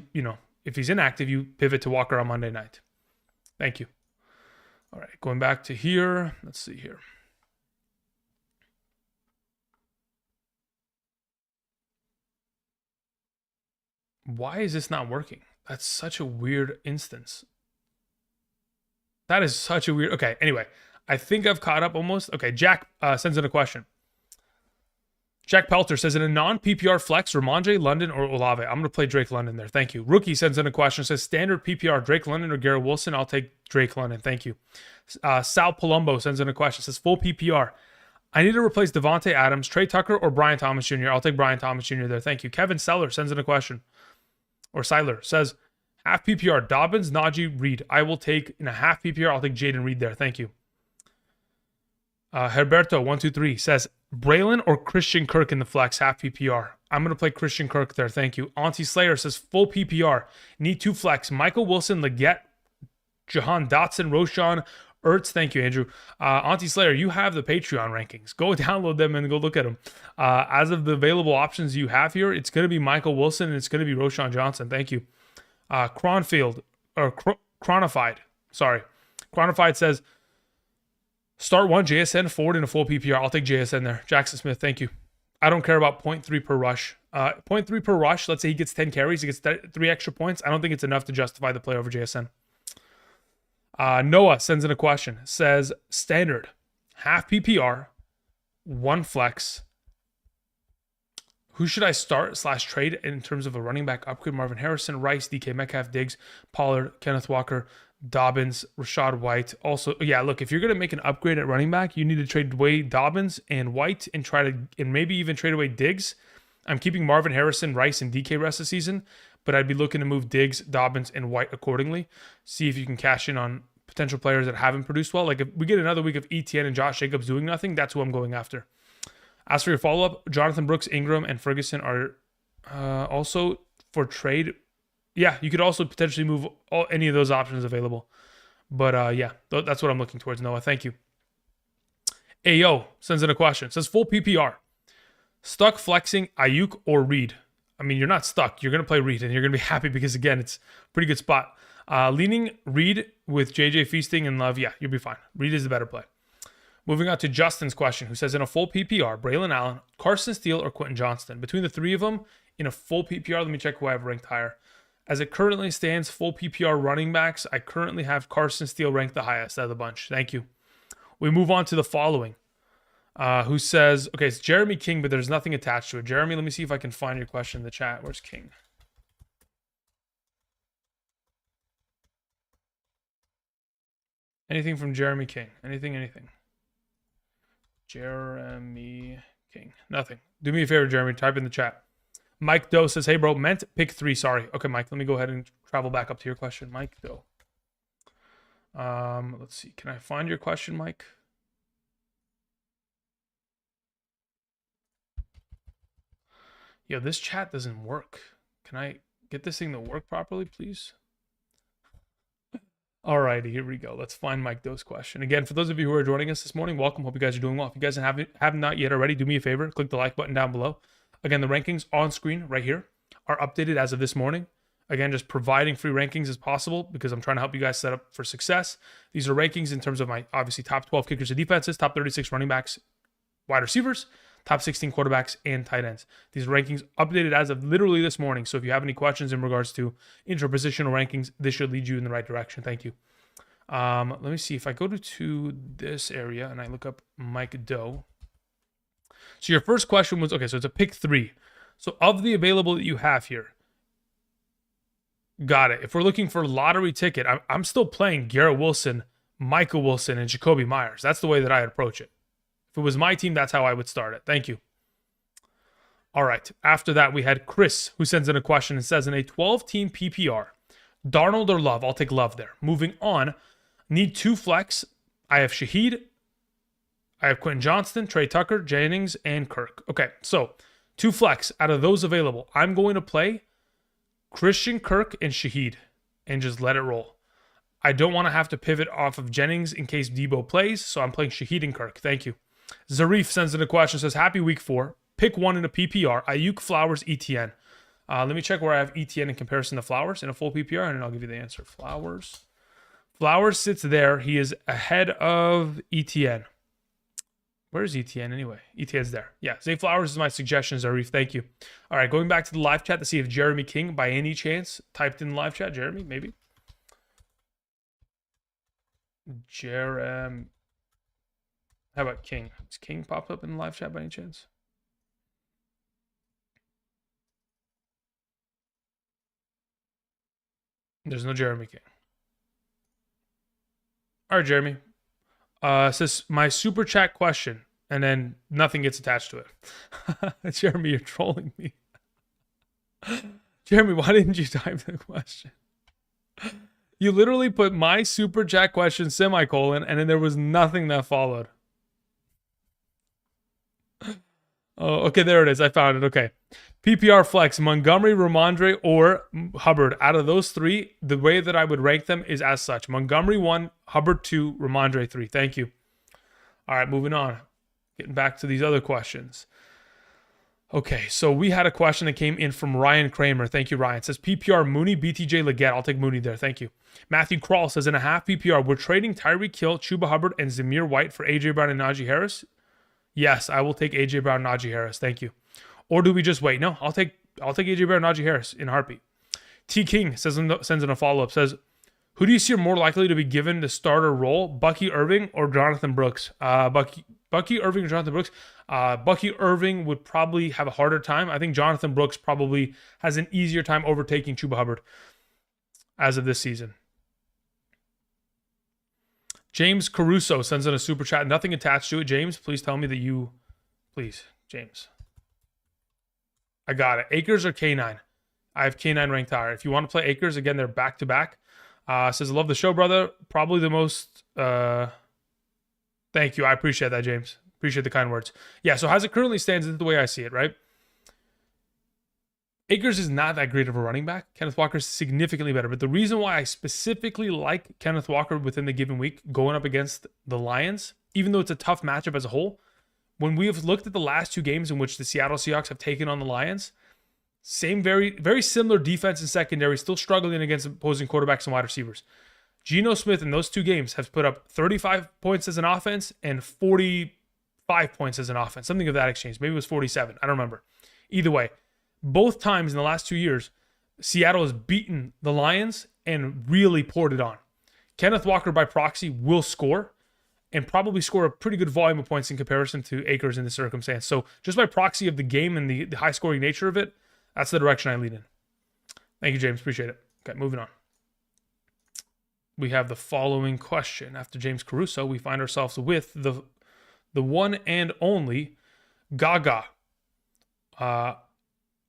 if he's inactive, you pivot to Walker on Monday night. Thank you. All right, going back to here. Let's see here. Why is this not working? That's such a weird instance. That is such a weird. Okay, anyway, I think I've caught up almost. Okay, Jack sends in a question. Jack Pelter says, in a non-PPR flex, Ramondre, London, or Olave? I'm going to play Drake London there. Thank you. Rookie sends in a question. Says, standard PPR, Drake London or Garrett Wilson? I'll take Drake London. Thank you. Sal Palumbo sends in a question. Says, full PPR. I need to replace Devontae Adams, Trey Tucker, or Brian Thomas Jr. I'll take Brian Thomas Jr. there. Thank you. Kevin Seller sends in a question. Or Seiler says, half PPR, Dobbins, Najee, Reed. I will take, in a half PPR, I'll take Jaden Reed there. Thank you. Herberto123 says, Braylon or Christian Kirk in the flex, half PPR. I'm going to play Christian Kirk there. Thank you. Auntie Slayer says, full PPR. Need 2 flex. Michael Wilson, Leggett, Jahan Dotson, Roshan, Ertz. Thank you, Andrew. Auntie Slayer, you have the Patreon rankings. Go download them and go look at them. As of the available options you have here, it's going to be Michael Wilson and it's going to be Roshan Johnson. Thank you. Cronfield, or Chronified. Sorry. Chronified says, start 1 JSN forward in a full PPR. I'll take JSN there. Jackson Smith, thank you. I don't care about 0.3 per rush. 0.3 per rush, let's say he gets 10 carries, he gets 3 extra points. I don't think it's enough to justify the play over JSN. Noah sends in a question. Says, standard, half PPR, 1 flex. Who should I start / trade in terms of a running back upgrade? Marvin Harrison, Rice, DK Metcalf, Diggs, Pollard, Kenneth Walker, Dobbins, Rashad White. Also, yeah, look, if you're going to make an upgrade at running back, you need to trade away Dobbins and White and maybe even trade away Diggs. I'm keeping Marvin Harrison, Rice, and DK rest of the season, but I'd be looking to move Diggs, Dobbins, and White accordingly. See if you can cash in on potential players that haven't produced well. Like if we get another week of ETN and Josh Jacobs doing nothing, that's who I'm going after. As for your follow-up, Jonathan Brooks, Ingram, and Ferguson are also for trade. Yeah, you could also potentially move any of those options available. But yeah, that's what I'm looking towards, Noah. Thank you. Ayo sends in a question. Says, full PPR. Stuck flexing Ayuk or Reed? I mean, you're not stuck. You're going to play Reed, and you're going to be happy because, again, it's a pretty good spot. Leaning Reed with JJ Feasting and Love, yeah, you'll be fine. Reed is the better play. Moving on to Justin's question, who says, in a full PPR, Braylon Allen, Carson Steele, or Quentin Johnston? Between the 3 of them, in a full PPR, let me check who I have ranked higher. As it currently stands, full PPR running backs, I currently have Carson Steele ranked the highest out of the bunch. Thank you. We move on to the following. Who says, okay, it's Jeremy King, but there's nothing attached to it. Jeremy, let me see if I can find your question in the chat. Where's King? Anything from Jeremy King? Anything. Jeremy King. Nothing. Do me a favor, Jeremy. Type in the chat. Mike Doe says, hey, bro, meant pick 3. Sorry. Okay, Mike, let me go ahead and travel back up to your question. Mike Doe. Let's see. Can I find your question, Mike? Yo, this chat doesn't work. Can I get this thing to work properly, please? Alrighty, here we go. Let's find Mike Doe's question. Again, for those of you who are joining us this morning, welcome. Hope you guys are doing well. If you guys have not yet already, do me a favor. Click the like button down below. Again, the rankings on screen right here are updated as of this morning. Again, just providing free rankings as possible because I'm trying to help you guys set up for success. These are rankings in terms of my, obviously, top 12 kickers and defenses, top 36 running backs, wide receivers, top 16 quarterbacks, and tight ends. These rankings updated as of literally this morning. So if you have any questions in regards to interpositional rankings, this should lead you in the right direction. Thank you. Let me see. If I go to this area and I look up Mike Doe. So your first question was, okay, so it's a pick 3. So of the available that you have here, got it. If we're looking for lottery ticket, I'm still playing Garrett Wilson, Michael Wilson, and Jacoby Myers. That's the way that I'd approach it. If it was my team, that's how I would start it. Thank you. All right. After that, we had Chris, who sends in a question and says, in a 12-team PPR, Darnold or Love? I'll take Love there. Moving on, need 2 flex. I have Shaheed. I have Quentin Johnston, Trey Tucker, Jennings, and Kirk. Okay, so 2 flex out of those available. I'm going to play Christian Kirk and Shaheed and just let it roll. I don't want to have to pivot off of Jennings in case Debo plays, so I'm playing Shaheed and Kirk. Thank you. Zarif sends in a question, says, happy week 4. Pick 1 in a PPR. Ayuk, Flowers, ETN. Let me check where I have ETN in comparison to Flowers in a full PPR, and then I'll give you the answer. Flowers sits there. He is ahead of ETN. Where's ETN anyway? ETN's there. Yeah, Zay Flowers is my suggestion, Zarif. Thank you. All right, going back to the live chat to see if Jeremy King, by any chance, typed in the live chat. Jeremy, maybe? Jerem. How about King? Does King pop up in the live chat by any chance? There's no Jeremy King. All right, Jeremy. Says my super chat question, and then nothing gets attached to it. Jeremy, you're trolling me. Jeremy, why didn't you type the question? You literally put my super chat question semicolon, and then there was nothing that followed. Oh, okay, there it is. I found it. Okay. PPR flex, Montgomery, Ramondre, or Hubbard. Out of those three, the way that I would rank them is as such. Montgomery 1, Hubbard 2, Ramondre 3. Thank you. All right, moving on. Getting back to these other questions. Okay, so we had a question that came in from Ryan Kramer. Thank you, Ryan. It says PPR Mooney, BTJ Leggett. I'll take Mooney there. Thank you. Matthew Krall says in a half PPR, we're trading Tyreek Hill, Chuba Hubbard, and Zamir White for AJ Brown and Najee Harris. Yes, I will take AJ Brown, Najee Harris. Thank you. Or do we just wait? No, I'll take AJ Brown, Najee Harris in a heartbeat. T King sends in a follow up. Says, who do you see are more likely to be given the starter role? Bucky Irving or Jonathan Brooks? Bucky Irving or Jonathan Brooks? Bucky Irving would probably have a harder time. I think Jonathan Brooks probably has an easier time overtaking Chuba Hubbard as of this season. James Caruso sends in a super chat. Nothing attached to it. James, please tell me that you... Please, James. I got it. Akers or K9? I have K9 ranked higher. If you want to play Akers, again, they're back-to-back. Says, I love the show, brother. Probably the most... Thank you. I appreciate that, James. Appreciate the kind words. Yeah, so as it currently stands, this is the way I see it, right? Akers is not that great of a running back. Kenneth Walker is significantly better. But the reason why I specifically like Kenneth Walker within the given week going up against the Lions, even though it's a tough matchup as a whole, when we have looked at the last two games in which the Seattle Seahawks have taken on the Lions, same very similar defense and secondary, still struggling against opposing quarterbacks and wide receivers. Geno Smith in those two games has put up 35 points as an offense and 45 points as an offense. Something of that exchange. Maybe it was 47. I don't remember. Either way, both times in the last 2 years, Seattle has beaten the Lions and really poured it on. Kenneth Walker by proxy will score and probably score a pretty good volume of points in comparison to Akers in this circumstance. So just by proxy of the game and the high-scoring nature of it, that's the direction I lean in. Thank you, James. Appreciate it. Okay, moving on. We have the following question. After James Caruso, we find ourselves with the one and only Gaga,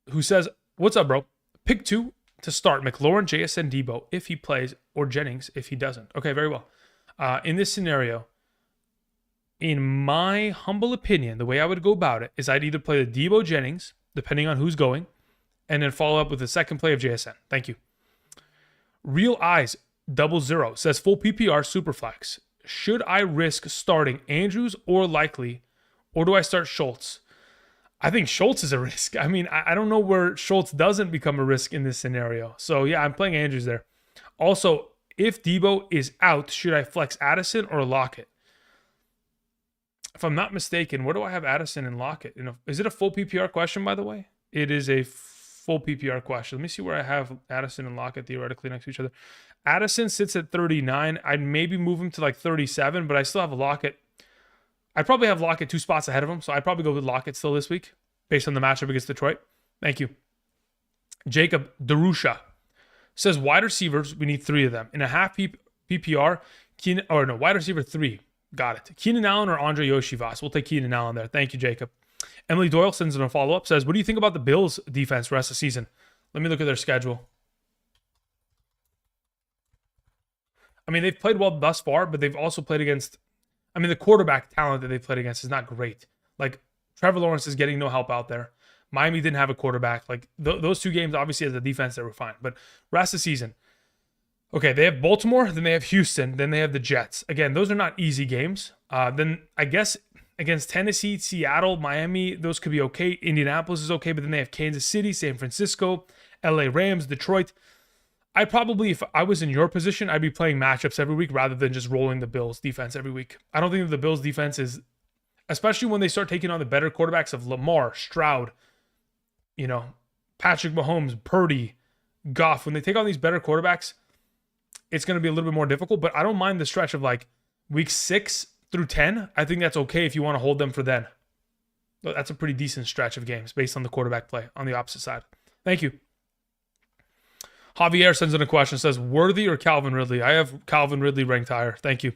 who says, what's up, bro? Pick 2 to start. McLaurin, JSN, Debo, if he plays, or Jennings, if he doesn't. Okay, very well. In this scenario, in my humble opinion, the way I would go about it is I'd either play the Debo Jennings, depending on who's going, and then follow up with the second play of JSN. Thank you. Real Eyes 00 says full PPR Superflex. Should I risk starting Andrews or Likely, or do I start Schultz? I think Schultz is a risk. I mean, I don't know where Schultz doesn't become a risk in this scenario. So yeah, I'm playing Andrews there. Also, if Debo is out, should I flex Addison or Lockett? If I'm not mistaken, where do I have Addison and Lockett? Is it a full PPR question, by the way? It is a full PPR question. Let me see where I have Addison and Lockett theoretically next to each other. Addison sits at 39. I'd maybe move him to like 37, but I still have a Lockett. I'd probably have Lockett 2 spots ahead of him, so I'd probably go with Lockett still this week based on the matchup against Detroit. Thank you. Jacob Darusha says wide receivers, we need 3 of them. In a half PPR, wide receiver 3. Got it. Keenan Allen or Andre Yoshivas? We'll take Keenan Allen there. Thank you, Jacob. Emily Doyle sends in a follow-up, says, what do you think about the Bills' defense rest of the season? Let me look at their schedule. I mean, they've played well thus far, but they've also played against... I mean, the quarterback talent that they've played against is not great. Like, Trevor Lawrence is getting no help out there. Miami didn't have a quarterback. Like, those 2 games, obviously, as a defense, they were fine. But rest of the season... Okay, they have Baltimore, then they have Houston, then they have the Jets. Again, those are not easy games. Then I guess against Tennessee, Seattle, Miami, those could be okay. Indianapolis is okay, but then they have Kansas City, San Francisco, LA Rams, Detroit. I probably, if I was in your position, I'd be playing matchups every week rather than just rolling the Bills defense every week. I don't think that the Bills defense is, especially when they start taking on the better quarterbacks of Lamar, Stroud, Patrick Mahomes, Purdy, Goff. When they take on these better quarterbacks, it's going to be a little bit more difficult, but I don't mind the stretch of like week 6 through 10. I think that's okay if you want to hold them for then. That's a pretty decent stretch of games based on the quarterback play on the opposite side. Thank you. Javier sends in a question, says, Worthy or Calvin Ridley? I have Calvin Ridley ranked higher. Thank you.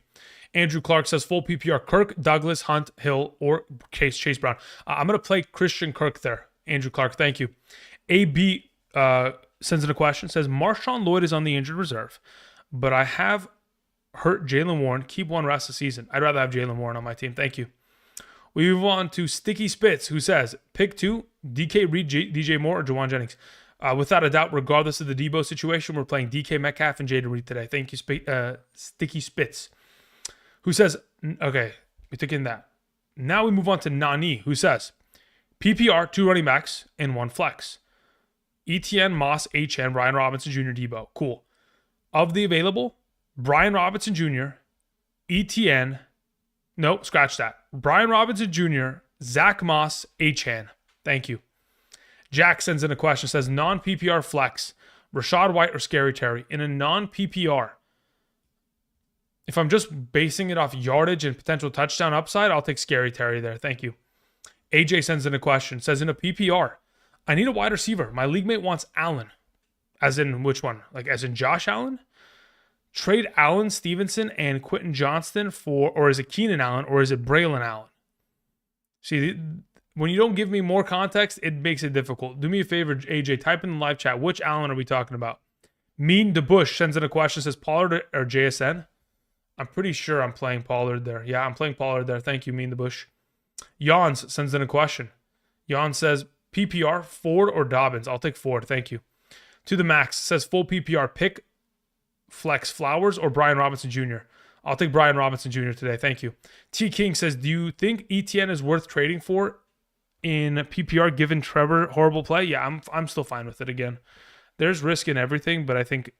Andrew Clark says, full PPR, Kirk, Douglas, Hunt, Hill, or Chase Brown. I'm going to play Christian Kirk there. Andrew Clark, thank you. AB sends in a question, says, Marshawn Lloyd is on the injured reserve, but I have hurt Jaylen Warren. Keep one rest of the season. I'd rather have Jaylen Warren on my team. Thank you. We move on to Sticky Spitz, who says, pick 2, DK Reed, DJ Moore, or Jawan Jennings. Without a doubt, regardless of the Debo situation, we're playing DK Metcalf and Jaden Reed today. Thank you, Sticky Spitz, who says, okay, we took in that. Now we move on to Nani, who says, PPR, 2 running backs, and 1 flex. ETN, Moss, HN, Brian Robinson Jr., Debo. Cool. Of the available, Brian Robinson Jr., ETN, nope, scratch that. Brian Robinson Jr., Zach Moss, HN. Thank you. Jack sends in a question, says, non-PPR flex, Rashad White or Scary Terry. In a non-PPR, if I'm just basing it off yardage and potential touchdown upside, I'll take Scary Terry there. Thank you. AJ sends in a question, says, in a PPR, I need a wide receiver. My league mate wants Allen. As in which one? Like as in Josh Allen? Trade Allen Stevenson and Quentin Johnston for, or is it Keenan Allen, or is it Braylon Allen? See, when you don't give me more context, it makes it difficult. Do me a favor, AJ, type in the live chat. Which Allen are we talking about? Mean DeBush sends in a question, says Pollard or JSN? I'm pretty sure I'm playing Pollard there. Yeah, I'm playing Pollard there. Thank you, Mean DeBush. Jans sends in a question. Jan says, PPR, Ford or Dobbins? I'll take Ford. Thank you. To the max says full PPR, pick flex Flowers or Brian Robinson Jr. I'll take Brian Robinson Jr. today. Thank you. T King says, do you think ETN is worth trading for in PPR given Trevor horrible play? Yeah, I'm still fine with it again. There's risk in everything, but I think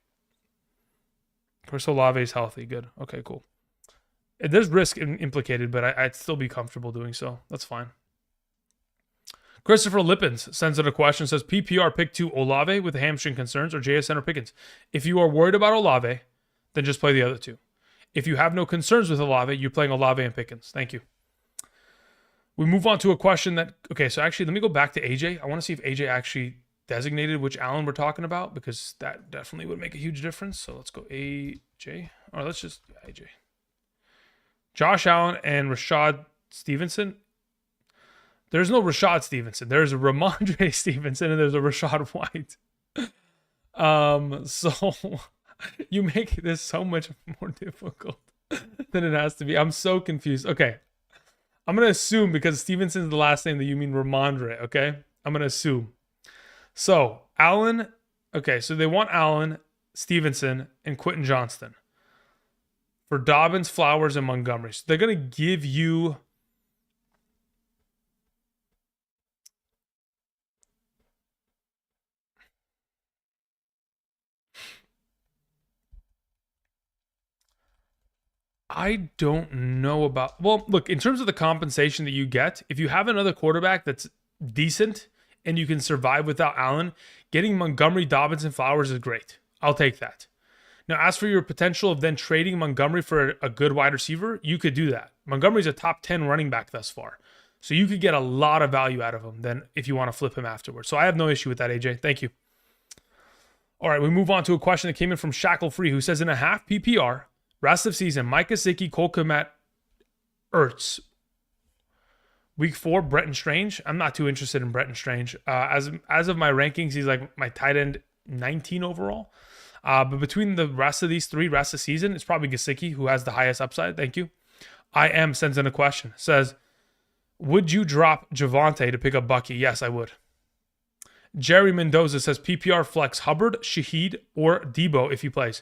Chris Olave is healthy. Good. Okay, cool. There's risk implicated, but I'd still be comfortable doing so. That's fine. Christopher Lippins sends in a question, says PPR pick 2 Olave with hamstring concerns or JSN or Pickens. If you are worried about Olave, then just play the other 2. If you have no concerns with Olave, you're playing Olave and Pickens. Thank you. We move on to a question that, okay, so actually let me go back to AJ. I want to see if AJ actually designated which Allen we're talking about, because that definitely would make a huge difference. So let's go AJ, or let's just AJ. Josh Allen and Rashad Stevenson. There's no Rashad Stevenson. There's a Ramondre Stevenson and there's a Rashad White. So you make this so much more difficult than it has to be. I'm so confused. Okay. I'm going to assume because Stevenson's the last name that you mean Ramondre, okay? I'm going to assume. So, Allen, okay, so they want Allen, Stevenson, and Quentin Johnston for Dobbins, Flowers, and Montgomery. So they're going to give you I don't know about, well, look, in terms of the compensation that you get, if you have another quarterback that's decent and you can survive without Allen, getting Montgomery, Dobbins, and Flowers is great. I'll take that. Now, as for your potential of then trading Montgomery for a good wide receiver, you could do that. Montgomery's a top 10 running back thus far. So you could get a lot of value out of him then if you want to flip him afterwards. So I have no issue with that, AJ. Thank you. All right, we move on to a question that came in from Shackle Free, who says in a half PPR, rest of season, Mike Gesicki, Cole Kmet, Ertz. Week 4, Bretton Strange. I'm not too interested in Bretton Strange. As of my rankings, he's like my tight end 19 overall. But between the rest of these 3, rest of the season, it's probably Gesicki who has the highest upside. Thank you. I am sends in a question. Says, would you drop Javonte to pick up Bucky? Yes, I would. Jerry Mendoza says PPR flex Hubbard, Shaheed, or Debo if he plays.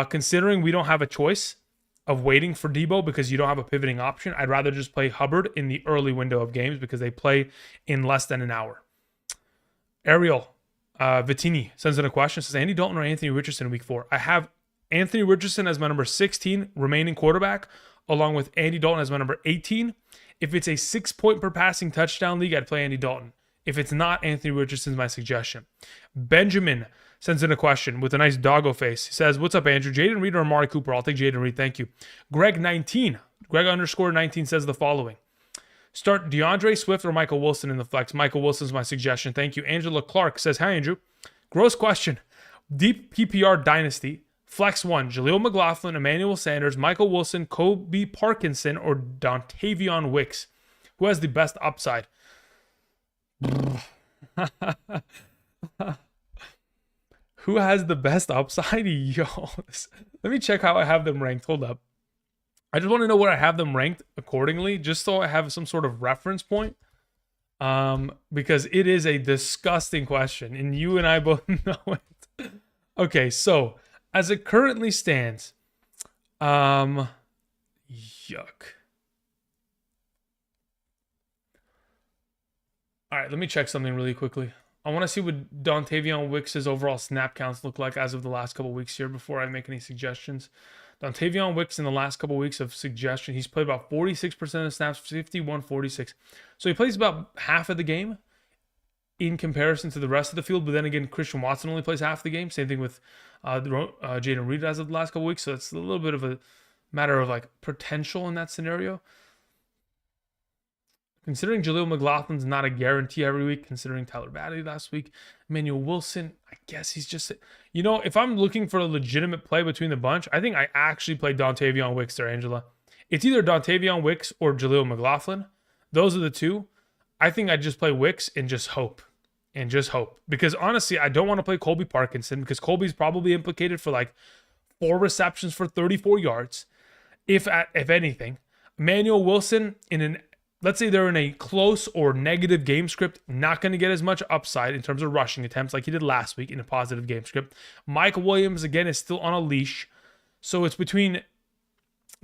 Considering we don't have a choice of waiting for Debo because you don't have a pivoting option, I'd rather just play Hubbard in the early window of games because they play in less than an hour. Ariel Vittini sends in a question, says Andy Dalton or Anthony Richardson in week 4. I have Anthony Richardson as my number 16 remaining quarterback, along with Andy Dalton as my number 18. If it's a 6-point per passing touchdown league, I'd play Andy Dalton. If it's not, Anthony Richardson's my suggestion. Benjamin sends in a question with a nice doggo face. He says, "What's up, Andrew? Jaden Reed or Amari Cooper?" I'll take Jaden Reed. Thank you. Greg underscore 19 says the following. Start DeAndre Swift or Michael Wilson in the flex. Michael Wilson's my suggestion. Thank you. Angela Clark says, "Hi, Andrew. Gross question. Deep PPR dynasty. Flex 1. Jaleel McLaughlin, Emmanuel Sanders, Michael Wilson, Kobe Parkinson, or Dontavion Wicks. Who has the best upside?" Who has the best upside? Yo, let me check how I have them ranked. Hold up. I just want to know where I have them ranked accordingly, just so I have some sort of reference point. Because it is a disgusting question, and you and I both know it. Okay, so as it currently stands, yuck. All right, let me check something really quickly. I want to see what Dontavion Wicks' overall snap counts look like as of the last couple weeks here before I make any suggestions. Dontavion Wicks in the last couple weeks of suggestion, he's played about 46% of snaps, 51-46. So he plays about half of the game in comparison to the rest of the field. But then again, Christian Watson only plays half the game. Same thing with Jaden Reed as of the last couple weeks. So it's a little bit of a matter of like potential in that scenario. Considering Jaleel McLaughlin's not a guarantee every week, considering Tyler Badley last week, Emmanuel Wilson, I guess he's just, if I'm looking for a legitimate play between the bunch, I think I actually play Dontavion Wicks there, Angela. It's either Dontavion Wicks or Jaleel McLaughlin. Those are the two. I think I just play Wicks and just hope. Because honestly, I don't want to play Kobe Parkinson because Colby's probably implicated for like 4 receptions for 34 yards, if anything. Emmanuel Wilson let's say they're in a close or negative game script, not going to get as much upside in terms of rushing attempts like he did last week in a positive game script. Mike Williams, again, is still on a leash. So it's between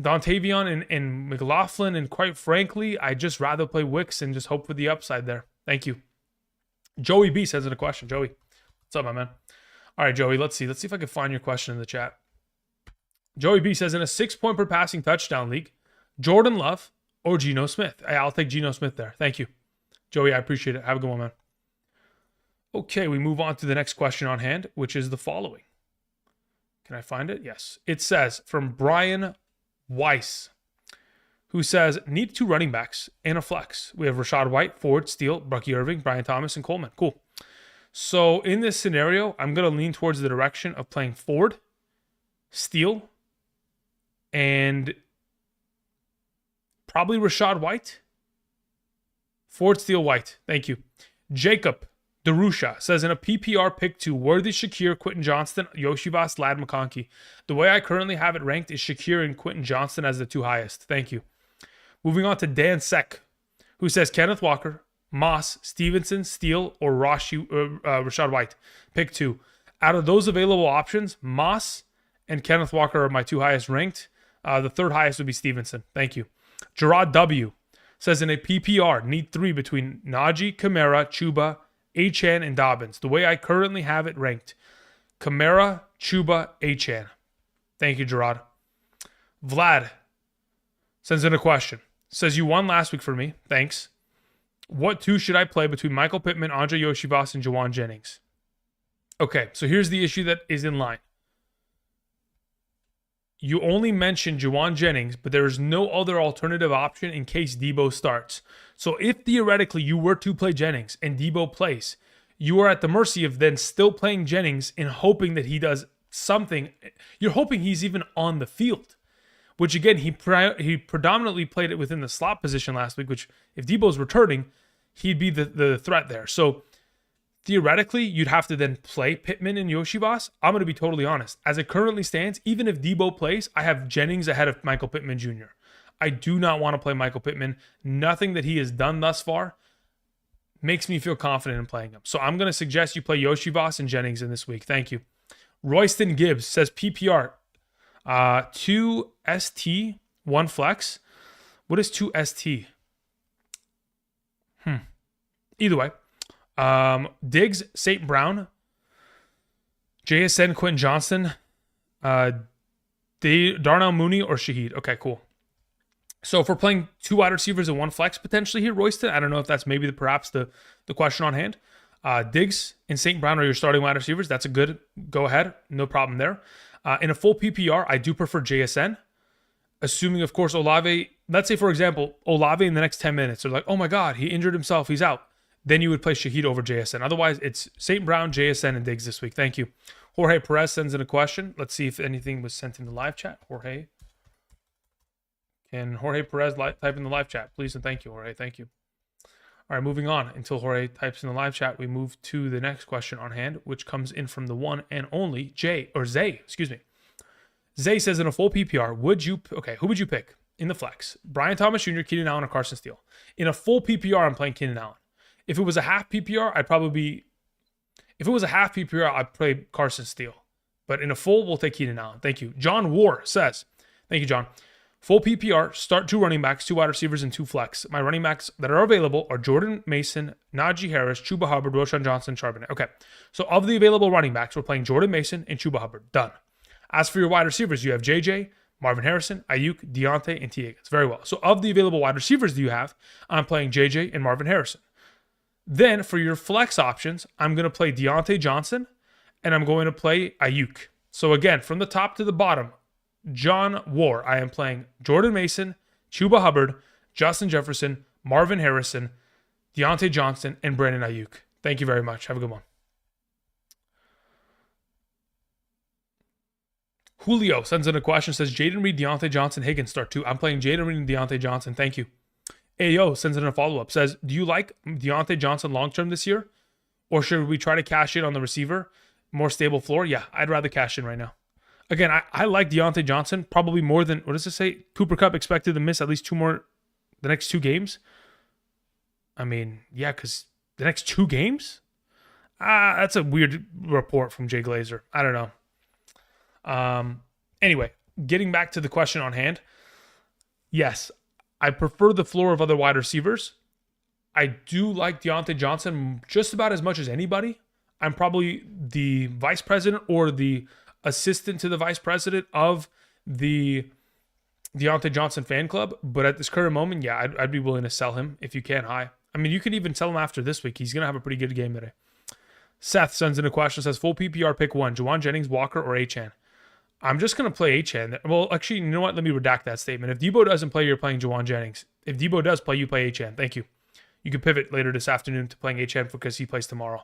Dontavion and McLaughlin, and quite frankly, I'd just rather play Wicks and just hope for the upside there. Thank you. Joey B says in a question. Joey, what's up, my man? All right, Joey, let's see. Let's see if I can find your question in the chat. Joey B says, in a 6-point per passing touchdown league, Jordan Love or Geno Smith? I'll take Geno Smith there. Thank you. Joey, I appreciate it. Have a good one, man. Okay, we move on to the next question on hand, which is the following. Can I find it? Yes. It says from Brian Weiss, who says, need 2 running backs and a flex. We have Rachaad White, Ford, Steele, Bucky Irving, Brian Thomas, and Coleman. Cool. So in this scenario, I'm going to lean towards the direction of playing Ford, Steele, and probably Rachaad White. Ford, Steele, White. Thank you. Jacob Darusha says, in a PPR pick 2, Worthy, Shakir, Quentin Johnston, Yoshivas, Lad McConkey. The way I currently have it ranked is Shakir and Quentin Johnston as the 2 highest. Thank you. Moving on to Dan Sek, who says Kenneth Walker, Moss, Stevenson, Steele, or Rachaad White. Pick 2. Out of those available options, Moss and Kenneth Walker are my 2 highest ranked. The 3rd highest would be Stevenson. Thank you. Gerard W. says, in a PPR, need 3 between Najee, Kamara, Chuba, Achane, and Dobbins. The way I currently have it ranked, Kamara, Chuba, Achane. Thank you, Gerard. Vlad sends in a question. Says, you won last week for me. Thanks. What 2 should I play between Michael Pittman, Andre Yoshivas, and Jawan Jennings? Okay, so here's the issue that is in line. You only mentioned Jawan Jennings, but there is no other alternative option in case Debo starts. So if theoretically you were to play Jennings and Debo plays, you are at the mercy of then still playing Jennings and hoping that he does something. You're hoping he's even on the field, which again, he predominantly played it within the slot position last week, which if Debo's returning, he'd be the threat there. So theoretically, you'd have to then play Pittman and Yoshivas. I'm going to be totally honest. As it currently stands, even if Debo plays, I have Jennings ahead of Michael Pittman Jr. I do not want to play Michael Pittman. Nothing that he has done thus far makes me feel confident in playing him. So I'm going to suggest you play Yoshivas and Jennings in this week. Thank you. Royston Gibbs says PPR, 2 ST, 1 flex. What is 2 ST? Either way. Diggs, St. Brown, JSN, Quentin Johnston, Darnell Mooney, or Shaheed. Okay, cool. So if we're playing 2 wide receivers and 1 flex potentially here, Royston, I don't know if that's maybe perhaps the question on hand. Diggs and St. Brown are your starting wide receivers. That's a good go ahead. No problem there. In a full PPR, I do prefer JSN. Assuming, of course, Olave, let's say, for example, Olave in the next 10 minutes, they're like, oh my God, he injured himself, he's out. Then you would play Shaheed over JSN. Otherwise, it's St. Brown, JSN, and Diggs this week. Thank you. Jorge Perez sends in a question. Let's see if anything was sent in the live chat. Jorge. Can Jorge Perez type in the live chat, please? And thank you, Jorge. Thank you. All right, moving on. Until Jorge types in the live chat, we move to the next question on hand, which comes in from the one and only Zay, excuse me. Zay says in a full PPR, who would you pick in the flex? Brian Thomas Jr., Keenan Allen, or Carson Steele? In a full PPR, I'm playing Keenan Allen. If it was a half PPR, I'd play Carson Steele. But in a full, we'll take Keenan Allen. Thank you. John War says, thank you, John. Full PPR, start 2 running backs, 2 wide receivers, and 2 flex. My running backs that are available are Jordan Mason, Najee Harris, Chuba Hubbard, Roshan Johnson, Charbonnet. Okay, so of the available running backs, we're playing Jordan Mason and Chuba Hubbard. Done. As for your wide receivers, you have JJ, Marvin Harrison, Ayuk, Deontay, and T. Higgins. Very well. So of the available wide receivers that you have, I'm playing JJ and Marvin Harrison. Then for your flex options, I'm going to play Deontay Johnson, and I'm going to play Ayuk. So again, from the top to the bottom, John War, I am playing Jordan Mason, Chuba Hubbard, Justin Jefferson, Marvin Harrison, Deontay Johnson, and Brandon Ayuk. Thank you very much. Have a good one. Julio sends in a question, says Jaden Reed, Deontay Johnson, Higgins start 2. I'm playing Jaden Reed and Deontay Johnson. Thank you. Ayo sends in a follow-up, says, do you like Deontay Johnson long-term this year? Or should we try to cash in on the receiver? More stable floor? Yeah, I'd rather cash in right now. Again, I like Deontay Johnson probably more than, what does it say? Cooper Kupp expected to miss at least the next 2 games. I mean, yeah, because the next 2 games? That's a weird report from Jay Glazer. I don't know. Anyway, getting back to the question on hand. Yes, I prefer the floor of other wide receivers. I do like Deontay Johnson just about as much as anybody. I'm probably the vice president or the assistant to the vice president of the Deontay Johnson fan club. But at this current moment, yeah, I'd be willing to sell him if you can high. I mean, you could even sell him after this week. He's going to have a pretty good game today. Seth sends in a question, says, full PPR pick 1, Juwan Jennings, Walker, or Achane? I'm just going to play Achane. Well, actually, you know what? Let me redact that statement. If Debo doesn't play, you're playing Juwan Jennings. If Debo does play, you play Achane. Thank you. You can pivot later this afternoon to playing Achane because he plays tomorrow.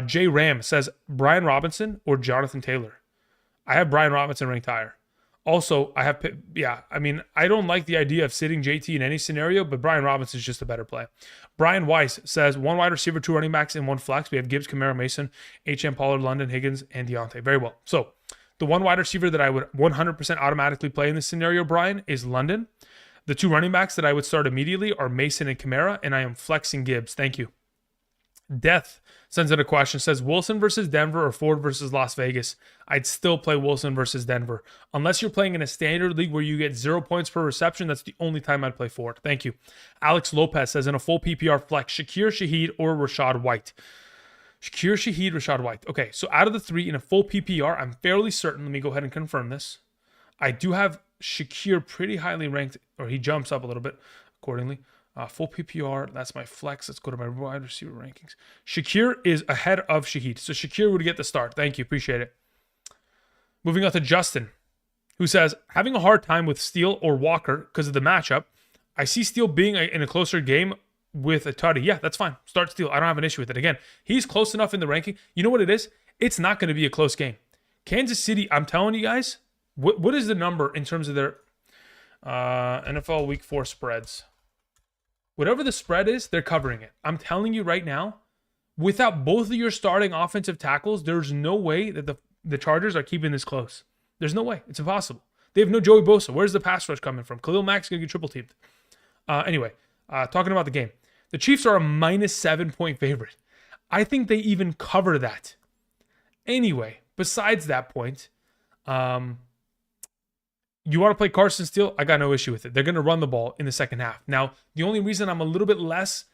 Jay Ram says, Brian Robinson or Jonathan Taylor? I have Brian Robinson ranked higher. Also, I don't like the idea of sitting JT in any scenario, but Brian Robinson is just a better play. Brian Weiss says, 1 wide receiver, 2 running backs, and 1 flex. We have Gibbs, Kamara, Mason, H.M. Pollard, London, Higgins, and Deontay. Very well. So, the 1 wide receiver that I would 100% automatically play in this scenario, Brian, is London. The 2 running backs that I would start immediately are Mason and Kamara, and I am flexing Gibbs. Thank you. Death sends in a question, says Wilson versus Denver or Ford versus Las Vegas. I'd still play Wilson versus Denver. Unless you're playing in a standard league where you get 0 points per reception, that's the only time I'd play Ford. Thank you. Alex Lopez says in a full PPR flex, Shakir Shaheed or Rashad White. Shakir Shaheed, Rashad White. Okay, so out of the 3 in a full PPR, I'm fairly certain, let me go ahead and confirm this. I do have Shakir pretty highly ranked, or he jumps up a little bit accordingly. Full PPR, that's my flex. Let's go to my wide receiver rankings. Shakir is ahead of Shaheed. So Shakir would get the start. Thank you. Appreciate it. Moving on to Justin, who says, having a hard time with Steele or Walker because of the matchup. I see Steele being in a closer game with a tutty. Yeah, that's fine. Start Steele. I don't have an issue with it. Again, he's close enough in the ranking. You know what it is? It's not going to be a close game. Kansas City, I'm telling you guys, what is the number in terms of their NFL Week 4 spreads? Whatever the spread is, they're covering it. I'm telling you right now, without both of your starting offensive tackles, there's no way that the Chargers are keeping this close. There's no way. It's impossible. They have no Joey Bosa. Where's the pass rush coming from? Khalil Mack's going to get triple teamed. Anyway, talking about the game. The Chiefs are a -7 point favorite. I think they even cover that. Anyway, besides that point, you want to play Carson Steele? I got no issue with it. They're going to run the ball in the second half. Now, the only reason I'm a little bit less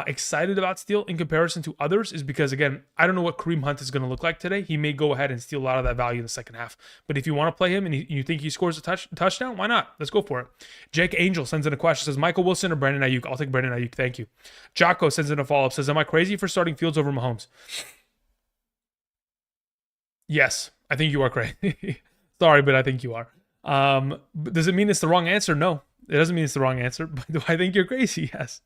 excited about Steele in comparison to others is because, again, I don't know what Kareem Hunt is going to look like today. He may go ahead and steal a lot of that value in the second half. But if you want to play him and you think he scores a touchdown, why not? Let's go for it. Jake Angel sends in a question, says, Michael Wilson or Brandon Ayuk? I'll take Brandon Ayuk. Thank you. Jocko sends in a follow-up, says, am I crazy for starting Fields over Mahomes? Yes, I think you are crazy. Sorry, but I think you are. Does it mean it's the wrong answer? No, it doesn't mean it's the wrong answer. But do I think you're crazy? Yes.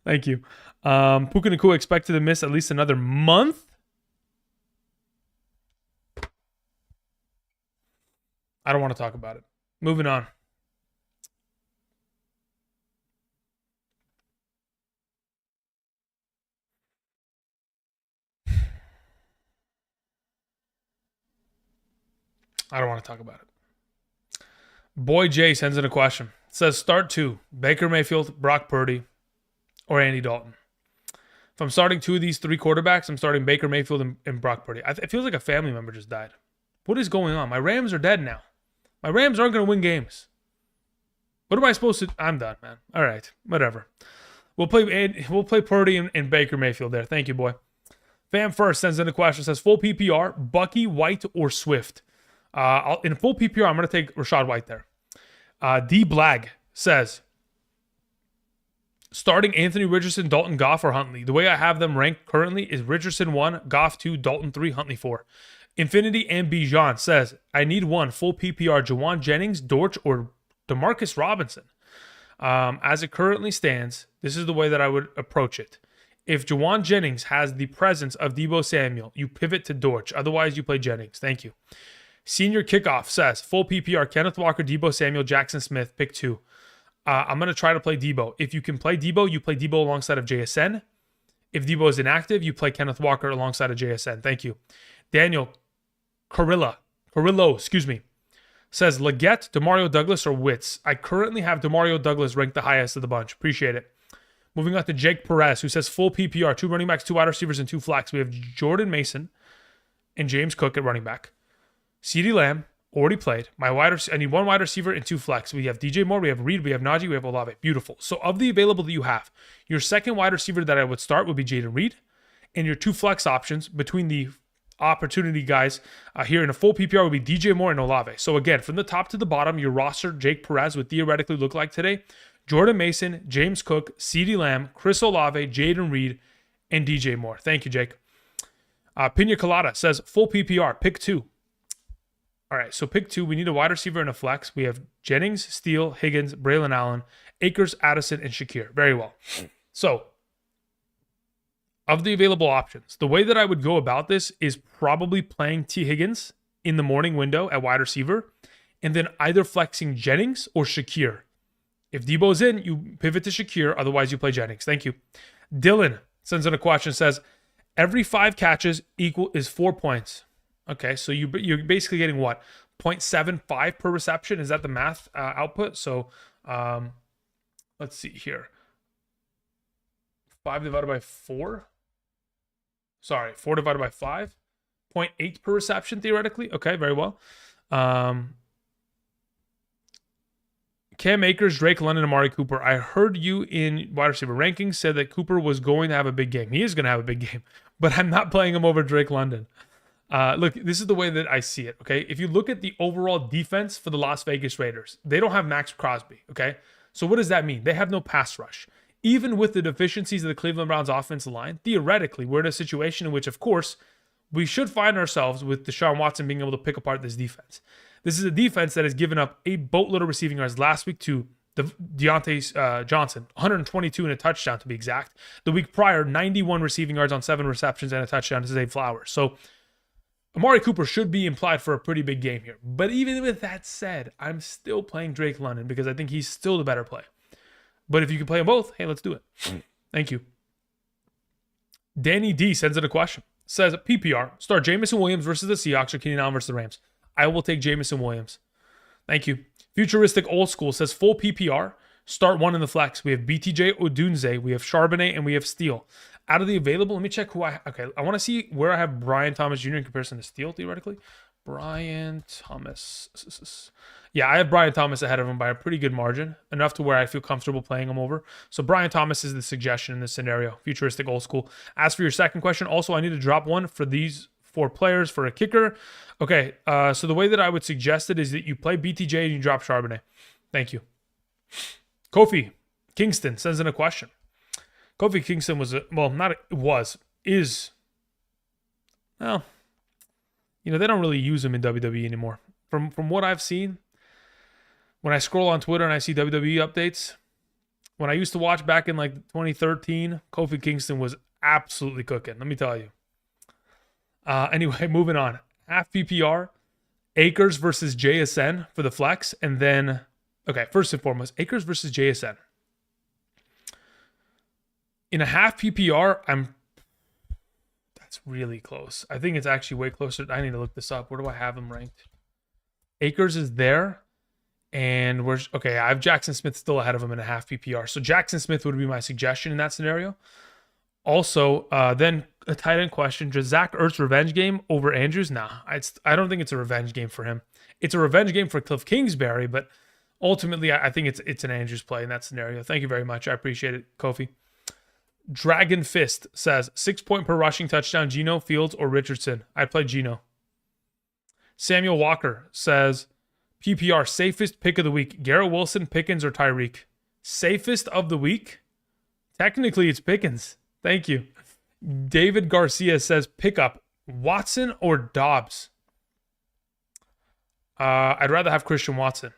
Thank you. Puka Nacua expected to miss at least another month. I don't want to talk about it. Moving on. I don't want to talk about it. Boy J sends in a question. It says, start 2. Baker Mayfield, Brock Purdy, or Andy Dalton. If I'm starting 2 of these 3 quarterbacks, I'm starting Baker Mayfield and Brock Purdy. It feels like a family member just died. What is going on? My Rams are dead now. My Rams aren't going to win games. What am I supposed to... I'm done, man. All right. Whatever. We'll play Purdy and Baker Mayfield there. Thank you, boy. Fam First sends in a question. Says, full PPR, Bucky, White, or Swift? In full PPR, I'm going to take Rashad White there. D. Blag says, starting Anthony Richardson, Dalton, Goff, or Huntley. The way I have them ranked currently is Richardson 1, Goff 2, Dalton 3, Huntley 4. Infinity and Bijan says, I need one full PPR, Jawan Jennings, Dortch, or Demarcus Robinson. As it currently stands, this is the way that I would approach it. If Jawan Jennings has the presence of Deebo Samuel, you pivot to Dortch. Otherwise, you play Jennings. Thank you. Senior Kickoff says, full PPR, Kenneth Walker, Deebo Samuel, Jackson Smith, pick 2. I'm going to try to play Deebo. If you can play Deebo, you play Deebo alongside of JSN. If Deebo is inactive, you play Kenneth Walker alongside of JSN. Thank you. Daniel Carrillo, says, Leggett, Demario Douglas, or Witz. I currently have Demario Douglas ranked the highest of the bunch. Appreciate it. Moving on to Jake Perez, who says full PPR, 2 running backs, 2 wide receivers, and 2 flex. We have Jordan Mason and James Cook at running back. CeeDee Lamb, already played. I need 1 wide receiver and 2 flex. We have DJ Moore, we have Reed, we have Najee, we have Olave. Beautiful. So of the available that you have, your second wide receiver that I would start would be Jaden Reed, and your 2 flex options between the opportunity guys here in a full PPR would be DJ Moore and Olave. So again, from the top to the bottom, your roster, Jake Perez, would theoretically look like today. Jordan Mason, James Cook, CeeDee Lamb, Chris Olave, Jaden Reed, and DJ Moore. Thank you, Jake. Pina Colada says, full PPR, pick 2. All right, so pick 2. We need a wide receiver and a flex. We have Jennings, Steele, Higgins, Braylon Allen, Akers, Addison, and Shakir. Very well. So, of the available options, the way that I would go about this is probably playing T. Higgins in the morning window at wide receiver, and then either flexing Jennings or Shakir. If Debo's in, you pivot to Shakir. Otherwise, you play Jennings. Thank you. Dylan sends in a question, says, every 5 catches is 4 points. Okay, so you're basically getting what? 0.75 per reception? Is that the math output? So let's see here. 5 divided by 4? Sorry, 4 divided by 5? 0.8 per reception, theoretically. Okay, very well. Cam Akers, Drake London, Amari Cooper. I heard you in wide receiver rankings said that Cooper was going to have a big game. He is going to have a big game, but I'm not playing him over Drake London. Look, this is the way that I see it, okay? If you look at the overall defense for the Las Vegas Raiders, they don't have Max Crosby, okay? So what does that mean? They have no pass rush. Even with the deficiencies of the Cleveland Browns offensive line, theoretically, we're in a situation in which, of course, we should find ourselves with Deshaun Watson being able to pick apart this defense. This is a defense that has given up a boatload of receiving yards last week to Deontay Johnson, 122 and a touchdown to be exact. The week prior, 91 receiving yards on 7 receptions and a touchdown to Zay Flowers. So Amari Cooper should be implied for a pretty big game here. But even with that said, I'm still playing Drake London because I think he's still the better play. But if you can play them both, hey, let's do it. Thank you. Danny D sends in a question. Says, PPR, start Jameson Williams versus the Seahawks or Keenan Allen versus the Rams. I will take Jameson Williams. Thank you. Futuristic Old School says, full PPR, start 1 in the flex. We have BTJ Odunze, we have Charbonnet, and we have Steele. Out of the available, let me check who I want to see where I have Brian Thomas Jr. in comparison to Steele, theoretically. Brian Thomas. Yeah, I have Brian Thomas ahead of him by a pretty good margin, enough to where I feel comfortable playing him over. So Brian Thomas is the suggestion in this scenario. Futuristic, old school. As for your second question, also I need to drop one for these 4 players for a kicker. Okay, so the way that I would suggest it is that you play BTJ and you drop Charbonnet. Thank you. Kofi Kingston sends in a question. Kofi Kingston well, they don't really use him in WWE anymore. From what I've seen, when I scroll on Twitter and I see WWE updates, when I used to watch back in like 2013, Kofi Kingston was absolutely cooking. Let me tell you. Anyway, moving on. Half PPR, Akers versus JSN for the flex, and then first and foremost, Akers versus JSN. In a half PPR, that's really close. I think it's actually way closer. I need to look this up. Where do I have him ranked? Akers is there. And I have Jackson Smith still ahead of him in a half PPR. So Jackson Smith would be my suggestion in that scenario. Also, then a tight end question. Does Zach Ertz revenge game over Andrews? Nah, I don't think it's a revenge game for him. It's a revenge game for Cliff Kingsbury, but ultimately I think it's an Andrews play in that scenario. Thank you very much. I appreciate it, Kofi. Dragon Fist says 6 point per rushing touchdown, Geno, Fields, or Richardson. I'd play Geno. Samuel Walker says PPR safest pick of the week, Garrett Wilson, Pickens, or Tyreek. Safest of the week? Technically, it's Pickens. Thank you. David Garcia says pick up Watson or Dobbs. I'd rather have Christian Watson.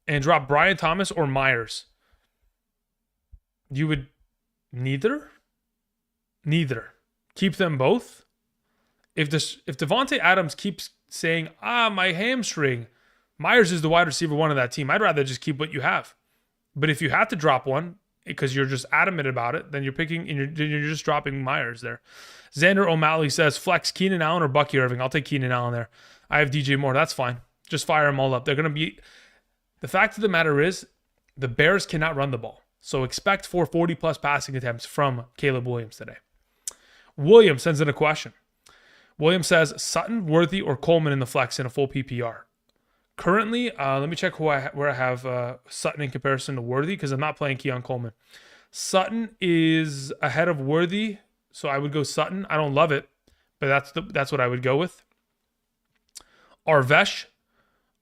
And drop Brian Thomas or Myers. You would neither? Neither. Keep them both? If Devontae Adams keeps saying, my hamstring, Myers is the wide receiver one of that team, I'd rather just keep what you have. But if you had to drop one, because you're just adamant about it, then you're picking and you're just dropping Myers there. Xander O'Malley says, flex Keenan Allen or Bucky Irving. I'll take Keenan Allen there. I have DJ Moore. That's fine. Just fire them all up. They're going to be... The fact of the matter is, the Bears cannot run the ball. So expect 440-plus passing attempts from Caleb Williams today. William sends in a question. William says, Sutton, Worthy, or Coleman in the flex in a full PPR. Currently, let me check where I have Sutton in comparison to Worthy, because I'm not playing Keon Coleman. Sutton is ahead of Worthy, so I would go Sutton. I don't love it, but that's what I would go with. Arvesh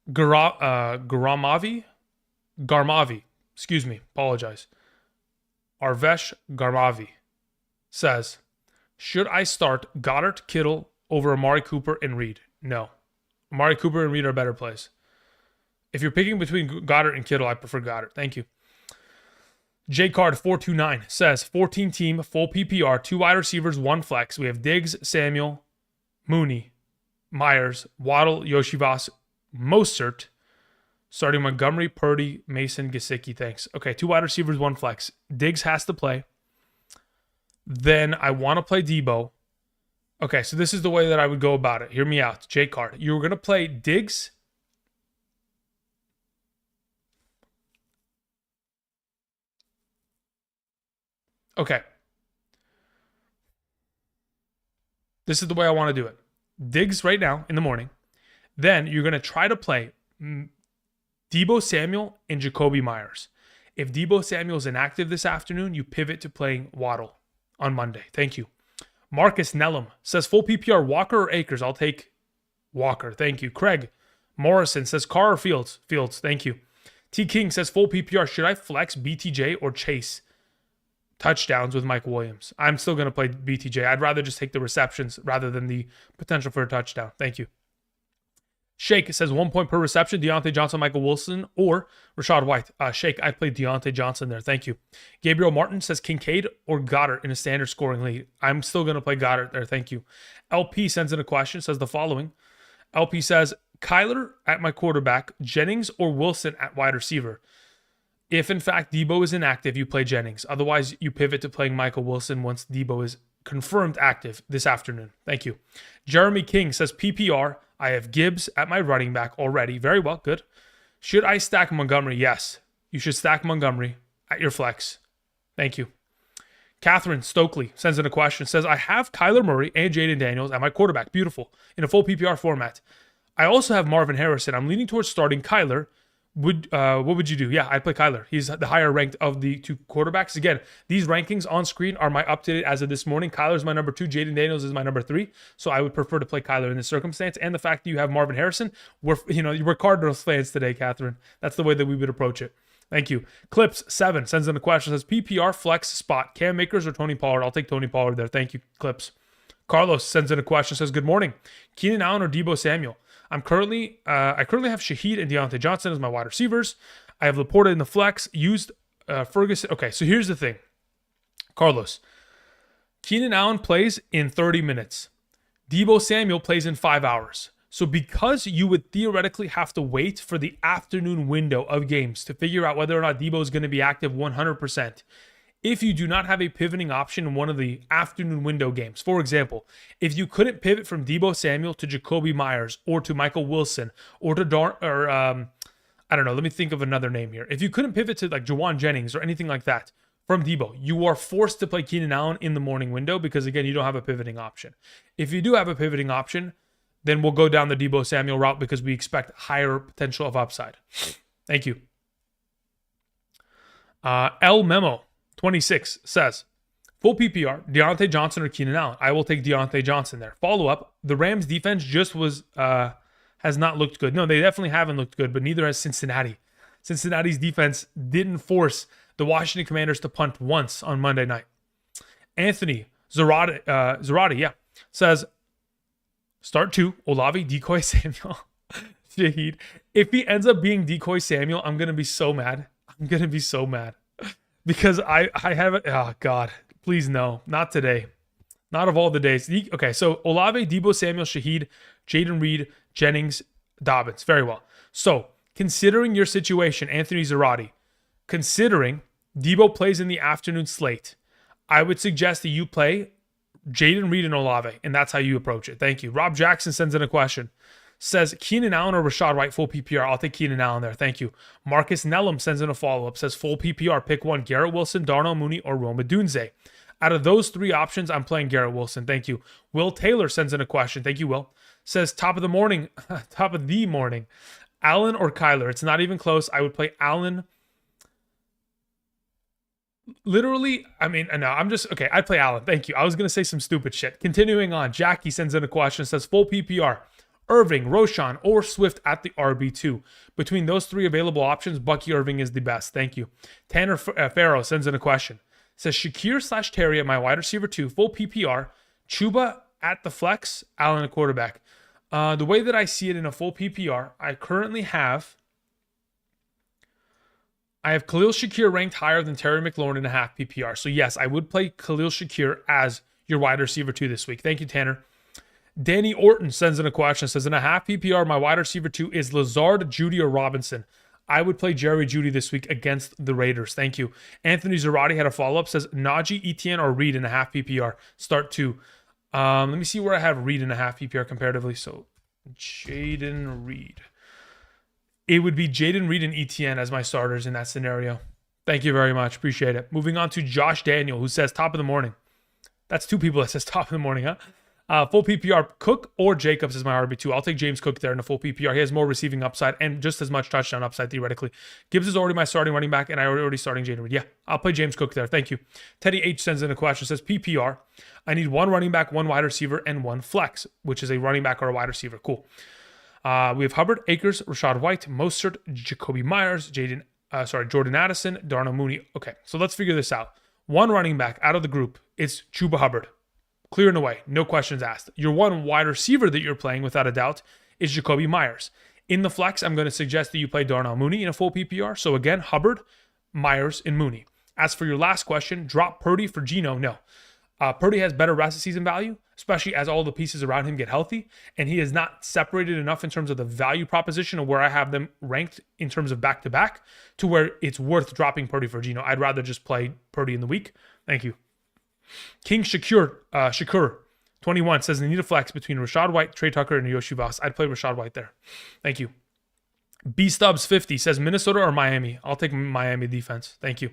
Garmavi, excuse me, apologize. Arvesh Garmavi says, should I start Goddard, Kittle over Amari Cooper and Reed? No. Amari Cooper and Reed are better plays. If you're picking between Goddard and Kittle, I prefer Goddard. Thank you. JCard429 says, 14-team, full PPR, 2 wide receivers, 1 flex. We have Diggs, Samuel, Mooney, Myers, Waddle, Yoshivas, Mostert, starting Montgomery, Purdy, Mason, Gesicki. Thanks. Okay, 2 wide receivers, 1 flex. Diggs has to play. Then I want to play Debo. Okay, so this is the way that I would go about it. Hear me out. JCard. You're going to play Diggs. Okay. This is the way I want to do it. Diggs right now in the morning. Then you're going to try to play Debo Samuel and Jacoby Myers. If Debo Samuel's inactive this afternoon, you pivot to playing Waddle on Monday. Thank you. Marcus Nellum says full PPR Walker or Akers. I'll take Walker. Thank you. Craig Morrison says Carr or Fields. Fields. Thank you. T King says full PPR. Should I flex BTJ or Chase? Touchdowns with Mike Williams. I'm still going to play BTJ. I'd rather just take the receptions rather than the potential for a touchdown. Thank you. Shake says 1 point per reception, Deontay Johnson, Michael Wilson, or Rashad White. Shake, I'd play Deontay Johnson there. Thank you. Gabriel Martin says Kincaid or Goddard in a standard scoring league. I'm still going to play Goddard there. Thank you. LP sends in a question, says the following. LP says, Kyler at my quarterback, Jennings or Wilson at wide receiver. If, in fact, Debo is inactive, you play Jennings. Otherwise, you pivot to playing Michael Wilson once Debo is confirmed active this afternoon. Thank you. Jeremy King says PPR. I have Gibbs at my running back already. Very well. Good. Should I stack Montgomery? Yes. You should stack Montgomery at your flex. Thank you. Catherine Stokely sends in a question. Says, I have Kyler Murray and Jaden Daniels at my quarterback. Beautiful. In a full PPR format. I also have Marvin Harrison. I'm leaning towards starting Kyler. What would you do? Yeah, I'd play Kyler. He's the higher ranked of the two quarterbacks. Again, these rankings on screen are my updated as of this morning. Kyler's my number 2. Jaden Daniels is my number 3. So I would prefer to play Kyler in this circumstance. And the fact that you have Marvin Harrison, we're Cardinals fans today, Catherine. That's the way that we would approach it. Thank you. Clips7 sends in a question. Says PPR flex spot Cam Akers or Tony Pollard. I'll take Tony Pollard there. Thank you, Clips. Carlos sends in a question. Says good morning. Keenan Allen or Deebo Samuel. I currently have Shaheed and Deontay Johnson as my wide receivers. I have Laporta in the flex. Used Ferguson. Okay, so here's the thing. Carlos. Keenan Allen plays in 30 minutes. Deebo Samuel plays in 5 hours. So because you would theoretically have to wait for the afternoon window of games to figure out whether or not Deebo is going to be active 100%, if you do not have a pivoting option in one of the afternoon window games, for example, if you couldn't pivot from Deebo Samuel to Jacoby Myers or to Michael Wilson or to I don't know, let me think of another name here. If you couldn't pivot to like Jawan Jennings or anything like that from Deebo, you are forced to play Keenan Allen in the morning window because, again, you don't have a pivoting option. If you do have a pivoting option, then we'll go down the Deebo Samuel route because we expect higher potential of upside. Thank you. L Memo 26 says, full PPR, Deontay Johnson or Keenan Allen. I will take Deontay Johnson there. Follow up, the Rams defense just has not looked good. No, they definitely haven't looked good, but neither has Cincinnati. Cincinnati's defense didn't force the Washington Commanders to punt once on Monday night. Anthony Zarate, says, start 2, Olave, Decoy Samuel, Shaheed. If he ends up being Decoy Samuel, I'm going to be so mad. Because I have it. Oh, God. Please, no. Not today. Not of all the days. Okay, so Olave, Deebo Samuel, Shaheed, Jaden Reed, Jennings, Dobbins. Very well. So, considering your situation, Anthony Zarate, considering Deebo plays in the afternoon slate, I would suggest that you play Jaden Reed and Olave, and that's how you approach it. Thank you. Rob Jackson sends in a question. Says Keenan Allen or Rashad White, full PPR. I'll take Keenan Allen there. Thank you. Marcus Nellum sends in a follow-up. Says full PPR. Pick one. Garrett Wilson, Darnell Mooney, or Rome Odunze. Out of those 3 options, I'm playing Garrett Wilson. Thank you. Will Taylor sends in a question. Thank you, Will. Says top of the morning. Allen or Kyler. It's not even close. I would play Allen. Literally, I mean, no, okay, I'd play Allen. Thank you. I was going to say some stupid shit. Continuing on. Jackie sends in a question. Says full PPR. Irving, Roshan, or Swift at the RB2. Between those 3 available options, Bucky Irving is the best. Thank you. Tanner Farrow sends in a question. Says Shakir/Terry at my wide receiver 2, full PPR. Chuba at the flex, Allen at quarterback. The way that I see it in a full PPR, I currently have Khalil Shakir ranked higher than Terry McLaurin in a half PPR. So yes, I would play Khalil Shakir as your wide receiver 2 this week. Thank you, Tanner. Danny Orton sends in a question. Says, in a half PPR, my wide receiver 2 is Lazard, Judy, or Robinson. I would play Jerry Judy this week against the Raiders. Thank you. Anthony Zarate had a follow-up. Says, Najee, Etienne, or Reed in a half PPR. Start 2. Let me see where I have Reed in a half PPR comparatively. So, Jaden Reed. It would be Jaden Reed and Etienne as my starters in that scenario. Thank you very much. Appreciate it. Moving on to Josh Daniel, who says top of the morning. That's 2 people that says top of the morning, huh? Full PPR, Cook or Jacobs is my RB2. I'll take James Cook there in a full PPR. He has more receiving upside and just as much touchdown upside theoretically. Gibbs is already my starting running back, and I already starting Jaden Reed. Yeah, I'll play James Cook there. Thank you. Teddy H sends in a question. Says PPR. I need 1 running back, 1 wide receiver, and 1 flex, which is a running back or a wide receiver. Cool. We have Hubbard, Akers, Rashad White, Mostert, Jacoby Myers, Jordan Addison, Darnell Mooney. Okay, so let's figure this out. 1 running back out of the group. It's Chuba Hubbard. Clear and away. No questions asked. Your 1 wide receiver that you're playing, without a doubt, is Jacoby Myers. In the flex, I'm going to suggest that you play Darnell Mooney in a full PPR. So again, Hubbard, Myers, and Mooney. As for your last question, drop Purdy for Geno. No. Purdy has better rest of season value, especially as all the pieces around him get healthy, and he is not separated enough in terms of the value proposition of where I have them ranked in terms of back-to-back to where it's worth dropping Purdy for Geno. I'd rather just play Purdy in the week. Thank you. King Shakur 21 says they need a flex between Rashad White, Trey Tucker, and Yoshi Voss. I'd play Rashad White there. Thank you. B Stubbs 50 says Minnesota or Miami. I'll take Miami defense. Thank you.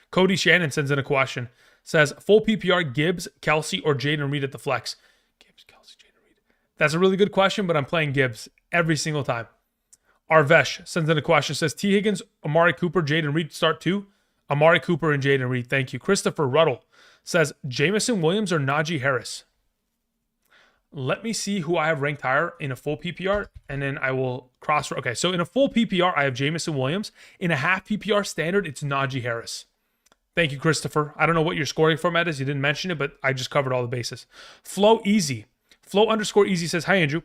Cody Shannon sends in a question. Says full PPR, Gibbs, Kelsey, or Jaden Reed at the flex. Gibbs, Kelsey, Jaden Reed. That's a really good question, but I'm playing Gibbs. every single time. Arvesh sends in a question, says T. Higgins, Amari Cooper, Jaden Reed start too. Amari Cooper and Jaden Reed, thank you. Christopher Ruddle says Jamison Williams or Najee Harris. Let me see who I have ranked higher in a full PPR, and then I will cross. Okay, so in a full PPR, I have Jamison Williams. In a half PPR standard, it's Najee Harris. Thank you, Christopher. I don't know what your scoring format is. You didn't mention it, but I just covered all the bases. Flow Easy. Flow_Easy says, hi, Andrew.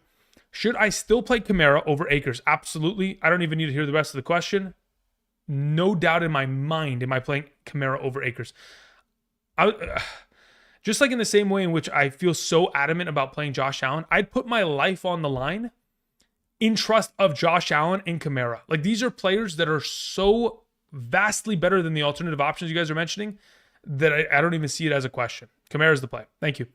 Should I still play Kamara over Akers? Absolutely. I don't even need to hear the rest of the question. No doubt in my mind am I playing Kamara over Akers. Just like in the same way in which I feel so adamant about playing Josh Allen, I'd put my life on the line in trust of Josh Allen and Kamara. Like, these are players that are so vastly better than the alternative options you guys are mentioning that I don't even see it as a question. Kamara's the play. Thank you.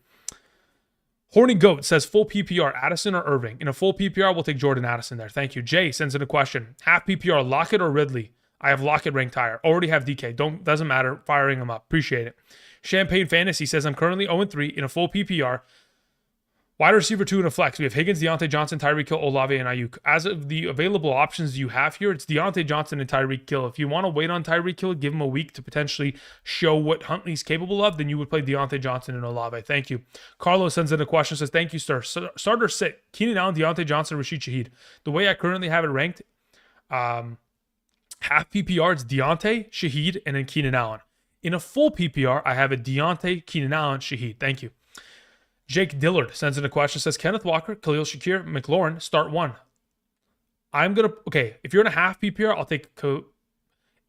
Horny Goat says full PPR, Addison or Irving. In a full PPR, we'll take Jordan Addison there. Thank you. Jay sends in a question. Half PPR, Lockett or Ridley? I have Lockett ranked higher. Already have DK. Doesn't matter. Firing him up. Appreciate it. Champagne Fantasy says I'm currently 0-3 in a full PPR. Wide receiver 2 in a flex. We have Higgins, Deontay Johnson, Tyreek Hill, Olave, and Ayuk. As of the available options you have here, it's Deontay Johnson and Tyreek Hill. If you want to wait on Tyreek Hill, give him a week to potentially show what Huntley's capable of, then you would play Deontay Johnson and Olave. Thank you. Carlos sends in a question, says, thank you, sir. Starter sit. Keenan Allen, Deontay Johnson, Rashid Shaheed. The way I currently have it ranked, half PPR, it's Deontay, Shaheed, and then Keenan Allen. In a full PPR, I have a Deontay, Keenan Allen, Shaheed. Thank you. Jake Dillard sends in a question, says Kenneth Walker, Khalil Shakir, McLaurin, start one. Okay, if you're in a half PPR, I'll take McLaurin.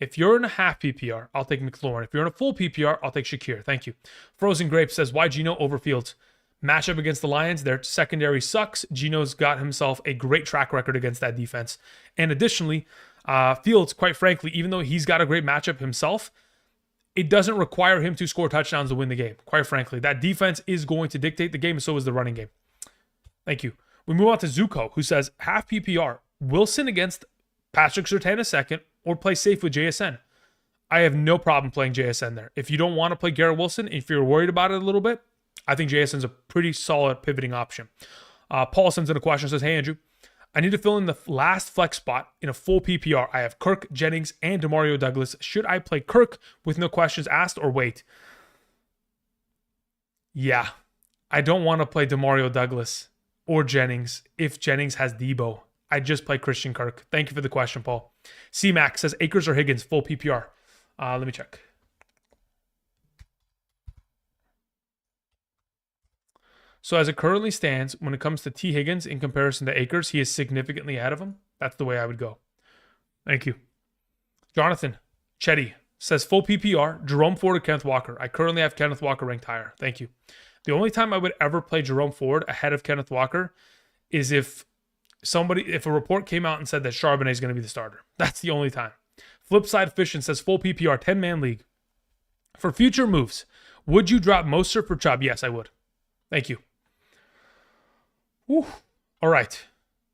If you're in a full PPR, I'll take Shakir. Thank you. Frozen Grape says, why Geno over Fields? Matchup against the Lions, their secondary sucks. Geno's got himself a great track record against that defense. And additionally, Fields, quite frankly, even though he's got a great matchup himself, it doesn't require him to score touchdowns to win the game. Quite frankly, that defense is going to dictate the game, and so is the running game. Thank you. We move on to Zuko, who says, half PPR, Wilson against Patrick Surtain second, or play safe with JSN. I have no problem playing JSN there. If you don't want to play Garrett Wilson, if you're worried about it a little bit, I think JSN's a pretty solid pivoting option. Paul sends in a question, says, hey, Andrew, I need to fill in the last flex spot in a full PPR. I have Kirk, Jennings, and Demario Douglas. Should I play Kirk with no questions asked or wait? Yeah, I don't want to play Demario Douglas or Jennings if Jennings has Debo. I just play Christian Kirk. Thank you for the question, Paul. C-Mac says Akers or Higgins, full PPR. Let me check. So as it currently stands, when it comes to T. Higgins in comparison to Akers, he is significantly ahead of him. That's the way I would go. Thank you. Jonathan Chetty says full PPR, Jerome Ford or Kenneth Walker. I currently have Kenneth Walker ranked higher. Thank you. The only time I would ever play Jerome Ford ahead of Kenneth Walker is if a report came out and said that Charbonnet is going to be the starter. That's the only time. Flipside Fishing says full PPR, 10-man league. For future moves, would you drop Mostert for Chubb? Yes, I would. Thank you. Whew. All right.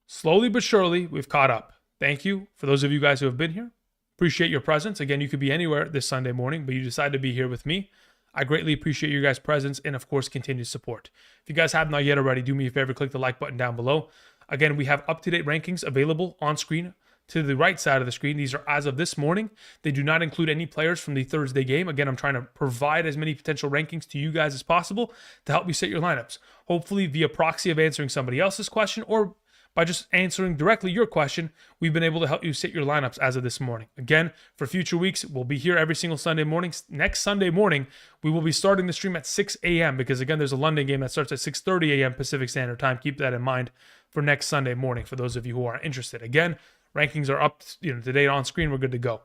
Slowly but surely, we've caught up. Thank you for those of you guys who have been here. Appreciate your presence. Again, you could be anywhere this Sunday morning, but you decided to be here with me. I greatly appreciate your guys' presence and, of course, continued support. If you guys have not yet already, do me a favor, click the like button down below. Again, we have up-to-date rankings available on screen to the right side of the screen. These are as of this morning. They do not include any players from the Thursday game. Again, I'm trying to provide as many potential rankings to you guys as possible to help you set your lineups. Hopefully via proxy of answering somebody else's question or by just answering directly your question, we've been able to help you set your lineups as of this morning. Again, for future weeks, we'll be here every single Sunday morning. Next Sunday morning, we will be starting the stream at 6 a.m. because, again, there's a London game that starts at 6:30 a.m. Pacific Standard Time. Keep that in mind for next Sunday morning for those of you who are interested. Again, rankings are up today on screen. We're good to go.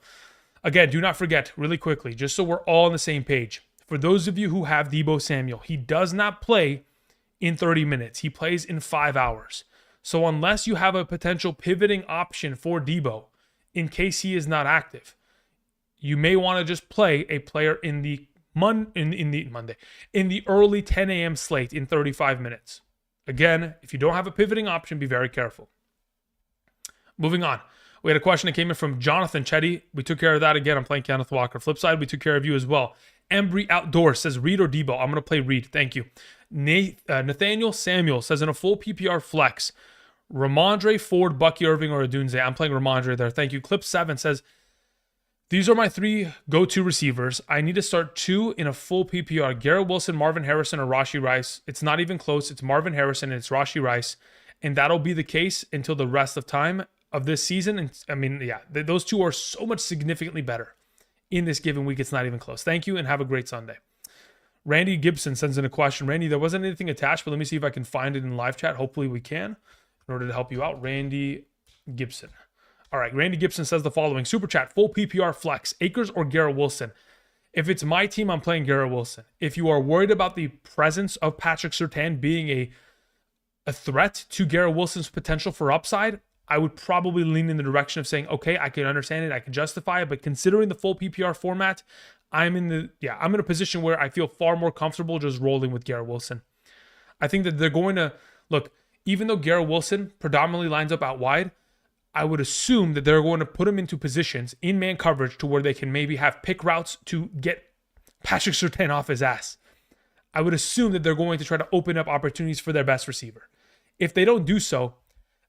Again, do not forget, really quickly, just so we're all on the same page, for those of you who have Deebo Samuel, he does not play in 30 minutes. He plays in 5 hours. So unless you have a potential pivoting option for Deebo, in case he is not active, you may want to just play a player in the early 10 a.m. slate in 35 minutes. Again, if you don't have a pivoting option, be very careful. Moving on. We had a question that came in from Jonathan Chetty. We took care of that again. I'm playing Kenneth Walker. Flip side, we took care of you as well. Embry Outdoors says Reed or Debo. I'm going to play Reed. Thank you. Nathaniel Samuel says in a full PPR flex, Ramondre, Ford, Bucky Irving, or Odunze. I'm playing Ramondre there. Thank you. Clip7 says, these are my 3 go-to receivers. I need to start 2 in a full PPR. Garrett Wilson, Marvin Harrison, or Rashee Rice. It's not even close. It's Marvin Harrison and it's Rashee Rice. And that'll be the case until the rest of time of this season. And I mean, yeah, those 2 are so much significantly better in this given week. It's not even close. Thank you and have a great Sunday. Randy Gibson sends in a question. Randy, there wasn't anything attached, but let me see if I can find it in live chat. Hopefully we can in order to help you out. Randy Gibson. All right, Randy Gibson says the following. Super chat, full PPR flex, Akers or Garrett Wilson? If it's my team, I'm playing Garrett Wilson. If you are worried about the presence of Patrick Surtain being a threat to Garrett Wilson's potential for upside, I would probably lean in the direction of saying, okay, I can understand it, I can justify it, but considering the full PPR format, I'm in a position where I feel far more comfortable just rolling with Garrett Wilson. I think that they're going to, look, even though Garrett Wilson predominantly lines up out wide, I would assume that they're going to put him into positions in man coverage to where they can maybe have pick routes to get Patrick Surtain off his ass. I would assume that they're going to try to open up opportunities for their best receiver. If they don't do so,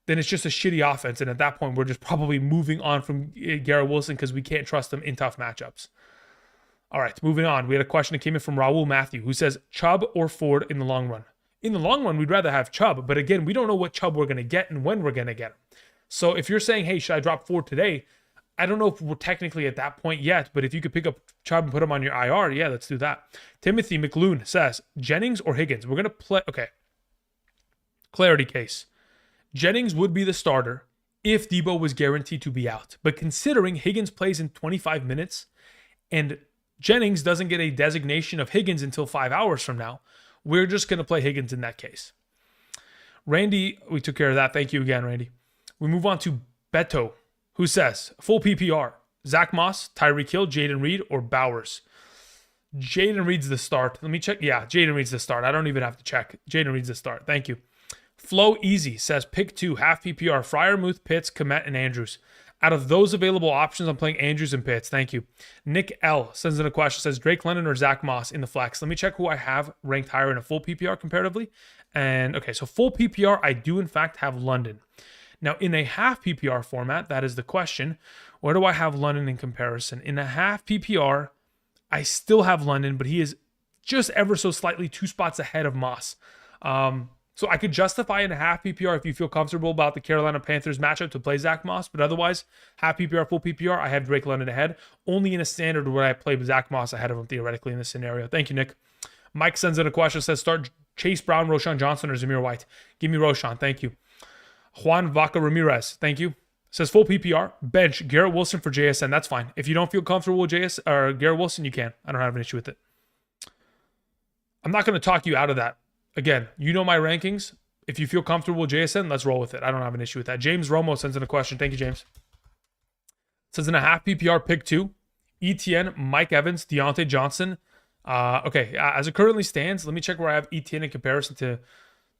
then it's just a shitty offense. And at that point, we're just probably moving on from Garrett Wilson because we can't trust him in tough matchups. All right, moving on. We had a question that came in from Raul Matthew who says, Chubb or Ford in the long run? In the long run, we'd rather have Chubb. But again, we don't know what Chubb we're going to get and when we're going to get him. So if you're saying, hey, should I drop Ford today? I don't know if we're technically at that point yet, but if you could pick up Chubb and put him on your IR, yeah, let's do that. Timothy McLoon says, Jennings or Higgins? We're going to play, okay. Clarity case. Jennings would be the starter if Debo was guaranteed to be out. But considering Higgins plays in 25 minutes and Jennings doesn't get a designation of Higgins until 5 hours from now, we're just going to play Higgins in that case. Randy, we took care of that. Thank you again, Randy. We move on to Beto, who says, full PPR, Zach Moss, Tyreek Hill, Jaden Reed, or Bowers? Jaden Reed's the start. Let me check. Yeah, Jaden Reed's the start. I don't even have to check. Jaden Reed's the start. Thank you. Flow Easy says, pick 2, half PPR, Freiermuth, Pitts, Komet, and Andrews. Out of those available options, I'm playing Andrews and Pitts. Thank you. Nick L sends in a question, says, Drake London or Zach Moss in the flex? Let me check who I have ranked higher in a full PPR comparatively. And okay, so full PPR, I do in fact have London. Now, in a half PPR format, that is the question. Where do I have London in comparison? In a half PPR, I still have London, but he is just ever so slightly 2 spots ahead of Moss. So I could justify in a half PPR if you feel comfortable about the Carolina Panthers matchup to play Zach Moss, but otherwise, half PPR, full PPR, I have Drake London ahead. Only in a standard where I play Zach Moss ahead of him theoretically in this scenario. Thank you, Nick. Mike sends in a question, says, start Chase Brown, Roshan Johnson, or Zamir White? Give me Roshan. Thank you. Juan Vaca Ramirez, thank you. Says full PPR, bench Garrett Wilson for JSN. That's fine. If you don't feel comfortable with Garrett Wilson, you can. I don't have an issue with it. I'm not going to talk you out of that. Again, you know my rankings. If you feel comfortable with JSN, let's roll with it. I don't have an issue with that. James Romo sends in a question. Thank you, James. Says in a half PPR, pick 2, ETN, Mike Evans, Deontay Johnson. Okay, as it currently stands, let me check where I have ETN in comparison to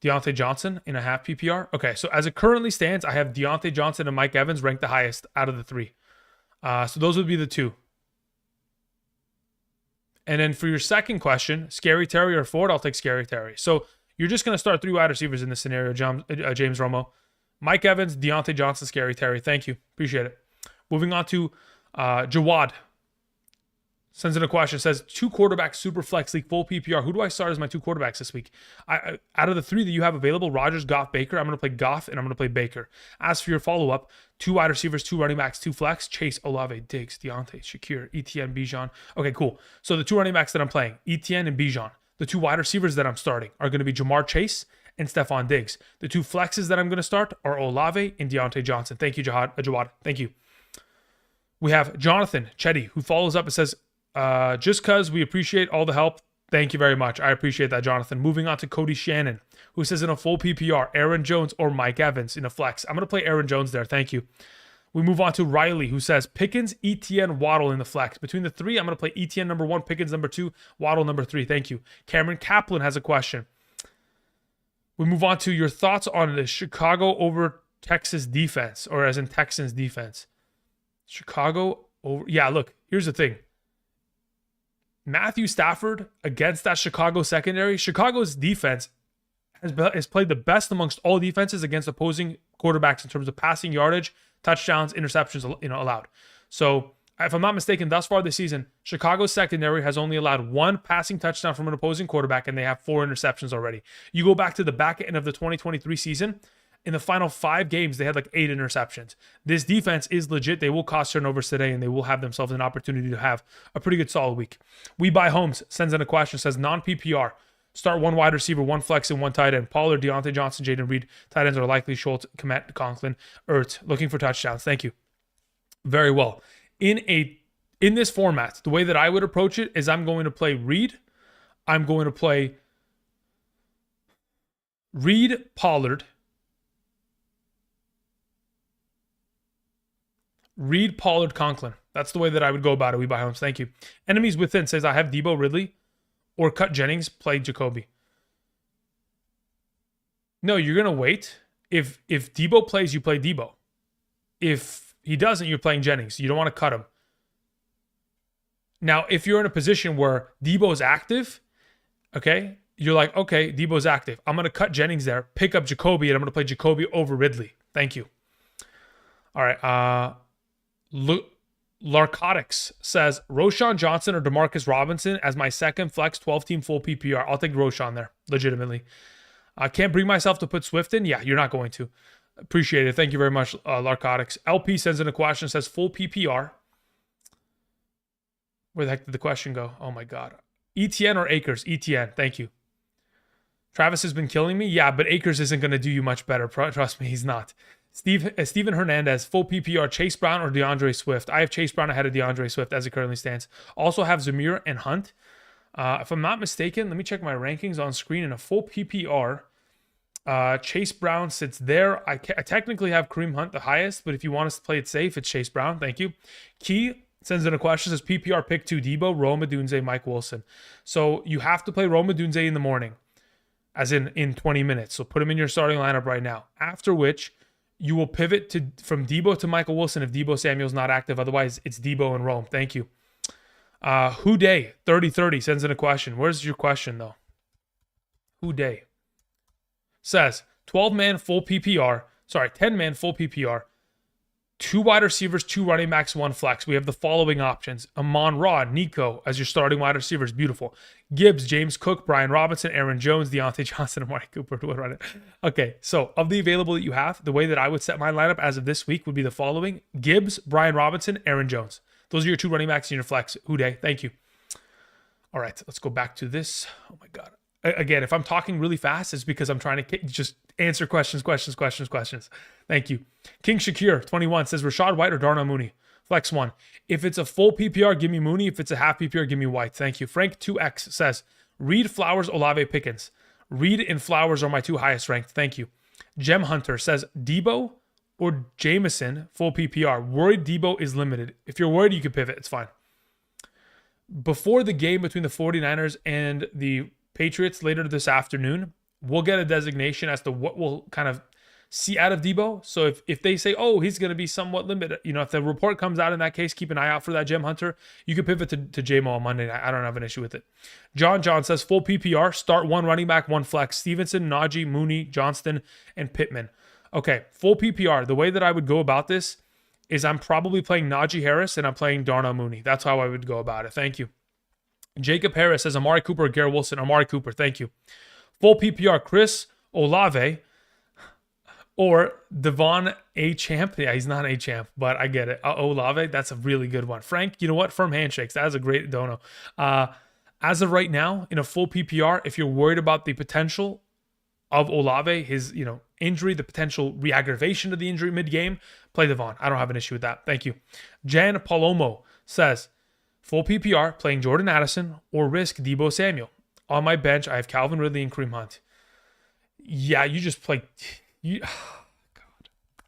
Deontay Johnson in a half PPR. Okay, so as it currently stands, I have Deontay Johnson and Mike Evans ranked the highest out of the 3. So those would be the 2. And then for your second question, Scary Terry or Ford, I'll take Scary Terry. So you're just going to start 3 wide receivers in this scenario, James Romo. Mike Evans, Deontay Johnson, Scary Terry. Thank you. Appreciate it. Moving on to Jawad. Sends in a question, says 2 quarterbacks, super flex league, full PPR. Who do I start as my 2 quarterbacks this week? Out of the 3 that you have available, Rodgers, Goff, Baker, I'm going to play Goff and I'm going to play Baker. As for your follow-up, 2 wide receivers, 2 running backs, 2 flex, Chase, Olave, Diggs, Deontay, Shakir, Etienne, Bijan. Okay, cool. So the 2 running backs that I'm playing, Etienne and Bijan. The 2 wide receivers that I'm starting are going to be Jamar Chase and Stephon Diggs. The 2 flexes that I'm going to start are Olave and Deontay Johnson. Thank you, Jawad. Thank you. We have Jonathan Chetty, who follows up and says, just because we appreciate all the help, thank you very much. I appreciate that, Jonathan. Moving on to Cody Shannon, who says in a full PPR, Aaron Jones or Mike Evans in a flex. I'm going to play Aaron Jones there. Thank you. We move on to Riley, who says Pickens, ETN, Waddle in the flex. Between the 3, I'm going to play ETN number 1, Pickens number 2, Waddle number 3. Thank you. Cameron Kaplan has a question. We move on to your thoughts on the Chicago over Texas defense, or as in Texans defense. Chicago over... Yeah, look, here's the thing. Matthew Stafford against that Chicago secondary. Chicago's defense has played the best amongst all defenses against opposing quarterbacks in terms of passing yardage, touchdowns, interceptions, allowed. So if I'm not mistaken, thus far this season, Chicago's secondary has only allowed 1 passing touchdown from an opposing quarterback, and they have 4 interceptions already. You go back to the back end of the 2023 season, in the final 5 games, they had like 8 interceptions. This defense is legit. They will cause turnovers today, and they will have themselves an opportunity to have a pretty good solid week. We Buy Homes sends in a question, says non-PPR. Start 1 wide receiver, 1 flex, and 1 tight end. Pollard, Deontay Johnson, Jaden Reed. Tight ends are likely Schultz, Komet, Conklin, Ertz. Looking for touchdowns. Thank you. Very well. In this format, the way that I would approach it is I'm going to play Reed. I'm going to play Reed, Pollard. Reed, Pollard, Conklin. That's the way that I would go about it. We Buy Homes. Thank you. Enemies Within says I have Debo, Ridley, or cut Jennings, play Jacoby. No, you're going to wait. If Debo plays, you play Debo. If he doesn't, you're playing Jennings. You don't want to cut him. Now, if you're in a position where Debo's active, okay, you're like, okay, Debo's active. I'm going to cut Jennings there, pick up Jacoby, and I'm going to play Jacoby over Ridley. Thank you. All right. Larcotics says Roshan Johnson or Demarcus Robinson as my second flex 12-team full PPR. I'll take Roshan there, legitimately. I can't bring myself to put Swift in. Yeah, you're not going to. Appreciate it. Thank you very much, Larcotics. LP sends in a question, says full PPR. Where the heck did the question go? Oh my God. ETN or Akers? ETN. Thank you. Travis has been killing me. Yeah, but Akers isn't going to do you much better. Trust me, he's not. Steven Hernandez, full PPR, Chase Brown or DeAndre Swift. I have Chase Brown ahead of DeAndre Swift as it currently stands. Also have Zamir and Hunt. If I'm not mistaken, let me check my rankings on screen. In a full PPR, Chase Brown sits there. I technically have Kareem Hunt the highest, but if you want us to play it safe, it's Chase Brown. Thank you. Key sends in a question, says PPR pick 2, Debo, Rome Odunze, Mike Wilson. So you have to play Rome Odunze in the morning, as in 20 minutes. So put him in your starting lineup right now. After which, you will pivot from Debo to Michael Wilson if Debo Samuel's not active. Otherwise, it's Debo and Rome. Thank you. Who Day 3030 sends in a question. Where's your question, though? Who Day says 12-man full PPR. Sorry, 10-man full PPR. 2 wide receivers, 2 running backs, 1 flex. We have the following options. Amon-Ra, Nico as your starting wide receivers. Beautiful. Gibbs, James Cook, Brian Robinson, Aaron Jones, Deontay Johnson, Amari Cooper. Would run it. Okay, so of the available that you have, the way that I would set my lineup as of this week would be the following. Gibbs, Brian Robinson, Aaron Jones. Those are your 2 running backs in your flex. Houday, thank you. All right, let's go back to this. Oh my God. Again, if I'm talking really fast, it's because I'm trying to just answer questions. Thank you. King Shakir, 21, says Rashad White or Darnell Mooney. Flex 1. If it's a full PPR, give me Mooney. If it's a half PPR, give me White. Thank you. Frank 2X says Reed, Flowers, Olave, Pickens. Reed and Flowers are my 2 highest ranked. Thank you. Gem Hunter says Debo or Jameson, full PPR. Worried Debo is limited. If you're worried, you can pivot. It's fine. Before the game between the 49ers and the Patriots later this afternoon, we'll get a designation as to what we'll kind of see out of Debo. So if they say, oh, he's going to be somewhat limited, if the report comes out in that case, keep an eye out for that Gem Hunter. You can pivot to J-Mo on Monday night. I don't have an issue with it. John says full PPR, start 1 running back, 1 flex. Stevenson, Najee, Mooney, Johnston, and Pittman. Okay, full PPR. The way that I would go about this is I'm probably playing Najee Harris and I'm playing Darnell Mooney. That's how I would go about it. Thank you. Jacob Harris says Amari Cooper or Garrett Wilson. Amari Cooper, thank you. Full PPR, Chris Olave or Devon A. Champ. Yeah, he's not A. Champ, but I get it. Olave, that's a really good one. Frank, you know what? Firm handshakes. That is a great dono. As of right now, in a full PPR, if you're worried about the potential of Olave, his injury, the potential re-aggravation of the injury mid-game, play Devon. I don't have an issue with that. Thank you. Jan Palomo says, full PPR, playing Jordan Addison or risk Debo Samuel. On my bench, I have Calvin Ridley and Kareem Hunt. Yeah, you just play. God.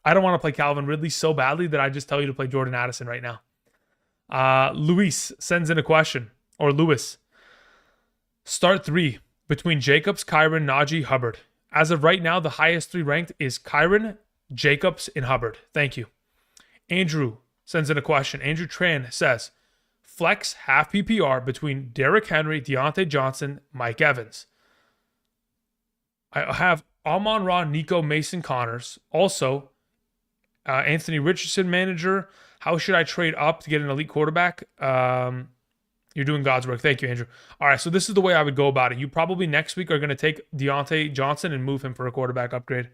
I don't want to play Calvin Ridley so badly that I just tell you to play Jordan Addison right now. Luis sends in a question, or Lewis. Start 3 between Jacobs, Kyron, Najee, Hubbard. As of right now, the highest 3 ranked is Kyron, Jacobs, and Hubbard. Thank you. Andrew sends in a question. Andrew Tran says, flex half PPR between Derrick Henry, Deontay Johnson, Mike Evans. I have Amon-Ra, Nico, Mason, Connors. Also, Anthony Richardson manager. How should I trade up to get an elite quarterback? You're doing God's work. Thank you, Andrew. All right, so this is the way I would go about it. You probably next week are going to take Deontay Johnson and move him for a quarterback upgrade.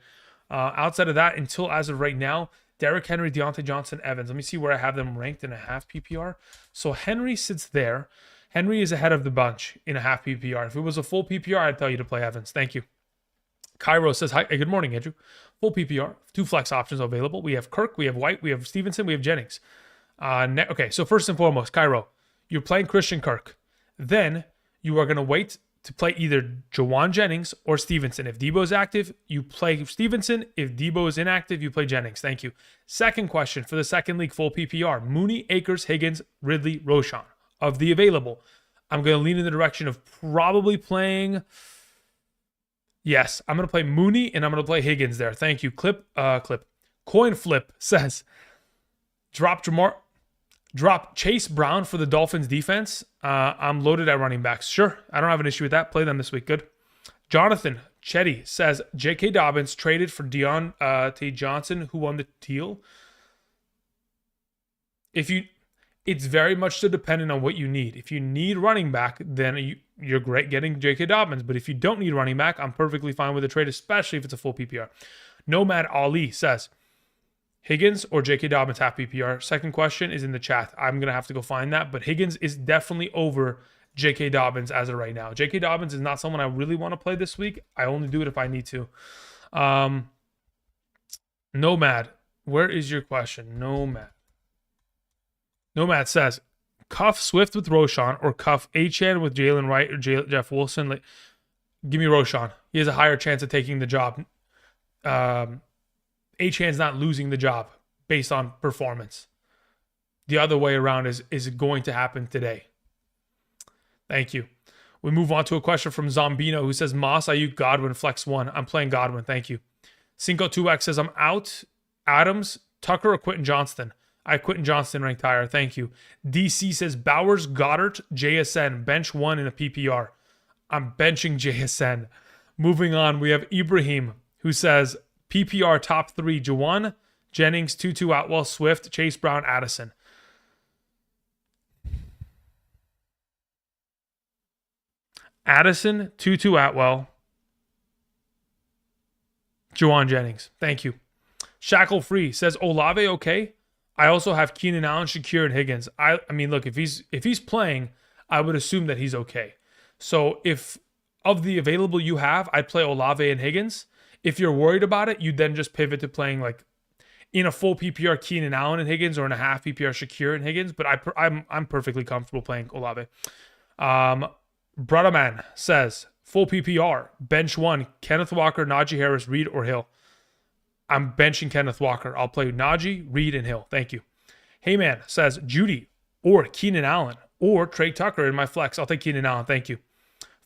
Outside of that, until as of right now, Derrick Henry, Deontay Johnson, Evans. Let me see where I have them ranked in a half PPR. So Henry sits there. Henry is ahead of the bunch in a half PPR. If it was a full PPR, I'd tell you to play Evans. Thank you. Cairo says, hi, good morning, Andrew. Full PPR, 2 flex options available. We have Kirk, we have White, we have Stevenson, we have Jennings. Okay, so first and foremost, Cairo, you're playing Christian Kirk. Then you are going to wait to play either Jawan Jennings or Stevenson. If Debo is active, you play Stevenson. If Debo is inactive, you play Jennings. Thank you. Second question for the second league full PPR. Mooney, Akers, Higgins, Ridley, Roshan. Of the available, I'm going to lean in the direction of probably playing... Yes, I'm going to play Mooney and I'm going to play Higgins there. Thank you. Coin Flip says, drop Chase Brown for the Dolphins defense. I'm loaded at running backs. Sure, I don't have an issue with that. Play them this week. Good. Jonathan Chetty says, J.K. Dobbins traded for Deontay Johnson, who won the deal. It's very much so dependent on what you need. If you need running back, then you're great getting J.K. Dobbins. But if you don't need running back, I'm perfectly fine with the trade, especially if it's a full PPR. Nomad Ali says, Higgins or J.K. Dobbins half PPR? Second question is in the chat. I'm going to have to go find that. But Higgins is definitely over J.K. Dobbins as of right now. J.K. Dobbins is not someone I really want to play this week. I only do it if I need to. Nomad, where is your question? Nomad says, cuff Swift with Roshan or cuff Achane with Jalen Wright or Jeff Wilson. Give me Roshan. He has a higher chance of taking the job. Achane's not losing the job based on performance. The other way around is going to happen today. Thank you. We move on to a question from Zombino who says, Moss, Ayuk, Godwin, Flex 1. I'm playing Godwin. Thank you. Cinco2X says, I'm out. Adams, Tucker, or Quentin Johnston? I have Quentin Johnston ranked higher. Thank you. DC says, Bowers, Goddard, JSN. Bench 1 in a PPR. I'm benching JSN. Moving on, we have Ibrahim who says, PPR top 3, Jawan, Jennings, Tutu, Atwell, Swift, Chase Brown, Addison. Addison, Tutu, Atwell, Jawan Jennings. Thank you. Shackle Free says, Olave okay? I also have Keenan Allen, Shakir, and Higgins. I mean, look, if he's playing, I would assume that he's okay. So if of the available you have, I'd play Olave and Higgins. If you're worried about it, you then just pivot to playing like in a full PPR Keenan Allen and Higgins or in a half PPR Shakir and Higgins. But I'm perfectly comfortable playing Olave. Brotherman says full PPR bench 1 Kenneth Walker, Najee Harris, Reed, or Hill. I'm benching Kenneth Walker. I'll play Najee, Reed, and Hill. Thank you. Heyman says Judy or Keenan Allen or Trey Tucker in my flex. I'll take Keenan Allen. Thank you.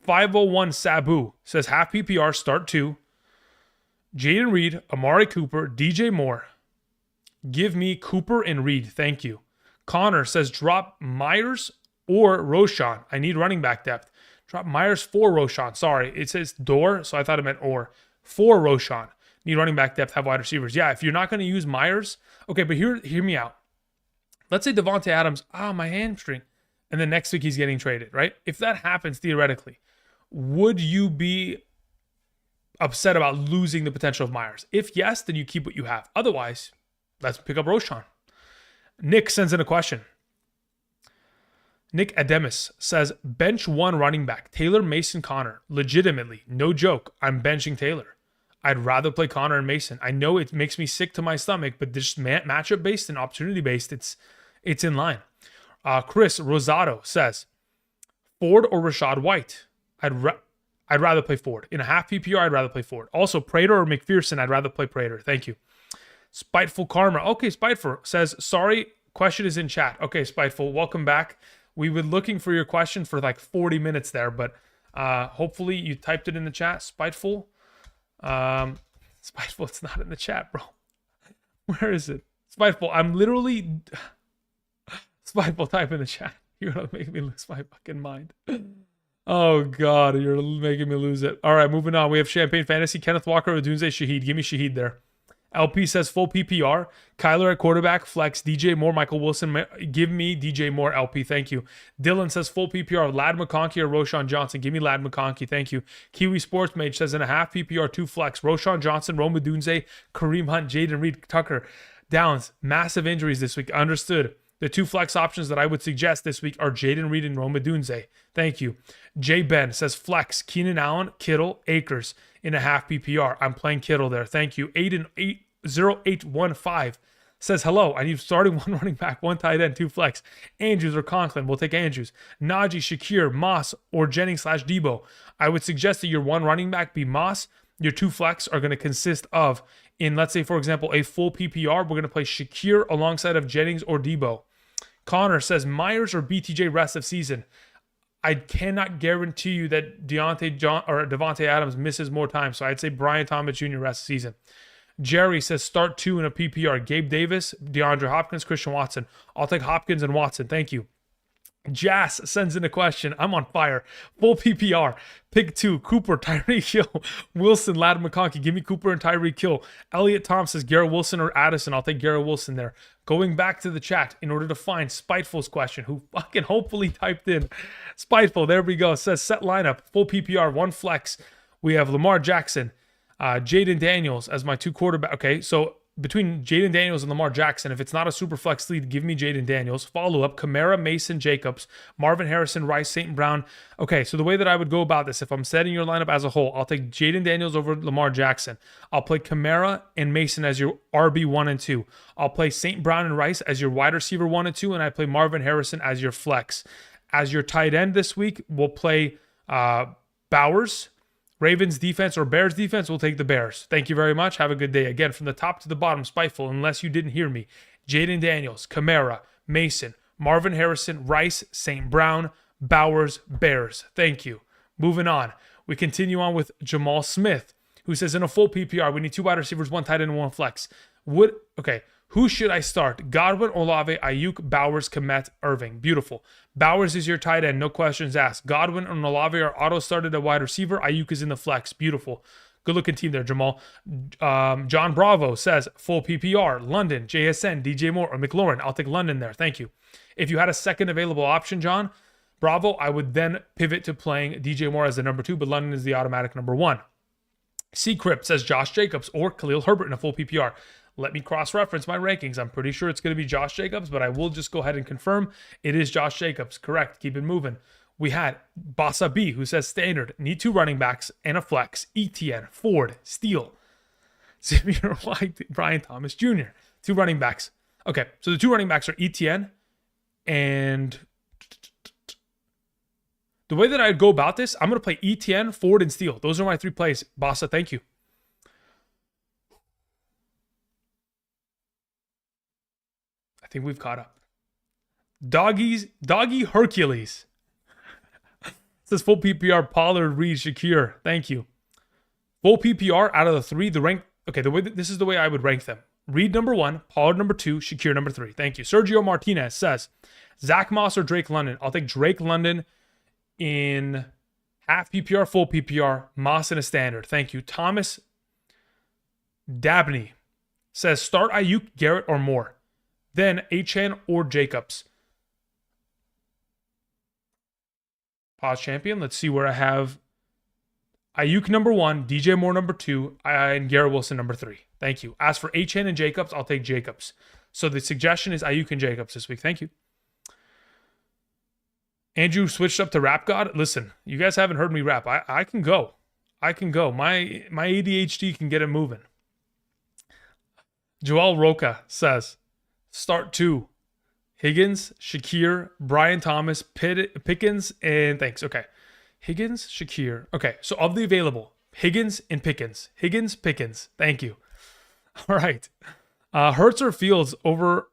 501 Sabu says half PPR start 2. Jaden Reed, Amari Cooper, DJ Moore. Give me Cooper and Reed. Thank you. Connor says drop Myers or Roshan. I need running back depth. Drop Myers for Roshan. Sorry, it says door, so I thought it meant or. For Roshan. Need running back depth, have wide receivers. Yeah, if you're not going to use Myers, okay, but hear me out. Let's say Devontae Adams, my hamstring, and then next week he's getting traded, right? If that happens, theoretically, would you be upset about losing the potential of Myers? If yes, then you keep what you have. Otherwise, let's pick up Roshan. Nick sends in a question. Nick Ademis says, bench 1 running back, Taylor, Mason, Connor. Legitimately, no joke, I'm benching Taylor. I'd rather play Connor and Mason. I know it makes me sick to my stomach, but this matchup based and opportunity based, it's in line. Chris Rosado says, Ford or Rashad White? I'd rather play Ford. In a half PPR, I'd rather play Ford. Also, Prater or McPherson, I'd rather play Prater. Thank you. Spiteful Karma. Okay, Spiteful says, sorry, question is in chat. Okay, Spiteful, welcome back. We've been looking for your question for like 40 minutes there, but hopefully you typed it in the chat. Spiteful. Spiteful, it's not in the chat, bro. Where is it? Spiteful, I'm literally... Spiteful, type in the chat. You're gonna make me lose my fucking mind. Oh God, you're making me lose it. All right, moving on. We have Champagne Fantasy. Kenneth Walker, Odunze, Shaheed. Give me Shaheed there. LP says full PPR. Kyler at quarterback, flex. DJ Moore, Michael Wilson. Give me DJ Moore, LP. Thank you. Dylan says full PPR. Lad McConkey or Roshan Johnson. Give me Lad McConkey. Thank you. Kiwi Sports Mage says in a half PPR, 2 flex. Roshan Johnson, Rome Dunze, Kareem Hunt, Jaden Reed, Tucker. Downs. Massive injuries this week. Understood. The 2 flex options that I would suggest this week are Jaden Reed and Rome Dunze. Thank you. Jay Ben says flex. Keenan Allen, Kittle, Akers in a half PPR. I'm playing Kittle there. Thank you. Aiden 0815 says hello. I need starting 1 running back, 1 tight end, 2 flex. Andrews or Conklin. We'll take Andrews. Najee, Shakir, Moss, or Jennings/Debo. I would suggest that your 1 running back be Moss. Your 2 flex are going to consist of, in let's say for example, a full PPR, we're going to play Shakir alongside of Jennings or Debo. Connor says Myers or BTJ rest of season. I cannot guarantee you that Devontae Adams misses more time, so I'd say Brian Thomas Jr. rest of season. Jerry says start 2 in a PPR. Gabe Davis, DeAndre Hopkins, Christian Watson. I'll take Hopkins and Watson. Thank you. Jas sends in a question. I'm on fire. Full PPR. Pick 2. Cooper, Tyreek Hill, Wilson, Lad McConkey. Give me Cooper and Tyreek Hill. Elliot Tom says Garrett Wilson or Addison. I'll take Garrett Wilson there. Going back to the chat in order to find Spiteful's question, who fucking hopefully typed in Spiteful. There we go. Says set lineup. Full PPR. 1 flex. We have Lamar Jackson, Jaden Daniels as my 2 quarterback. Okay, so between Jaden Daniels and Lamar Jackson, if it's not a super flex lead, give me Jaden Daniels. Follow up, Kamara, Mason, Jacobs, Marvin Harrison, Rice, St. Brown. Okay, so the way that I would go about this, if I'm setting your lineup as a whole, I'll take Jaden Daniels over Lamar Jackson. I'll play Kamara and Mason as your RB 1 and 2. I'll play St. Brown and Rice as your wide receiver 1 and 2, and I play Marvin Harrison as your flex. As your tight end this week, we'll play Bowers. Ravens defense or Bears defense, we'll take the Bears. Thank you very much. Have a good day. Again, from the top to the bottom, Spiteful, unless you didn't hear me. Jaden Daniels, Kamara, Mason, Marvin Harrison, Rice, St. Brown, Bowers, Bears. Thank you. Moving on. We continue on with Jamal Smith, who says in a full PPR, we need 2 wide receivers, 1 tight end, and 1 flex. Who should I start? Godwin, Olave, Ayuk, Bowers, Kmet, Irving. Beautiful. Bowers is your tight end. No questions asked. Godwin and Olave are auto-started at wide receiver. Ayuk is in the flex. Beautiful. Good-looking team there, Jamal. John Bravo says, full PPR, London, JSN, DJ Moore, or McLaurin. I'll take London there. Thank you. If you had a second available option, John Bravo, I would then pivot to playing DJ Moore as the number 2, but London is the automatic number 1. C-Crypt says Josh Jacobs or Khalil Herbert in a full PPR. Let me cross-reference my rankings. I'm pretty sure it's going to be Josh Jacobs, but I will just go ahead and confirm it is Josh Jacobs. Correct. Keep it moving. We had Bassa B, who says standard, need 2 running backs and a flex. ETN, Ford, Steele, Xavier White, Brian Thomas Jr. 2 running backs. Okay, so the 2 running backs are ETN and the way that I'd go about this, I'm going to play ETN, Ford, and Steele. Those are my 3 plays. Bassa, thank you. I think we've caught up. Doggy Hercules says full PPR, Pollard, Reed, Shakir. Thank you. Full PPR out of the 3, the rank. Okay, this is the way I would rank them. Reed number 1, Pollard number 2, Shakir number 3. Thank you. Sergio Martinez says Zach Moss or Drake London. I'll take Drake London in half PPR, full PPR, Moss in a standard. Thank you. Thomas Dabney says start Ayuk, Garrett, or Moore. Then Achane or Jacobs. Pause champion. Let's see where I have Ayuk number 1, DJ Moore number 2, and Garrett Wilson number 3. Thank you. As for Achane and Jacobs, I'll take Jacobs. So the suggestion is Ayuk and Jacobs this week. Thank you. Andrew switched up to Rap God. Listen, you guys haven't heard me rap. I can go. I can go. My ADHD can get it moving. Joel Roca says, start 2. Higgins, Shakir, Brian Thomas, Pickens, and thanks. Okay. Higgins, Shakir. Okay. So of the available, Higgins and Pickens. Higgins, Pickens. Thank you. All right. Hurts or Fields over.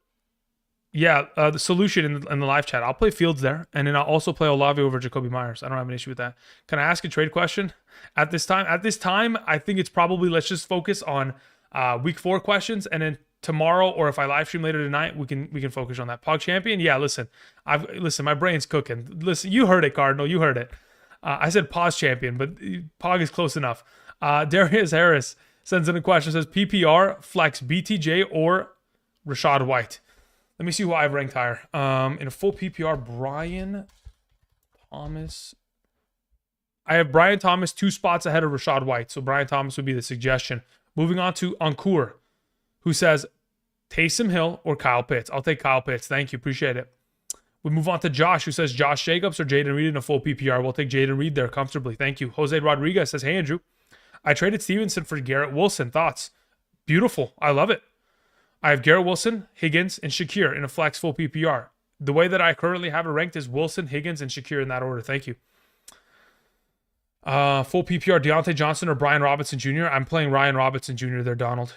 Yeah, the solution in the live chat. I'll play Fields there, and then I'll also play Olave over Jacoby Myers. I don't have an issue with that. Can I ask a trade question at this time? At this time, I think it's probably let's just focus on week 4 questions, and then tomorrow, or if I live stream later tonight, we can focus on that. Pog champion, yeah. Listen, my brain's cooking. Listen, you heard it, Cardinal. You heard it. I said pause champion, but Pog is close enough. Darius Harris sends in a question, says PPR, flex BTJ or Rashad White. Let me see who I've ranked higher. In a full PPR, Brian Thomas. I have Brian Thomas 2 spots ahead of Rashad White, so Brian Thomas would be the suggestion. Moving on to Ankur, who says Taysom Hill or Kyle Pitts. I'll take Kyle Pitts. Thank you. Appreciate it. We move on to Josh, who says Josh Jacobs or Jaden Reed in a full PPR. We'll take Jaden Reed there comfortably. Thank you. Jose Rodriguez says, hey, Andrew, I traded Stevenson for Garrett Wilson. Thoughts? Beautiful. I love it. I have Garrett Wilson, Higgins, and Shakir in a flex full PPR. The way that I currently have it ranked is Wilson, Higgins, and Shakir in that order. Thank you. Full PPR, Deontay Johnson or Brian Robinson Jr. I'm playing Ryan Robinson Jr. there, Donald.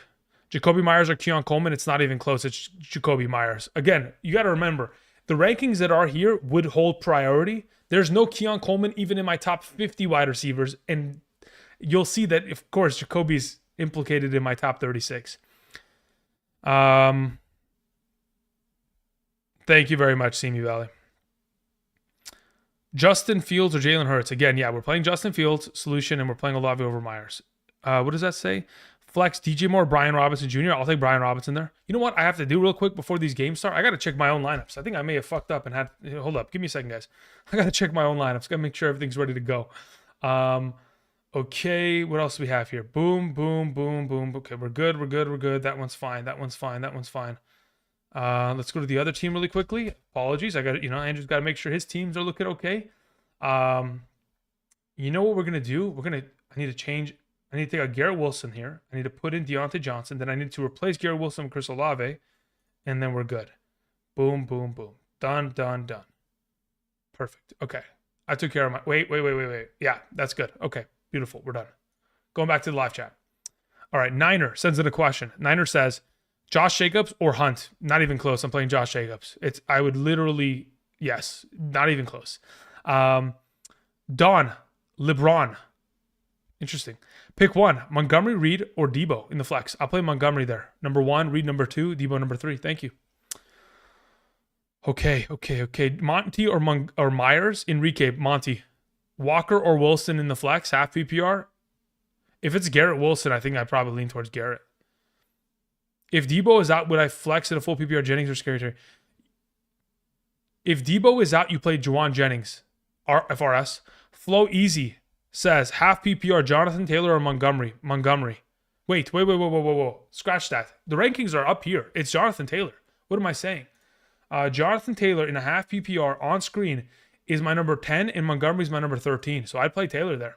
Jacoby Myers or Keon Coleman. It's not even close. It's Jacoby Myers. Again, you got to remember, the rankings that are here would hold priority. There's no Keon Coleman even in my top 50 wide receivers. And you'll see that, of course, Jacoby's implicated in my top 36. Thank you very much, Simi Valley. Justin Fields or Jalen Hurts. Again, yeah, we're playing Justin Fields, solution, and we're playing Olave over Myers. What does that say? Flex, DJ Moore, Brian Robinson Jr. I'll take Brian Robinson there. You know what I have to do real quick before these games start? I got to check my own lineups. I think I may have fucked up and had... Hold up. Give me a second, guys. I got to check my own lineups. Got to make sure everything's ready to go. Okay, what else do we have here? Boom, boom, boom, boom. Okay, we're good, we're good, we're good. That one's fine, that one's fine, that one's fine. Let's go to the other team really quickly. Apologies, Andrew's got to make sure his teams are looking okay. You know what we're going to do? I need to change... I need to take out Garrett Wilson here. I need to put in Deontay Johnson. Then I need to replace Garrett Wilson with Chris Olave. And then we're good. Boom, boom, boom. Done, done, done. Perfect. Okay. I took care of my... Wait. Yeah, that's good. Okay. Beautiful. We're done. Going back to the live chat. All right. Niner sends in a question. Niner says, Josh Jacobs or Hunt? Not even close. I'm playing Josh Jacobs. I would literally... Yes. Not even close. Don. LeBron. Interesting. Pick one, Montgomery, Reed, or Debo in the flex. I'll play Montgomery there. Number 1, Reed number 2, Debo number 3. Thank you. Okay. Monty or Myers? Enrique, Monty. Walker or Wilson in the flex, half PPR? If it's Garrett Wilson, I think I'd probably lean towards Garrett. If Debo is out, would I flex in a full PPR Jennings or Scary Terry? If Debo is out, you play Juwan Jennings. FRS. Flow Easy says half PPR Jonathan Taylor or Montgomery. Wait. Scratch that. The rankings are up here. It's Jonathan Taylor. What am I saying? Jonathan Taylor in a half PPR on screen is my number 10 and Montgomery's my number 13. So I'd play Taylor there.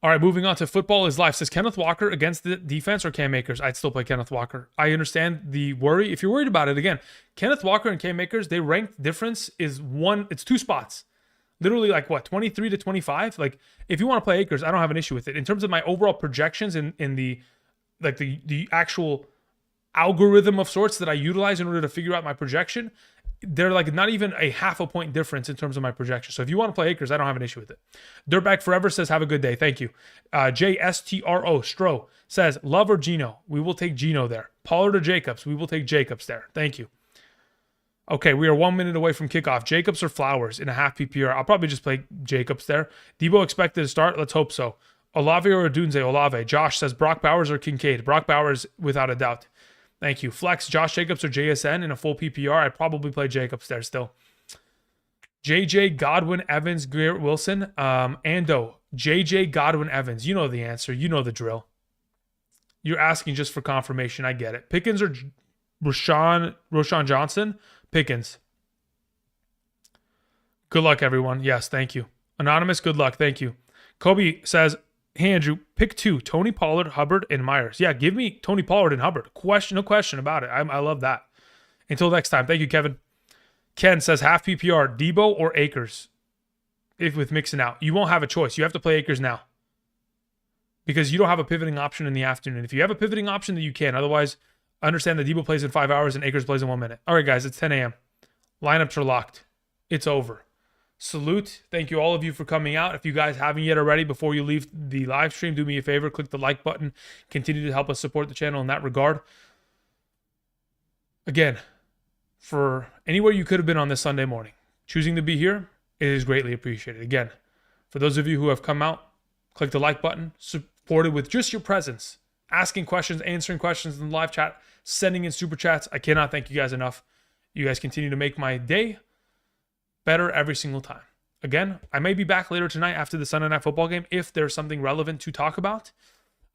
All right, moving on to Football is Life. Says Kenneth Walker against the defense or Cam Akers? I'd still play Kenneth Walker. I understand the worry. If you're worried about it, again, Kenneth Walker and Cam Akers, they ranked difference is it's 2 spots. Literally 23 to 25. Like, if you want to play Akers, I don't have an issue with it. In terms of my overall projections in the actual algorithm of sorts that I utilize in order to figure out my projection, they're not even a half a point difference in terms of my projection. So if you want to play Akers, I don't have an issue with it. Dirtbag Forever says, have a good day. Thank you. JSTRO Stro says, Love or Geno? We will take Geno there. Pollard or Jacobs? We will take Jacobs there. Thank you. Okay, we are 1 minute away from kickoff. Jacobs or Flowers in a half PPR? I'll probably just play Jacobs there. Debo expected to start? Let's hope so. Olave or Odunze? Olave. Josh says Brock Bowers or Kincaid? Brock Bowers without a doubt. Thank you. Flex, Josh Jacobs or JSN in a full PPR? I'd probably play Jacobs there still. JJ, Godwin, Evans, Garrett Wilson. Ando, JJ, Godwin, Evans. You know the answer. You know the drill. You're asking just for confirmation. I get it. Pickens or Roshan Johnson? Pickens. Good luck, everyone. Yes, thank you. Anonymous, good luck. Thank you. Kobe says, hey, Andrew, pick 2. Tony Pollard, Hubbard, and Myers. Yeah, give me Tony Pollard and Hubbard. No question about it. I love that. Until next time. Thank you, Kevin. Ken says, half PPR, Debo or Akers? If with Mixon out. You won't have a choice. You have to play Akers now. Because you don't have a pivoting option in the afternoon. If you have a pivoting option, then you can. Otherwise... Understand that Debo plays in 5 hours and Akers plays in 1 minute. All right, guys, it's 10 a.m. Lineups are locked. It's over. Salute. Thank you all of you for coming out. If you guys haven't yet already, before you leave the live stream, do me a favor. Click the like button. Continue to help us support the channel in that regard. Again, for anywhere you could have been on this Sunday morning, choosing to be here It is greatly appreciated. Again, for those of you who have come out, click the like button, supported with just your presence, asking questions, answering questions in the live chat, sending in super chats. I cannot thank you guys enough. You guys continue to make my day better every single time. Again, I may be back later tonight after the Sunday Night Football game if there's something relevant to talk about.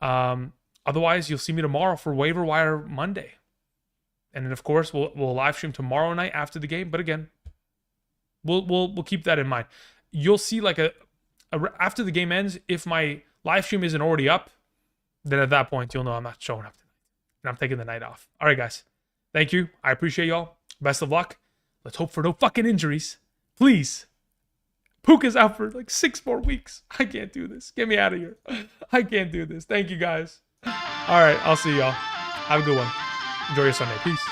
Otherwise, you'll see me tomorrow for Waiver Wire Monday. And then, of course, we'll live stream tomorrow night after the game. But again, we'll keep that in mind. You'll see like after the game ends, if my live stream isn't already up, then at that point, you'll know I'm not showing up tonight. And I'm taking the night off. All right, guys. Thank you. I appreciate y'all. Best of luck. Let's hope for no fucking injuries. Please. Puka's out for like 6 more weeks. I can't do this. Get me out of here. I can't do this. Thank you, guys. All right. I'll see y'all. Have a good one. Enjoy your Sunday. Peace.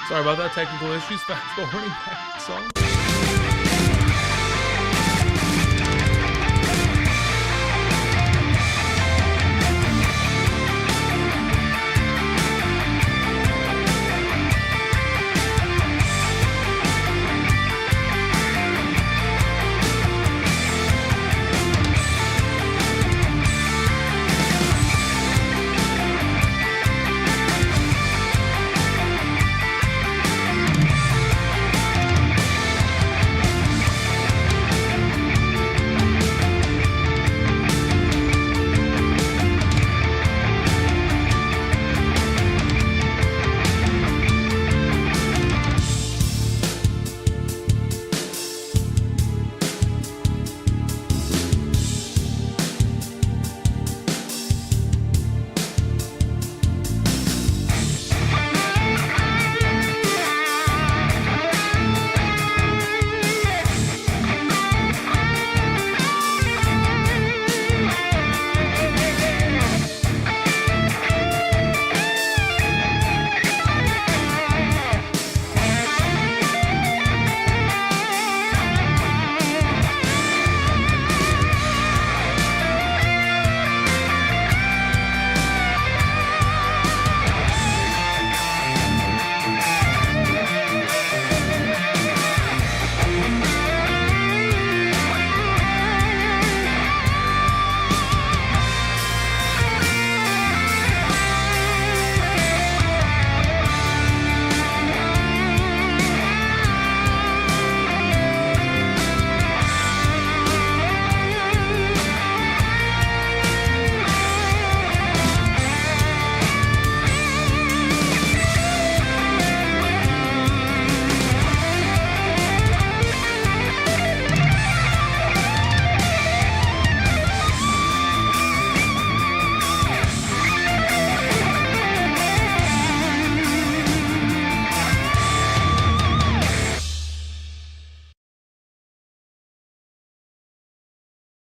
Sorry about that, technical issues. Fast forwarding back song.